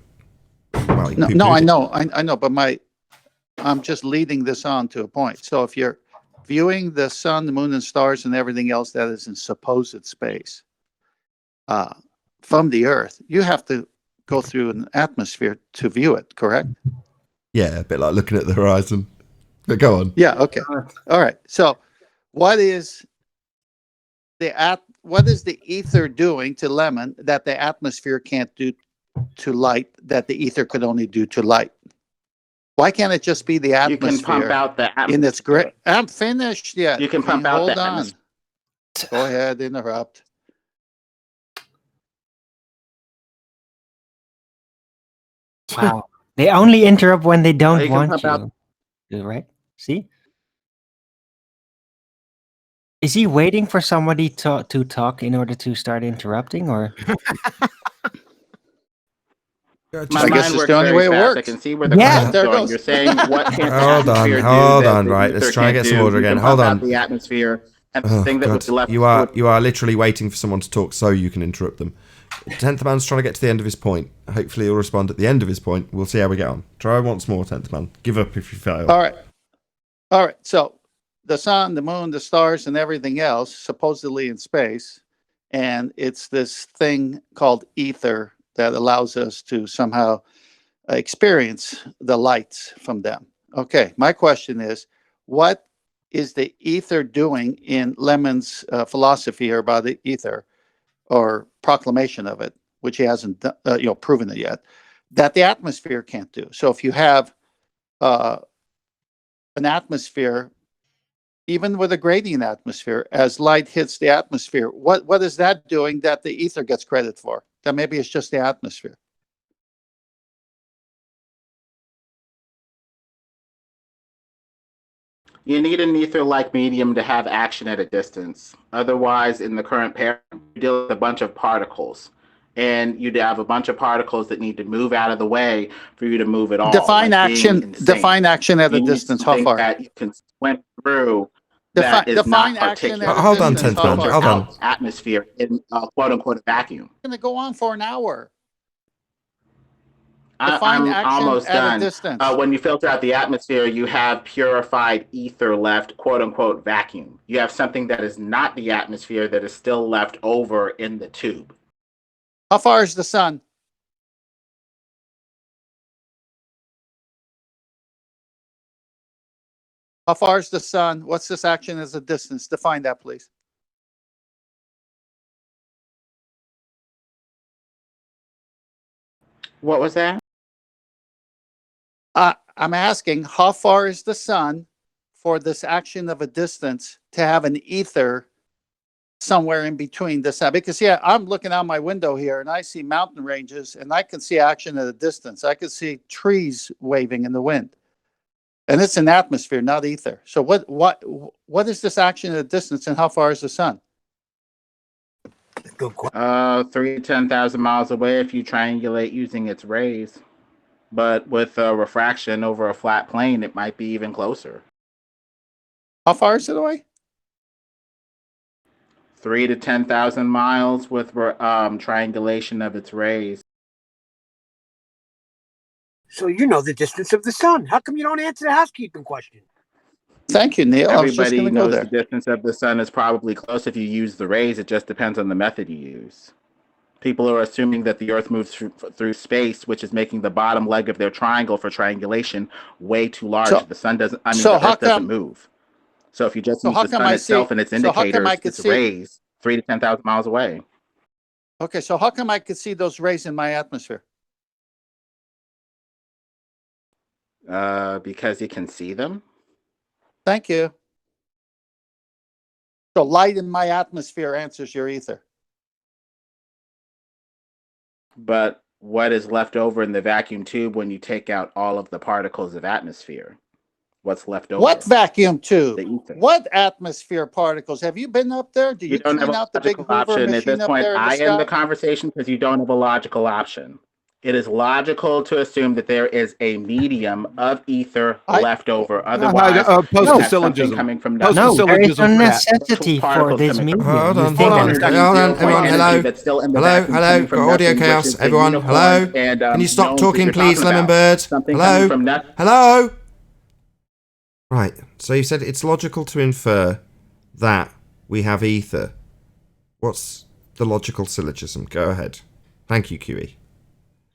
Well, he No, poo-pooed it. I know, but I'm just leading this on to a point. So if you're viewing the sun, the moon, and stars, and everything else that is in supposed space from the Earth, you have to go through an atmosphere to view it. Correct? Yeah, a bit like looking at the horizon. But go on. Yeah. Okay. All right. So, what is the ether doing to lemon that the atmosphere can't do to light that the ether could only do to light? Why can't it just be the You can pump atmosphere out the in its atmosphere. great? I'm finished yet. You can pump out Hold the on. atmosphere. Go ahead, interrupt. Wow. They only interrupt when they don't You can want pump out- you. Yeah, right? See? Is he waiting for somebody to talk in order to start interrupting, or? My I guess mind it's works the only very way it fast. I works. can see where the Yeah. question's There it going. goes. You're saying what can't the Hold on, atmosphere do hold that on, the right, let's ether try and can't get some do? order You again. can Hold pump on. out the atmosphere, and the Oh thing that would God, be left you are literally waiting for someone to talk so you can interrupt them. 10th man's trying to get to the end of his point. Hopefully he'll respond at the end of his point. We'll see how we get on. Try once more, 10th man. Give up if you fail. All right. So the sun, the moon, the stars, and everything else supposedly in space, and it's this thing called ether that allows us to somehow experience the lights from them. Okay, my question is, what is the ether doing in Lemon's philosophy here about the ether or proclamation of it, which he hasn't proven it yet, that the atmosphere can't do? So if you have an atmosphere, even with a gradient atmosphere, as light hits the atmosphere, what is that doing that the ether gets credit for? That maybe it's just the atmosphere. You need an ether-like medium to have action at a distance. Otherwise, in the current paradigm, you deal with a bunch of particles. And you'd have a bunch of particles that need to move out of the way for you to move at all. Define like being action. insane. Define action at a You need distance. How something far? that you can swim through that is Define not action particular. at a Hold on, distance. 10th man. How far? Hold on. Atmosphere in quote unquote a vacuum. It's going to go on for an hour. I'm action almost at a done. distance. When you filter out the atmosphere, you have purified ether left, quote unquote vacuum. You have something that is not the atmosphere that is still left over in the tube. How far is the sun? How far is the sun? What's this action as a distance? Define that, please. What was that? I'm asking, how far is the sun for this action of a distance to have an ether somewhere in between this? Because, yeah, I'm looking out my window here and I see mountain ranges and I can see action at a distance. I can see trees waving in the wind. And it's an atmosphere, not ether. So what is this action at a distance and how far is the sun? 3 to 10,000 miles away if you triangulate using its rays. But with refraction over a flat plane, it might be even closer. How far is it away? 3 to 10,000 miles with triangulation of its rays. So you know the distance of the sun. How come you don't answer the housekeeping question? Thank you, Neil. I was just Everybody going to go knows there. the distance of the sun is probably close if you use the rays. It just depends on the method you use. People are assuming that the Earth moves through space, which is making the bottom leg of their triangle for triangulation way too large. The sun doesn't. The Earth doesn't move. So if you just use the sun itself and its indicators, its rays, 3 to 10,000 miles away. Okay, so how come I could see those rays in my atmosphere? Because you can see them. Thank you. So light in my atmosphere answers your ether. But what is left over in the vacuum tube when you take out all of the particles of atmosphere? What's left over? What vacuum tube? What atmosphere particles? Have you been up there? Do you don't have clean a out the big logical Hoover option. At machine this up point, there in the I end the sky? conversation because you don't have a logical option. It is logical to assume that there is a medium of ether left over. Otherwise, you have something coming from nothing. No, there is no necessity for this medium. Hold on, You think everyone, hello. That's still in the Hello, vacuum hello, coming from got audio nothing, which chaos, is the everyone, hello. unicorns and, Can you stop gnomes that talking, you're please, talking Lemon about. Bird? Something Hello, coming from nothing. hello. Right, so you said it's logical to infer that we have ether. What's the logical syllogism? Go ahead. Thank you, QE.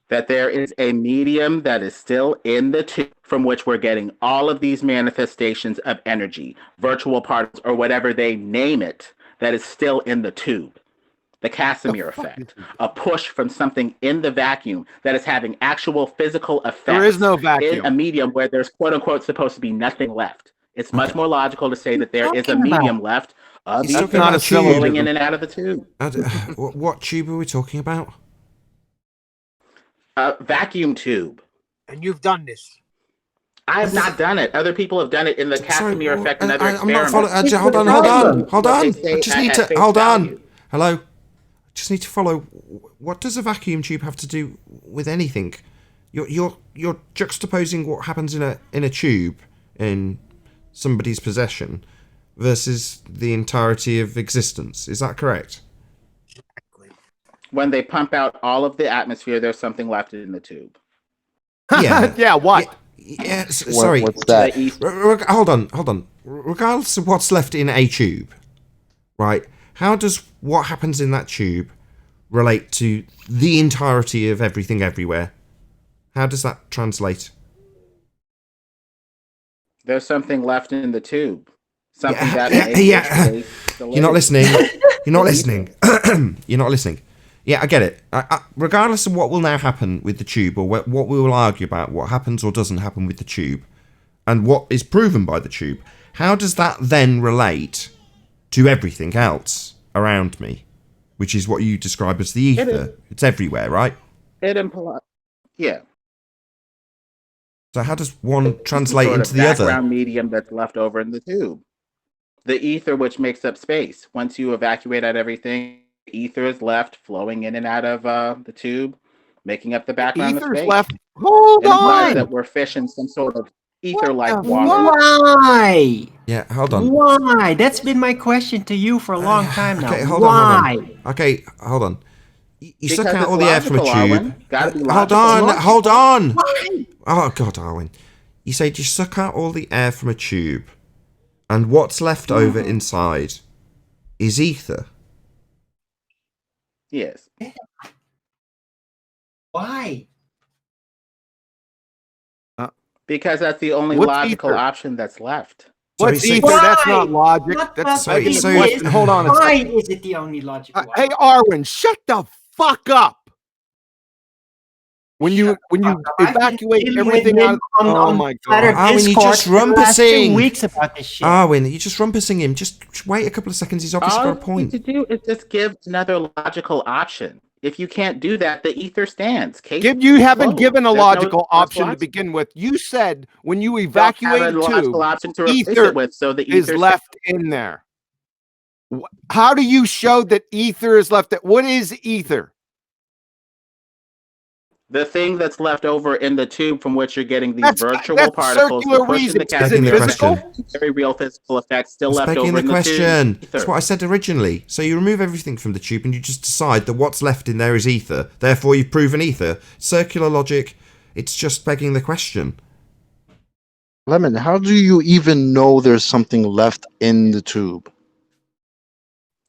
That there is a medium that is still in the tube from which we're getting all of these manifestations of energy, virtual particles, or whatever they name it, that is still in the tube. The Casimir effect, a push from something in the vacuum that is having actual physical effects. There is no vacuum. In a medium where there's quote unquote supposed to be nothing left. It's much more logical to say that there is a medium left of He's talking ether about a tube. rolling in and out of the tube. What tube are we talking about? Vacuum tube. And you've done this. I have not done it. Other people have done it in the Casimir effect and other I'm not experiments. following. Hold on. They say I just need at to face hold on. value. Hello. Just need to follow. What does a vacuum tube have to do with anything? You're juxtaposing what happens in a tube in somebody's possession versus the entirety of existence. Is that correct? When they pump out all of the atmosphere, there's something left in the tube. Yeah. Yeah, what? Yeah, sorry. What's that? Hold on. Regardless of what's left in a tube, right? How does what happens in that tube relate to the entirety of everything everywhere? How does that translate? There's something left in the tube. Something Yeah. You're not listening. You're not listening. You're not listening. Yeah, I get it. Regardless of what will now happen with the tube, or what we will argue about, what happens or doesn't happen with the tube, and what is proven by the tube, how does that then relate to everything else around me, which is what you describe as the ether? It's everywhere, right? It implies, yeah. So how does one translate Sort of into the other? background medium that's left over in the tube. The ether, which makes up space. Once you evacuate out everything, ether is left flowing in and out of the tube, making up the background of Ether's space. left. Hold It implies on. that we're fish in some sort of ether-like water. Why? Yeah, hold on. Why? That's been my question to you for a long time now. Okay, hold Why? on. Okay, hold on. You suck Because out it's all the air from a logical, tube. Arwen. Gotta be Hold logical. hold on. Why? Oh God, Arwen. You said you suck out all the air from a tube, and what's left over inside is ether. Yes. Why? Because that's the only What's logical ether? option that's left. What's Sorry, ether? so- That's not logic. Not That's what Sorry, it so- is. Hold on a Why second. is it the only logical Hey, Arwen, shut the fuck up. When you evacuate everything out, oh my god, Arwen, you're just for the last 2 rumpusing. weeks about this shit. Arwen, you're just rumpusing him. Just wait a couple of seconds. He's obviously All got a you need point. to do is just give another logical option. If you can't do that, the ether stands. Case you haven't closed. given a There's no logical option to logic. begin with. You said when you Don't evacuate have a a logical tube, option to replace ether it with, so the is ether left in there. How do you show that ether is left? What is ether? the thing that's left over in the tube from which you're getting these That's virtual particles, circular we're pushing reason. the Is it Begging the Casimir question. effect, very real physical effects still That's left begging over the in the question. tube. That's what I said originally. So you remove everything from the tube and you just decide that what's left in there is ether. Therefore, you've proven ether. Circular logic. It's just begging the question. Lemon, how do you even know there's something left in the tube?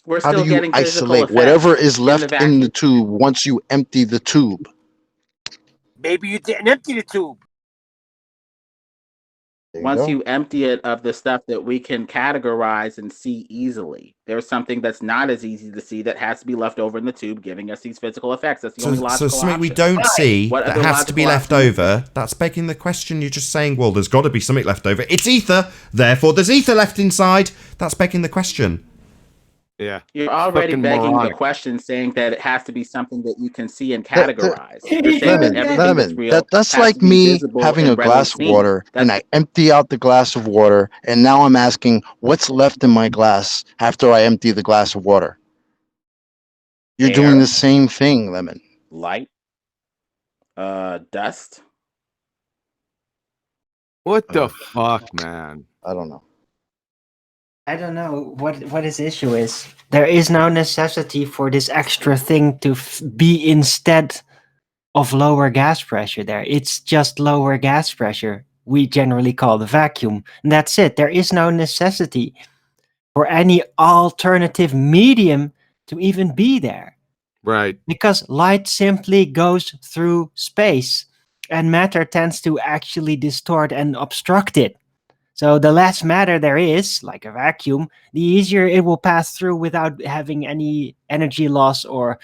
We're How still do you getting physical isolate effects whatever is in left the in the vacuum. tube once you empty the tube? Maybe you didn't empty the tube. Once you empty it of the stuff that we can categorize and see easily, there's something that's not as easy to see that has to be left over in the tube, giving us these physical effects. That's the only So logical something we option. don't see What that other has to be logical left option? over, that's begging the question. You're just saying, well, there's got to be something left over. It's ether. Therefore, there's ether left inside. That's begging the question. Yeah. You're already Fucking begging moronic. the question, saying that it has to be something that you can see and categorize. You're saying that Lemon, everything that's Lemon, real that's has like to be me visible having and a readily glass of seen. water and That's I empty out the glass of water, and now I'm asking what's left in my glass after I empty the glass of water. You're doing air, the same thing, Lemon. light, dust. What the fuck, man? I don't know. I don't know what his issue is. There is no necessity for this extra thing to be instead of lower gas pressure there. It's just lower gas pressure. We generally call the vacuum. And that's it. There is no necessity for any alternative medium to even be there. Right. Because light simply goes through space and matter tends to actually distort and obstruct it. So the less matter there is, like a vacuum, the easier it will pass through without having any energy loss or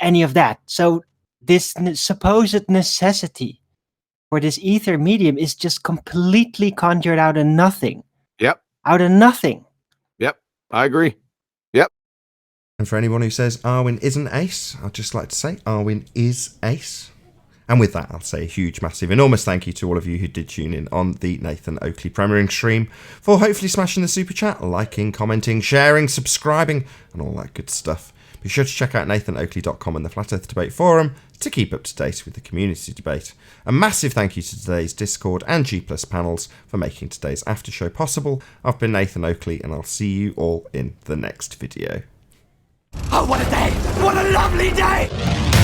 any of that. So this supposed necessity for this ether medium is just completely conjured out of nothing. Yep. Out of nothing. Yep. I agree. Yep. And for anyone who says Arwen isn't ace, I'd just like to say Arwen is ace. And with that, I'll say a huge, massive, enormous thank you to all of you who did tune in on the Nathan Oakley premiering stream, for hopefully smashing the super chat, liking, commenting, sharing, subscribing, and all that good stuff. Be sure to check out nathanoakley.com and the Flat Earth Debate Forum to keep up to date with the community debate. A massive thank you to today's Discord and G+ panels for making today's after show possible. I've been Nathan Oakley, and I'll see you all in the next video. Oh, what a day! What a lovely day!